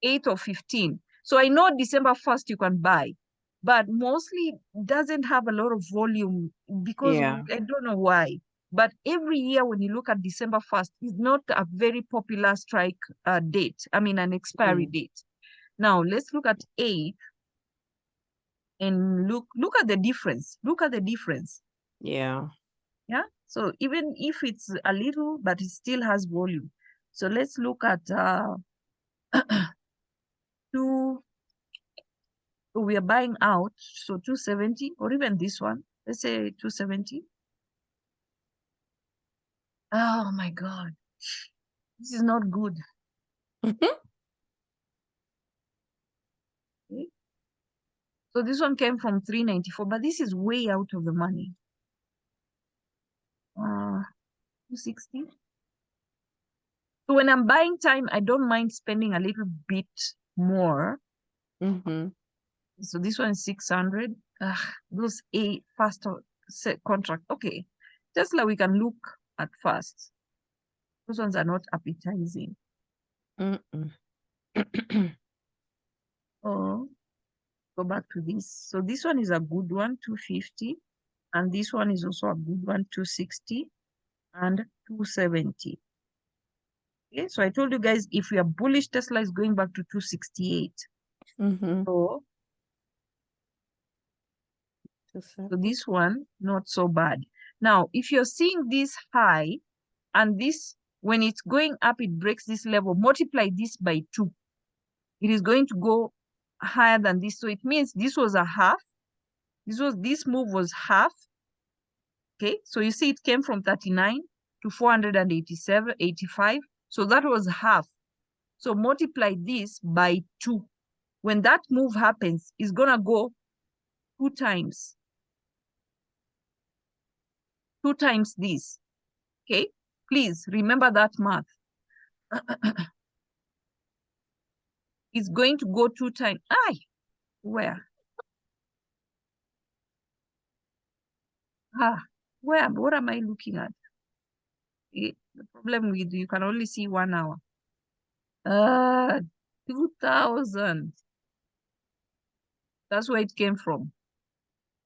8 or 15. So I know December 1st you can buy, but mostly doesn't have a lot of volume, because Yeah. I don't know why. But every year when you look at December 1st, it's not a very popular strike date. I mean, an expiry date. Now let's look at 8 and look at the difference. Look at the difference. Yeah. Yeah. So even if it's a little, but it still has volume. So let's look at 2. So we are buying out, so 270, or even this one, let's say 270. Oh my God, this is not good. Okay. So this one came from 394, but this is way out of the money. 260. So when I'm buying time, I don't mind spending a little bit more. So this one is 600. Those faster contract. Okay, Tesla we can look at first. Those ones are not appetizing. Oh, go back to this. So this one is a good one, 250. And this one is also a good one, 260 and 270. Okay, so I told you guys, if we are bullish, Tesla is going back to 268. So this one, not so bad. Now, if you're seeing this high and this when it's going up, it breaks this level, multiply this by 2. It is going to go higher than this. So it means this was a half. This move was half. Okay, so you see it came from 39 to 487, 85. So that was half. So multiply this by 2. When that move happens, it's gonna go 2 times. 2 times this. Okay, please remember that math. It's going to go 2 times. Where? What am I looking at? The problem with you can only see 1 hour. 2000. That's where it came from.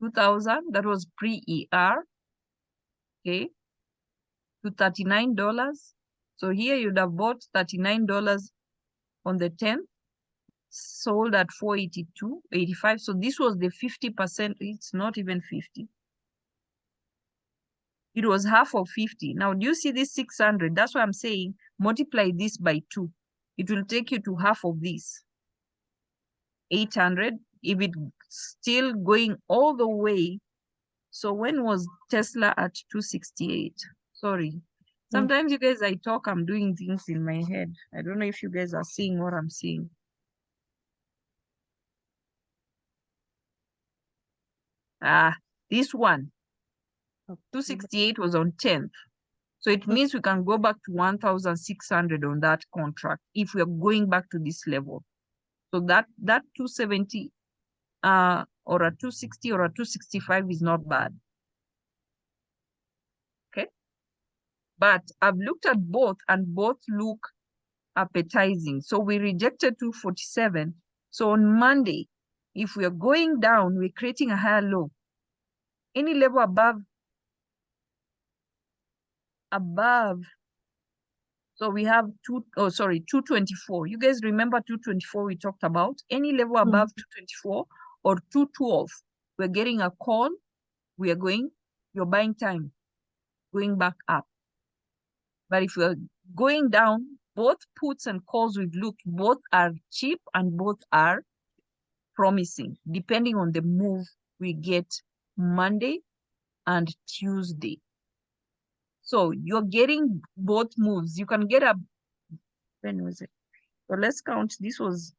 2000, that was pre-ER. Okay. To $39. So here you'd have bought $39 on the 10th, sold at 482.85. So this was the 50%. It's not even 50. It was half of 50. Now, do you see this 600? That's why I'm saying multiply this by 2. It will take you to half of this. 800. If it's still going all the way. So when was Tesla at 268? Sorry. Sometimes you guys, I talk, I'm doing things in my head. I don't know if you guys are seeing what I'm seeing. This one, 268 was on 10th. So it means we can go back to 1,600 on that contract if we are going back to this level. So that 270 or a 260 or a 265 is not bad. Okay. But I've looked at both and both look appetizing. So we rejected 247. So on Monday, if we are going down, we're creating a higher low. Any level above, so we have 224. You guys remember 224 we talked about? Any level above 224 or 212, we're getting a call. You're buying time, going back up. But if we're going down, both puts and calls we've looked, both are cheap and both are promising, depending on the move we get Monday and Tuesday. So you're getting both moves. You can get when was it? So let's count. This was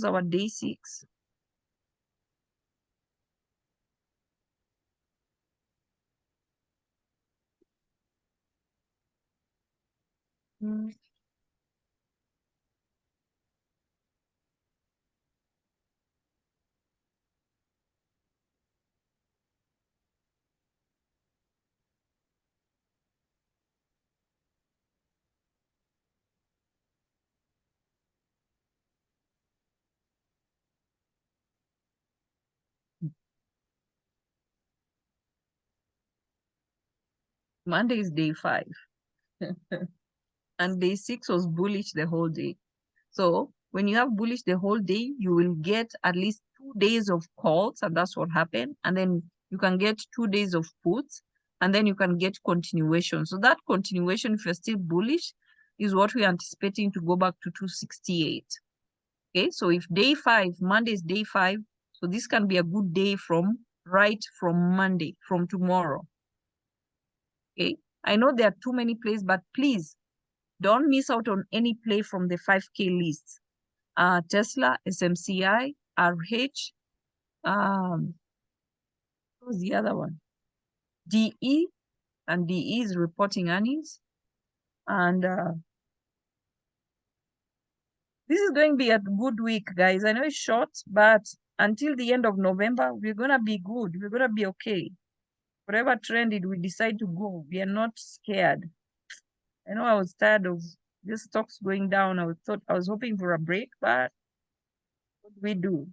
our day 6. Monday is day 5. And day 6 was bullish the whole day. So when you have bullish the whole day, you will get at least 2 days of calls, and that's what happened. And then you can get 2 days of puts, and then you can get continuation. So that continuation, if you're still bullish, is what we're anticipating to go back to 268. Okay, so if day 5, Monday is day 5, so this can be a good day from Monday, from tomorrow. Okay, I know there are too many plays, but please don't miss out on any play from the 5K list. Tesla, SMCI, RH, what was the other one? DE, and DE is reporting earnings. And this is going to be a good week, guys. I know it's short, but until the end of November, we're going to be good. We're going to be okay. Whatever trend we decide to go, we are not scared. I know I was tired of the stocks going down. I was hoping for a break, but what do we do?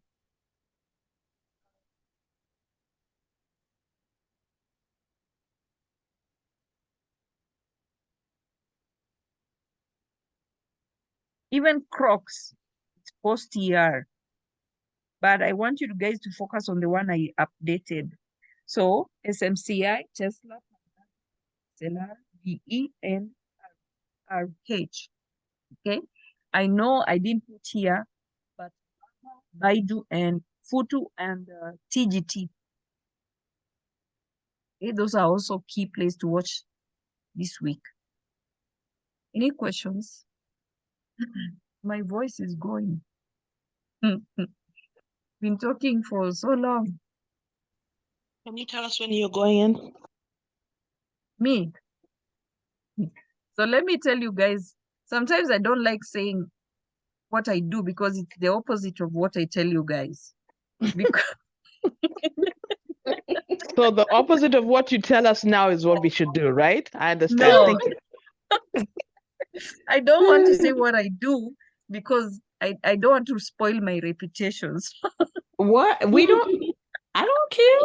Even Crocs, it's post-ER. But I want you guys to focus on the one I updated. So SMCI, Tesla, SLRBENRH. Okay. I know I didn't put here, but Baidu and Futu and TGT. Okay, those are also key plays to watch this week. Any questions? My voice is going. Been talking for so long. Can you tell us when you're going in? Me. So let me tell you guys, sometimes I don't like saying what I do because it's the opposite of what I tell you guys. Because So the opposite of what you tell us now is what we should do, right? I understand. no, Thank you. I don't want to say what I do because I don't want to spoil my reputations. What? We don't, I don't care.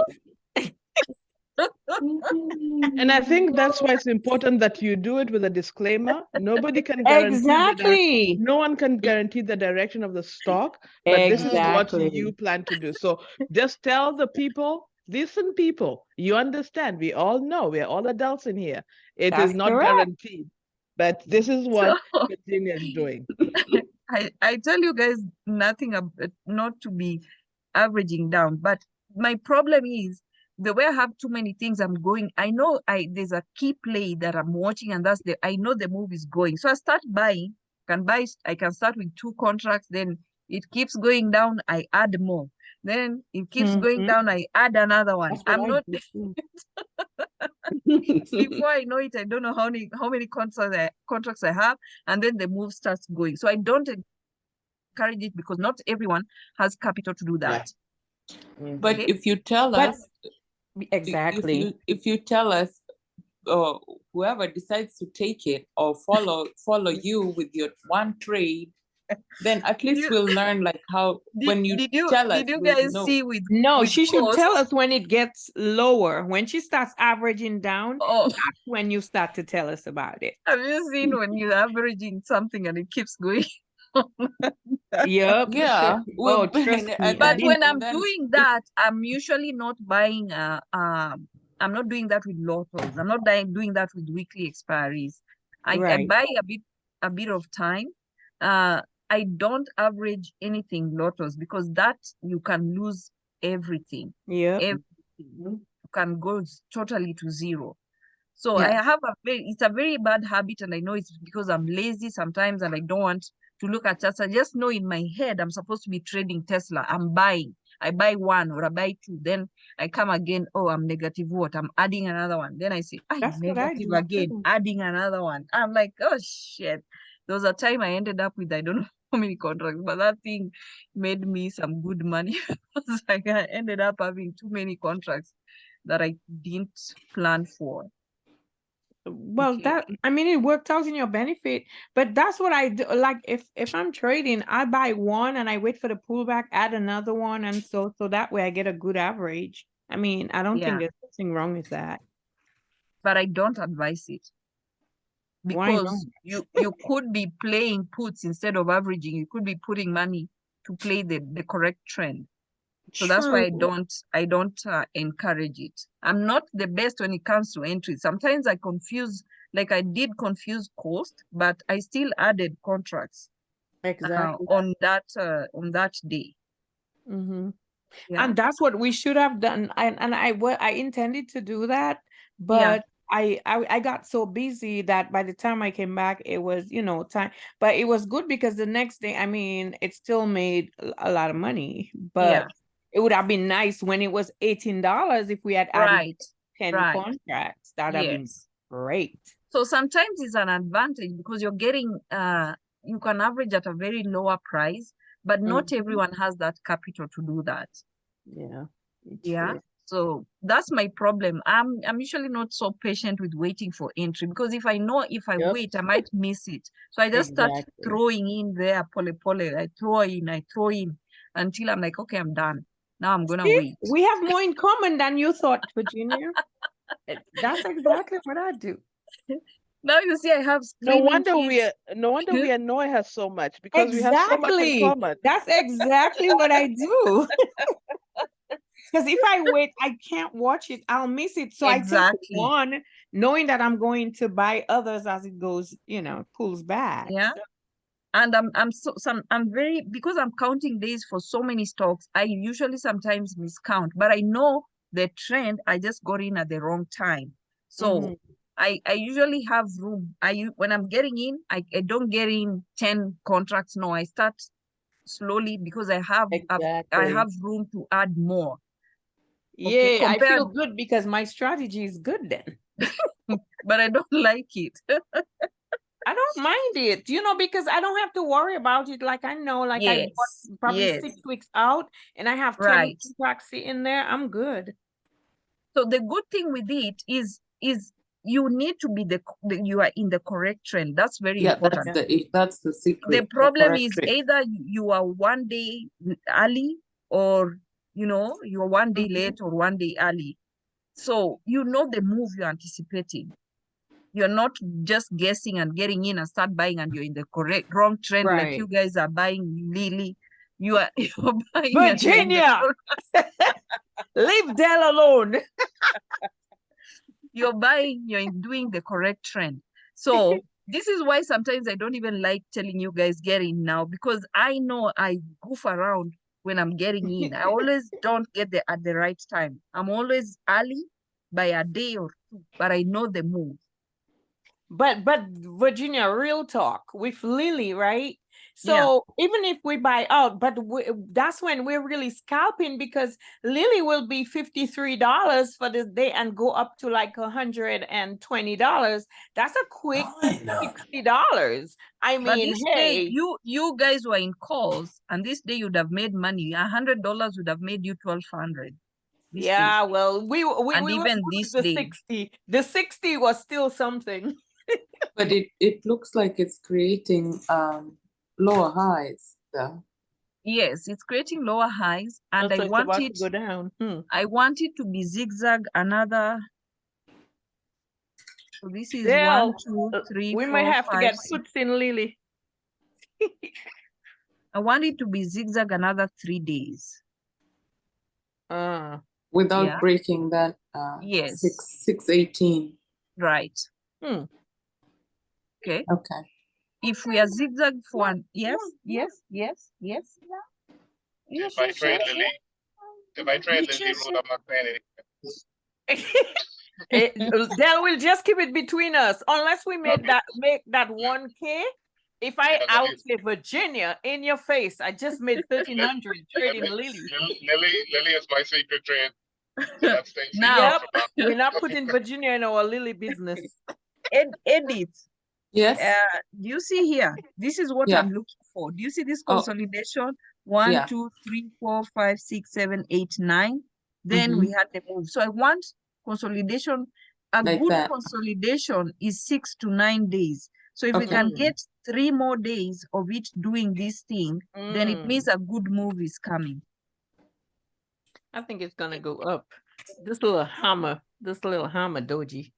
And I think that's why it's important that you do it with a disclaimer. Nobody can guarantee Exactly. no one can guarantee the direction of the stock, but this is what you Exactly. plan to do. So just tell the people, listen, people, you understand. We all know we're all adults in here. It is That's not correct. guaranteed, but this is what So Virginia is doing. I tell you guys nothing not to be averaging down, but my problem is the way I have too many things I'm going. I know there's a key play that I'm watching, and I know the move is going. So I start buying. I can start with 2 contracts, then it keeps going down, I add more. Then it keeps going down, I add another one. That's what I'm I not do too. before I know it, I don't know how many contracts I have, and then the move starts going. So I don't encourage it because not everyone has capital to do that. But Okay? if you tell But- us, Exactly. if you tell us, whoever decides to take it or follow you with your one trade, then at least you- we'll learn like how when you did you tell us, did you we'll guys know. see with No, with she should cost? tell us when it gets lower. When she starts averaging down, Oh, that's when you start to tell us about it. have you seen when you're averaging something and it keeps going? Yep. Yeah. Oh, we'll- trust me. and But then- when I'm then doing if- that, I'm usually not buying I'm not doing that with lotos. I'm not doing that with weekly expiries. I Right. buy a bit of time. I don't average anything lotos because that you can lose everything. Yep. Everything. You can go totally to zero. So Yeah. I have it's a very bad habit, and I know it's because I'm lazy sometimes and I don't want to look at charts. I just know in my head I'm supposed to be trading Tesla. I'm buying. I buy 1 or I buy 2. Then I come again. Oh, I'm negative what? I'm adding another one. Then I say, That's what I negative do again, too. adding another one. I'm like, oh shit. There was a time I ended up with I don't know how many contracts, but that thing made me some good money. Because I ended up having too many contracts that I didn't plan for. Well, Okay. that, I mean, it worked out in your benefit, but that's what I do. Like if I'm trading, I buy one and I wait for the pullback, add another one, and so that way I get a good average. I mean, I don't think Yeah. there's nothing wrong with that. But I don't advise it Why because you could be playing puts instead of averaging. You could be putting money to play the correct trend. So that's why I don't encourage it. I'm not the best when it comes to entries. Sometimes I confuse, like I did confuse cost, but I still added contracts Exactly. on that day. Mm-hmm. Yeah. And that's what we should have done. And I intended to do that, Yeah. but I got so busy that by the time I came back, it was, time. But it was good because the next day, I mean, it still made a lot of money. But Yeah. it would have been nice when it was $18 if we had added Right. 10 Right. contracts. That would have been Yes. great. So sometimes it's an advantage because you're getting you can average at a very lower price, but not Mhm. everyone has that capital to do that. Yeah. Yeah. true. So that's my problem. I'm usually not so patient with waiting for entry because if I know if I Yep. wait, I might miss it. So I just start Exactly. throwing in there, pole. I throw in until I'm like, okay, I'm done. Now I'm gonna See, wait. we have more in common than you thought, Virginia. That's exactly what I do. Now you see I have No screaming wonder kids. we annoy her so much because we have so much in Exactly. common. That's exactly what I do. Because if I wait, I can't watch it. I'll miss it. So I take Exactly. one, knowing that I'm going to buy others as it goes, pulls back. Yeah. So- And I'm very, because I'm counting days for so many stocks, I usually sometimes miscount, but I know the trend, I just got in at the wrong time. So Mhm. I usually have room. When I'm getting in, I don't get in 10 contracts. No, I start slowly because I have Exactly. room to add more. Yeah, I compared, feel good because my strategy is good then. but I don't like it. I don't mind it, because I don't have to worry about it. Like I know, like I bought Yes, probably yes, 6 weeks out and I have 20 right. contracts sitting there. I'm good. So the good thing with it is you need to be you are in the correct trend. That's very Yeah, important. that's the secret. The problem correct is trick. either you are one day early, or you are one day late or one day early. So you know the move you're anticipating. You're not just guessing and getting in and start buying and you're in the wrong trend, like Right. you guys are buying Lily. You're buying and you're in the Virginia, leave Dell alone. you're doing the correct trend. So this is why sometimes I don't even like telling you guys get in now, because I know I goof around when I'm getting in. I always don't get there at the right time. I'm always early by a day or two, but I know the move. But Virginia, real talk with Lily, right? So even if we buy out, but that's when we're really scalping, because Lily will be $53 for this day and go up to like $120. That's a quick $60. I But mean, this day, hey, you guys were in calls, and this day you'd have made money. $100 would have made you 1,200. yeah, well, we and were even good this with the day. 60. The 60 was still something. But it looks like it's creating lower highs though. Yes, it's creating lower highs, and So it's about to go down. I want it to be zigzag another. So this is Dale, 1, 2, 3, we 4, might have to 5, get 6. puts in Lily. I want it to be zigzag another 3 days. Without breaking that Yes. 618. Right. Hmm. Okay. Okay. If we are zigzag for one, yes. If I trade Lily, Road, I'm not paying anything. Dell will just keep it between us unless we make that 1K. If I outfit Virginia in your face, I just made 1,300 trading Lily. Lily is my secret trade. That's Now, we're not putting Virginia in our Lily business. Edith. Yes. Do you see here? This is what I'm looking for. Do you see this consolidation? 1, 2, 3, 4, 5, 6, 7, 8, 9. Then we had the move. So I want consolidation. A Like good that. consolidation is 6 to 9 days. So if we can get 3 more days of it doing this thing, then it means a good move is coming. I think it's gonna go up. This little hammer doji.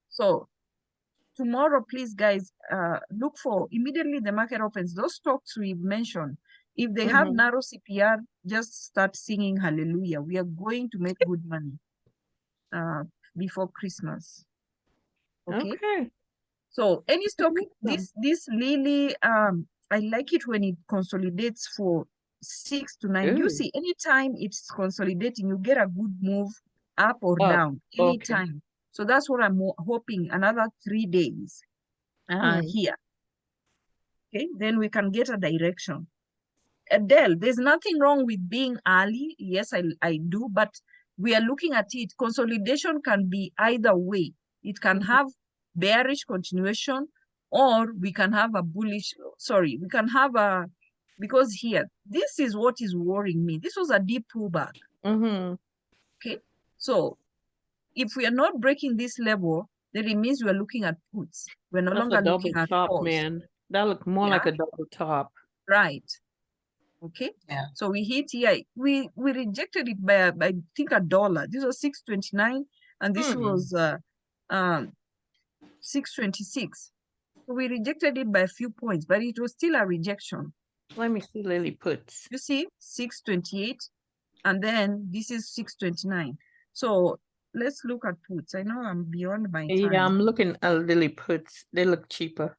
So tomorrow, please, guys, look for immediately the market opens. Those stocks we've mentioned, if they have narrow CPR, just start singing hallelujah. We are going to make good money before Christmas. Okay. So any stock, this Lily, I like it when it consolidates for 6 to 9. You see, anytime it's consolidating, you get a good move up or down anytime. So that's what I'm hoping, another 3 days here. Okay, then we can get a direction. Adele, there's nothing wrong with being early. Yes, I do, but we are looking at it. Consolidation can be either way. It can have bearish continuation, or we can have a bullish, we can have a, because here, this is what is worrying me. This was a deep pullback. Okay, so if we are not breaking this level, then it means we are looking at puts. We're no longer looking at calls. Man. That looked more like a double top. Right. Okay. Yeah. So we hit here. We rejected it by I think $1. This was 629, and this was 626. So we rejected it by a few points, but it was still a rejection. Let me see Lily puts. You see, 628. and then this is 629. So let's look at puts. I know I'm beyond my time. Yeah, I'm looking at Lily puts. They look cheaper.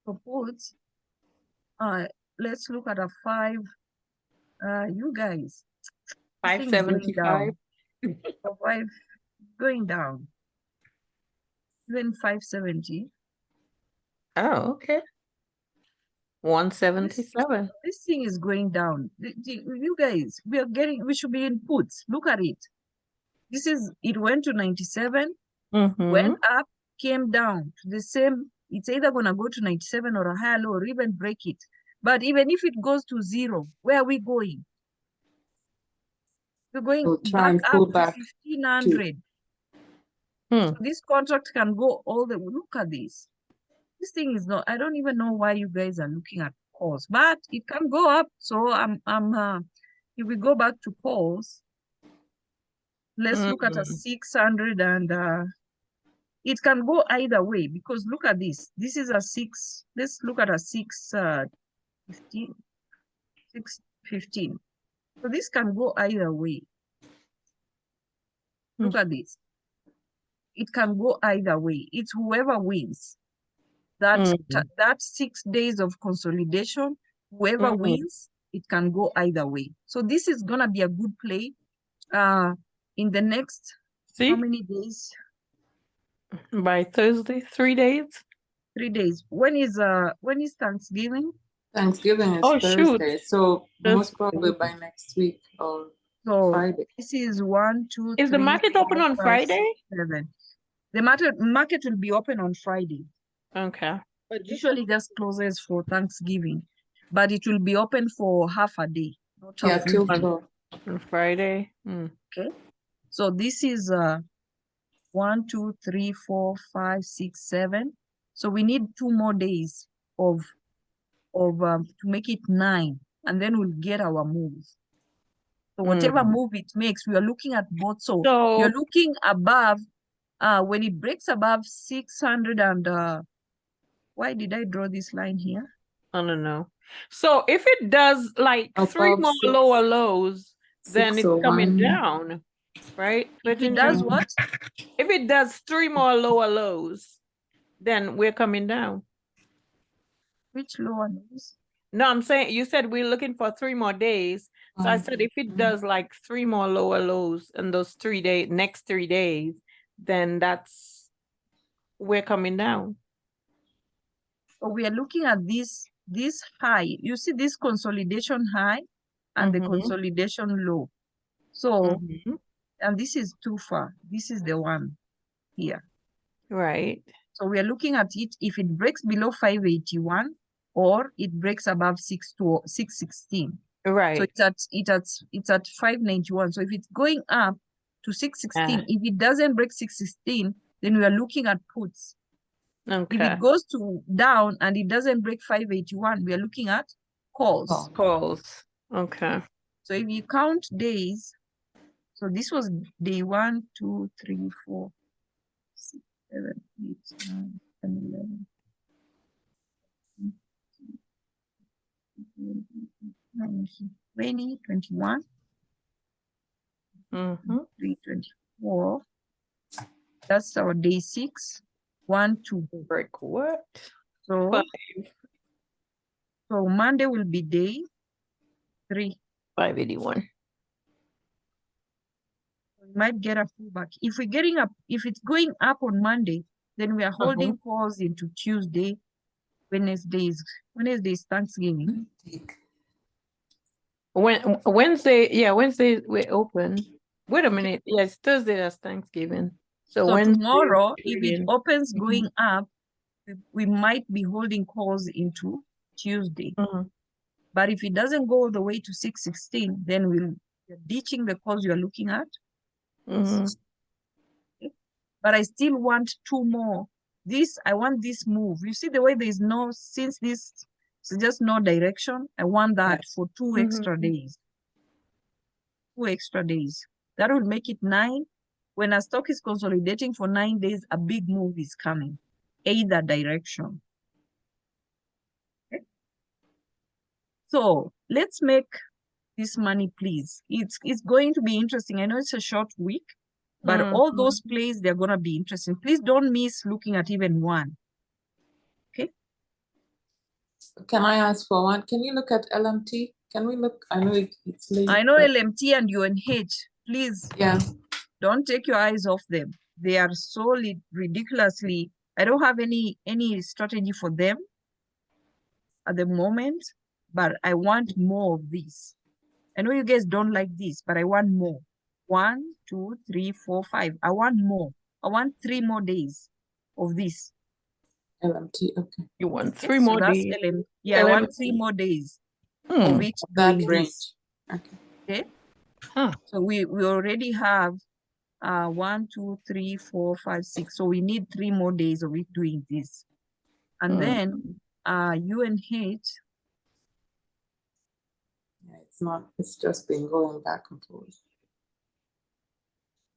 For puts, let's look at a 5. You guys, this thing is going 575. down. For 5 going down. Even 570. Oh, okay. 177. This thing is going down. You guys, we should be in puts. Look at it. It went to 97, went up, came down to the same. It's either going to go to 97 or a higher low or even break it. But even if it goes to 0, where are we going? We're going We'll try and back pull up back to 1500. So this contract can go all the way. Look at this. This thing is not, I don't even know why you guys are looking at calls, but it can go up. So if we go back to calls, let's look at a 600 and it can go either way because look at this. This is a 6. Let's look at a 615. 615. So this can go either way. Look at this. It can go either way. It's whoever wins. That 6 days of consolidation, whoever wins, it can go either way. So this is gonna be a good play in the next how many days? By Thursday, 3 days. 3 days. When is Thanksgiving? Thanksgiving is Thursday, so most probably by next week or Friday. This is 1, 2, 3. Is the market open on Friday? 6, 7. The market will be open on Friday. Okay. But usually just closes for Thanksgiving, but it will be open for half a day. Not Yeah, till 12. On Friday. Okay. So this is 1, 2, 3, 4, 5, 6, 7. So we need 2 more days of to make it 9, and then we'll get our move. So whatever move it makes, we are looking at both. So you're looking above when it breaks above 600 and why did I draw this line here? I don't know. So if it does like Above 3 more 6, lower lows, then it's coming 601. down, right? If it does what? If it does 3 more lower lows, then we're coming down. Which lower lows? No, I'm saying you said we're looking for 3 more days. So I said if it does like 3 more lower lows in those 3 days, next 3 days, then we're coming down. So we are looking at this high. You see this consolidation high and the consolidation low. So and this is too far. This is the one here. Right. So we are looking at it if it breaks below 581 or it breaks above 616. Right. So it's at 591. So if it's going up to 616, if it doesn't break 616, then we are looking at puts. Okay. If it goes down and it doesn't break 581, we are looking at calls. Calls. Okay. So if you count days, so this was day 1, 2, 3, 4, 6, 7, 8, 9, 10, 11. 20, 21, 3, 24. That's our day 6. 1, 2. Break what? So 5. So Monday will be day 3. 581. We might get a pullback. If it's going up on Monday, then we are holding calls into Tuesday. Wednesday is Thanksgiving. Wednesday we're open. Wait a minute. Yes, Thursday that's Thanksgiving. So Wednesday, tomorrow, if it opens going up, we might be holding calls into Tuesday. But if it doesn't go all the way to 616, then we're ditching the calls you're looking at. Okay. But I still want 2 more. I want this move. You see the way since this is just no direction, I want that for 2 extra days. 2 extra days. That will make it 9. When a stock is consolidating for 9 days, a big move is coming, either direction. Okay. So let's make this money, please. It's going to be interesting. I know it's a short week, but all those plays, they're going to be interesting. Please don't miss looking at even one. Okay. Can I ask for one? Can you look at LMT? Can we look? I know it's late. I know but- LMT and UNH. Please Yeah. don't take your eyes off them. They are so ridiculously. I don't have any strategy for them at the moment, but I want more of this. I know you guys don't like this, but I want more. 1, 2, 3, 4, 5. I want more. I want 3 more days of this. LMT. Okay. You want 3 So more that's days. Yeah, I want LMT. 3 more days of each That doing range. this. Okay. Okay. Huh. So we already have 1, 2, 3, 4, 5, 6. So we need 3 more days of it doing this. And then UNH. Yeah, it's not. It's just been going back and forth.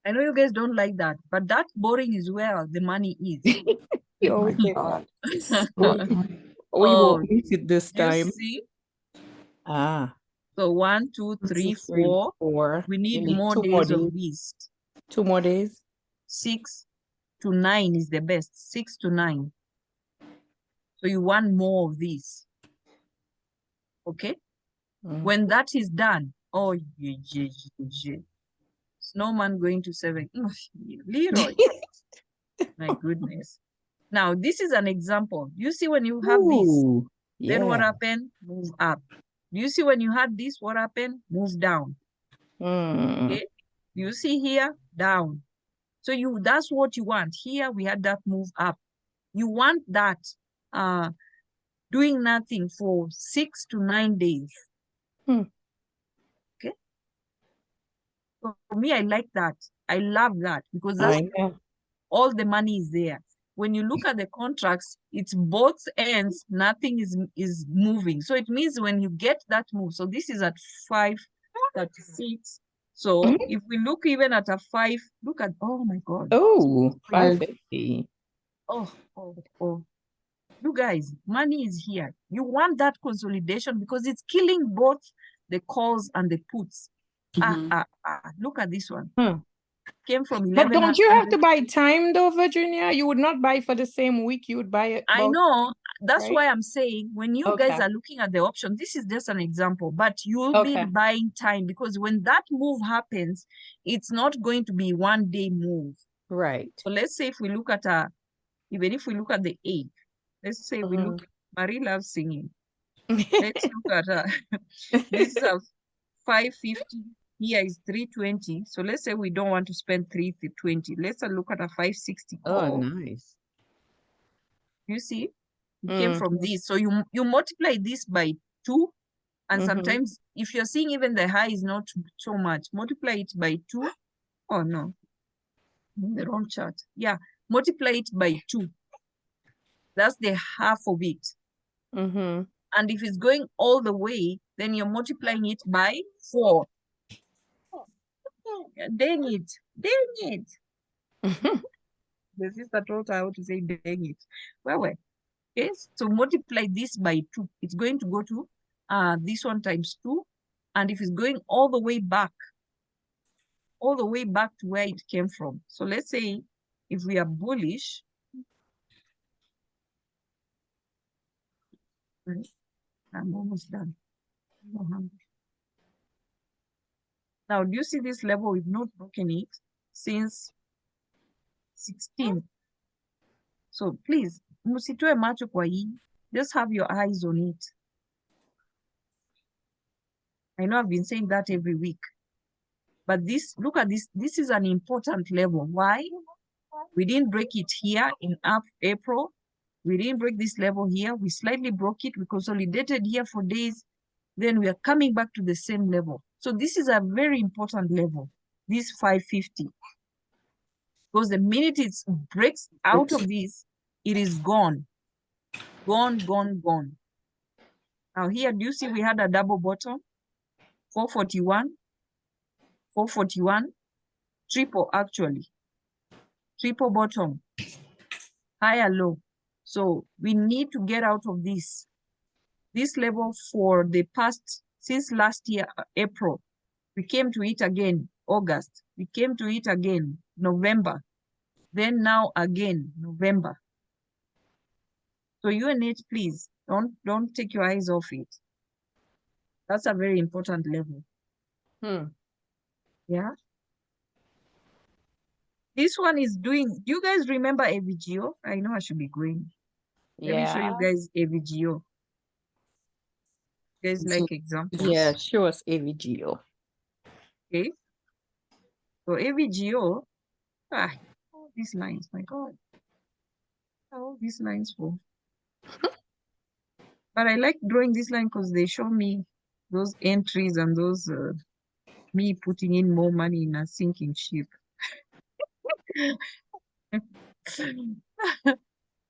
I know you guys don't like that, but that's boring as well. The money is. You Oh my always say God. we Oh, won't miss it this you time. see? Ah. So 1, 2, 3, 4. 4. We need You more 2 more days of days. this. 2 more days. 6 to 9 is the best. 6 to 9. So you want more of this. Okay? When that is done, oh, snowman going to 7. Leroy. My goodness. Now, this is an example. You see when you have this, Ooh, then what yeah. happened? Move up. You see when you had this, what happened? Move down. Okay? You see here, down. So that's what you want. Here we had that move up. You want that doing nothing for 6 to 9 days. Okay. So for me, I like that. I love that because that's all the money is there. When you look at the contracts, it's both ends, nothing is moving. So it means when you get that move, so this is at 536. So if we look even at a 5, look at, oh my God. Oh, 550. Oh. You guys, money is here. You want that consolidation because it's killing both the calls and the puts. Look at this one. Came from 11. But don't you have to buy time though, Virginia? You would not buy for the same week. You would buy it. I know. That's why I'm saying when you guys Okay. are looking at the option, this is just an example, but you'll be buying time because when that move happens, it's not going to be 1 day move. Right. So let's say if we look at even if we look at the 8, let's say we look, Marie loves singing. Let's look at this is a 550. Here is 320. So let's say we don't want to spend 320. Let's look at a 560 call. Oh, nice. You see, it came from this. So you multiply this by 2. And sometimes if you're seeing even the high is not so much, multiply it by 2. Oh no, the wrong chart. Yeah, multiply it by 2. That's the half of it. And if it's going all the way, then you're multiplying it by 4. Dang it. The sister taught her how to say dang it. Well, okay, so multiply this by 2. It's going to go to this one times 2. And if it's going all the way back to where it came from. So let's say if we are bullish, I'm almost done. Now, do you see this level? We've not broken it since 16. So please, musitoe macho kwa hii. Just have your eyes on it. I know I've been saying that every week. But look at this. This is an important level. Why? We didn't break it here in April. We didn't break this level here. We slightly broke it. We consolidated here for days. Then we are coming back to the same level. So this is a very important level, this 550. Because the minute it breaks out of this, it is gone. Gone. Now here, do you see we had a double bottom? 441, 441, triple actually. Triple bottom, higher low. So we need to get out of this level for the past since last year, April. We came to it again, August. We came to it again, November. Then now again, November. So UNH, please, don't take your eyes off it. That's a very important level. Yeah. This one is doing, do you guys remember AVGO? I know I should be going. Let me show you guys AVGO. You guys like examples? Yeah, show us AVGO. Okay. So AVGO, all these lines, my God. All these lines for. But I like drawing this line because they show me those entries and those me putting in more money in a sinking ship.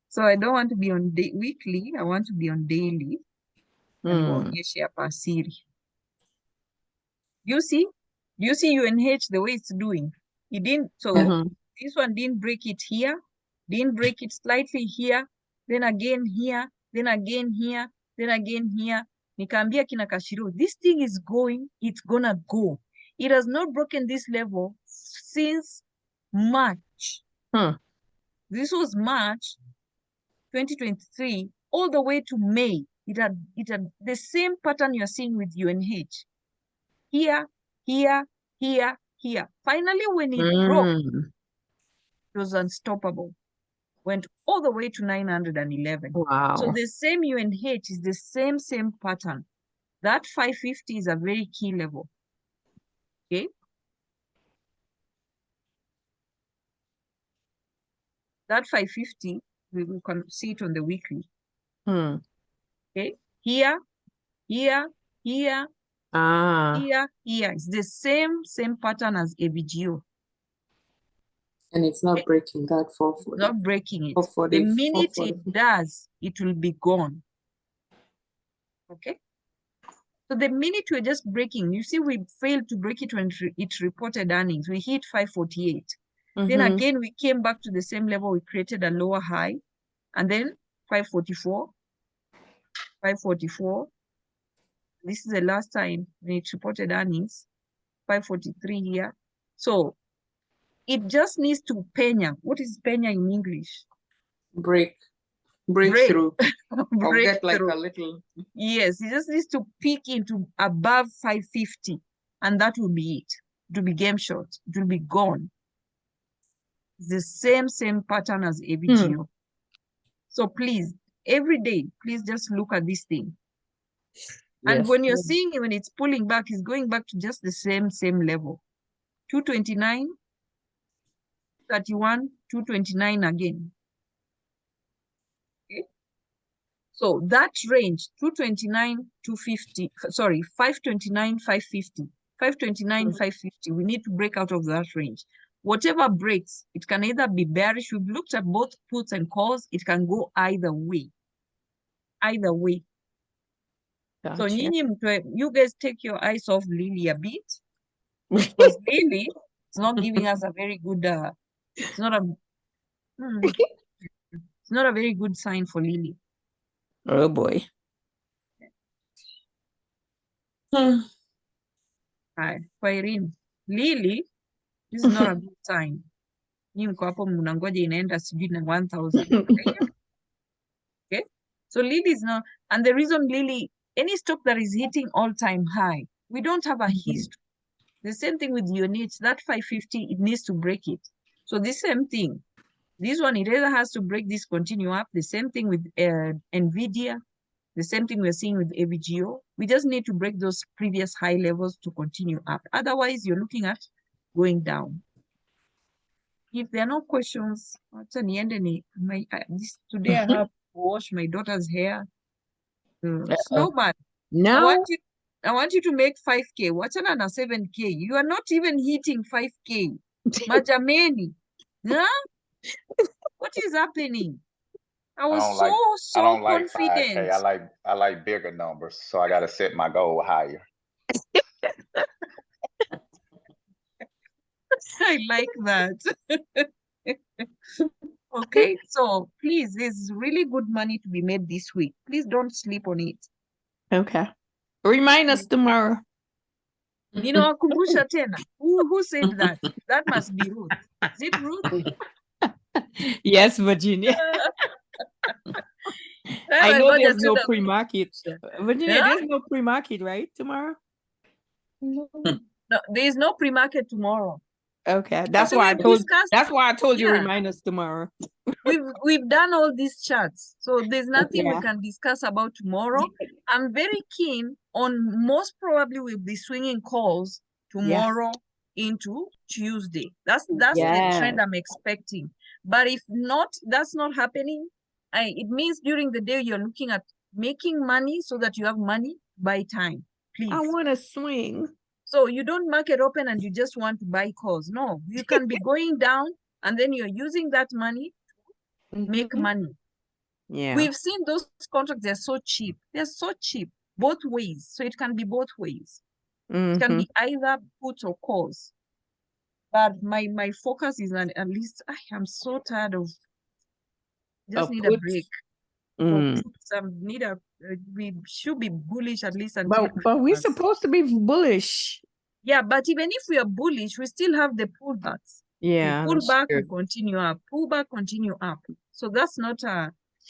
So I don't want to be on weekly, I want to be on daily. Niwaonyeshe hapa siri. You see UNH the way it's doing. It didn't, so this one didn't break it here, didn't break it slightly here, then again here, then again here, then again here. Nikaambia kina Kashiru, this thing is going, it's gonna go. It has not broken this level since March. This was March 2023, all the way to May. It had the same pattern you're seeing with UNH. Here, here, here, here. Finally, when it broke, it was unstoppable. Went all the way to 911. Wow. So the same UNH is the same pattern. That 550 is a very key level. Okay. That 550, we can see it on the weekly. Okay. Here, here, here, here, here. It's the same pattern as AVGO. And it's not breaking that 440. Not breaking it. 440, The minute 440. it does, it will be gone. Okay. So the minute we're just breaking, you see, we failed to break it when it reported earnings. We hit 548. Then again, we came back to the same level. We created a lower high, and then 544, 544. This is the last time when it reported earnings, 543 here. So it just needs to penya. What is penya in English? Break through. Or get like Breakthrough. a little. Yes, it just needs to peak into above 550, and that will be it. It will be game short. It will be gone. It's the same pattern as AVGO. So please, every day, please just look at this thing. And when you're seeing it, when it's pulling back, it's going back to just the same level. 229, 31, 229 again. Okay. So that range, 229, 250, sorry, 529, 550, 529, 550, we need to break out of that range. Whatever breaks, it can either be bearish. We've looked at both puts and calls. It can go either way. Either way. Gotcha. So you guys take your eyes off Lily a bit. Because Lily is not giving us a very good, it's not a very good sign for Lily. Oh boy. Hi, kwa Irene. Lily, this is not a good sign. Nyi mko hapo mnangoja inaenda sijui na 1000. Okay? So Lily is not, and the reason Lily, any stock that is hitting all-time high, we don't have a history. The same thing with UNH, that 550, it needs to break it. So the same thing. This one, it either has to break this, continue up. The same thing with NVIDIA. The same thing we're seeing with AVGO. We just need to break those previous high levels to continue up. Otherwise, you're looking at going down. If there are no questions, today I have to wash my daughter's hair. Snowman, No. I want you to make 5K. Wachana na 7K. You are not even hitting 5K. Majameni. Huh? What is happening? I was so I don't like confident. 5K. I like bigger numbers, so I gotta set my goal higher. I like that. Okay, so please, there's really good money to be made this week. Please don't sleep on it. Okay. Remind us tomorrow. Ninawakumbusha tena. Who said that? That must be Ruth. Is it Ruth? Yes, Virginia. I know there's no pre-market. Virginia, Yeah? there's no pre-market, right? Tomorrow? No, there is no pre-market tomorrow. Okay, that's So why I we've told. discussed- That's why I told you Yeah. remind us tomorrow. We've done all these charts, so there's nothing Yeah. we can discuss about tomorrow. I'm very keen on, most probably we'll be swinging calls tomorrow into Tuesday. That's the trend Yes. I'm expecting. But if not, that's not happening. It means during the day you're looking at making money so that you have money by time. Please. I want to swing. So you don't market open and you just want to buy calls. No, you can be going down and then you're using that money to make money. Yeah. We've seen those contracts, they're so cheap. They're so cheap, both ways. So it can be both ways. It can be either puts or calls. But my focus is on, at least I am so tired of, just need a puts. break. We should be bullish at least until But we're Christmas. supposed to be bullish. Yeah, but even if we are bullish, we still have the pullbacks. Yeah, We pull that's back, true. we continue up. Pull back, continue up. So that's not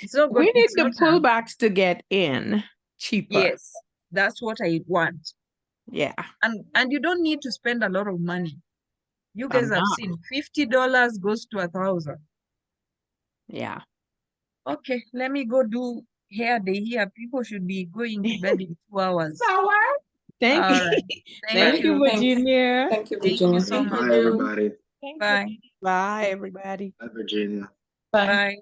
it's not We good. need It's the not pullbacks to get in cheaper. yes, that's what I want. Yeah. And you don't need to spend a lot of money. You I'm guys have not. seen $50 goes to 1,000. Yeah. Okay, let me go do hair day here. People should be going to bed in 2 hours. Thank All you. right. Thank you, Thanks. Virginia. Thank you, Thank you Virginia. so much. Bye, everybody. Bye. Bye, everybody. Bye, Virginia. Bye. Bye.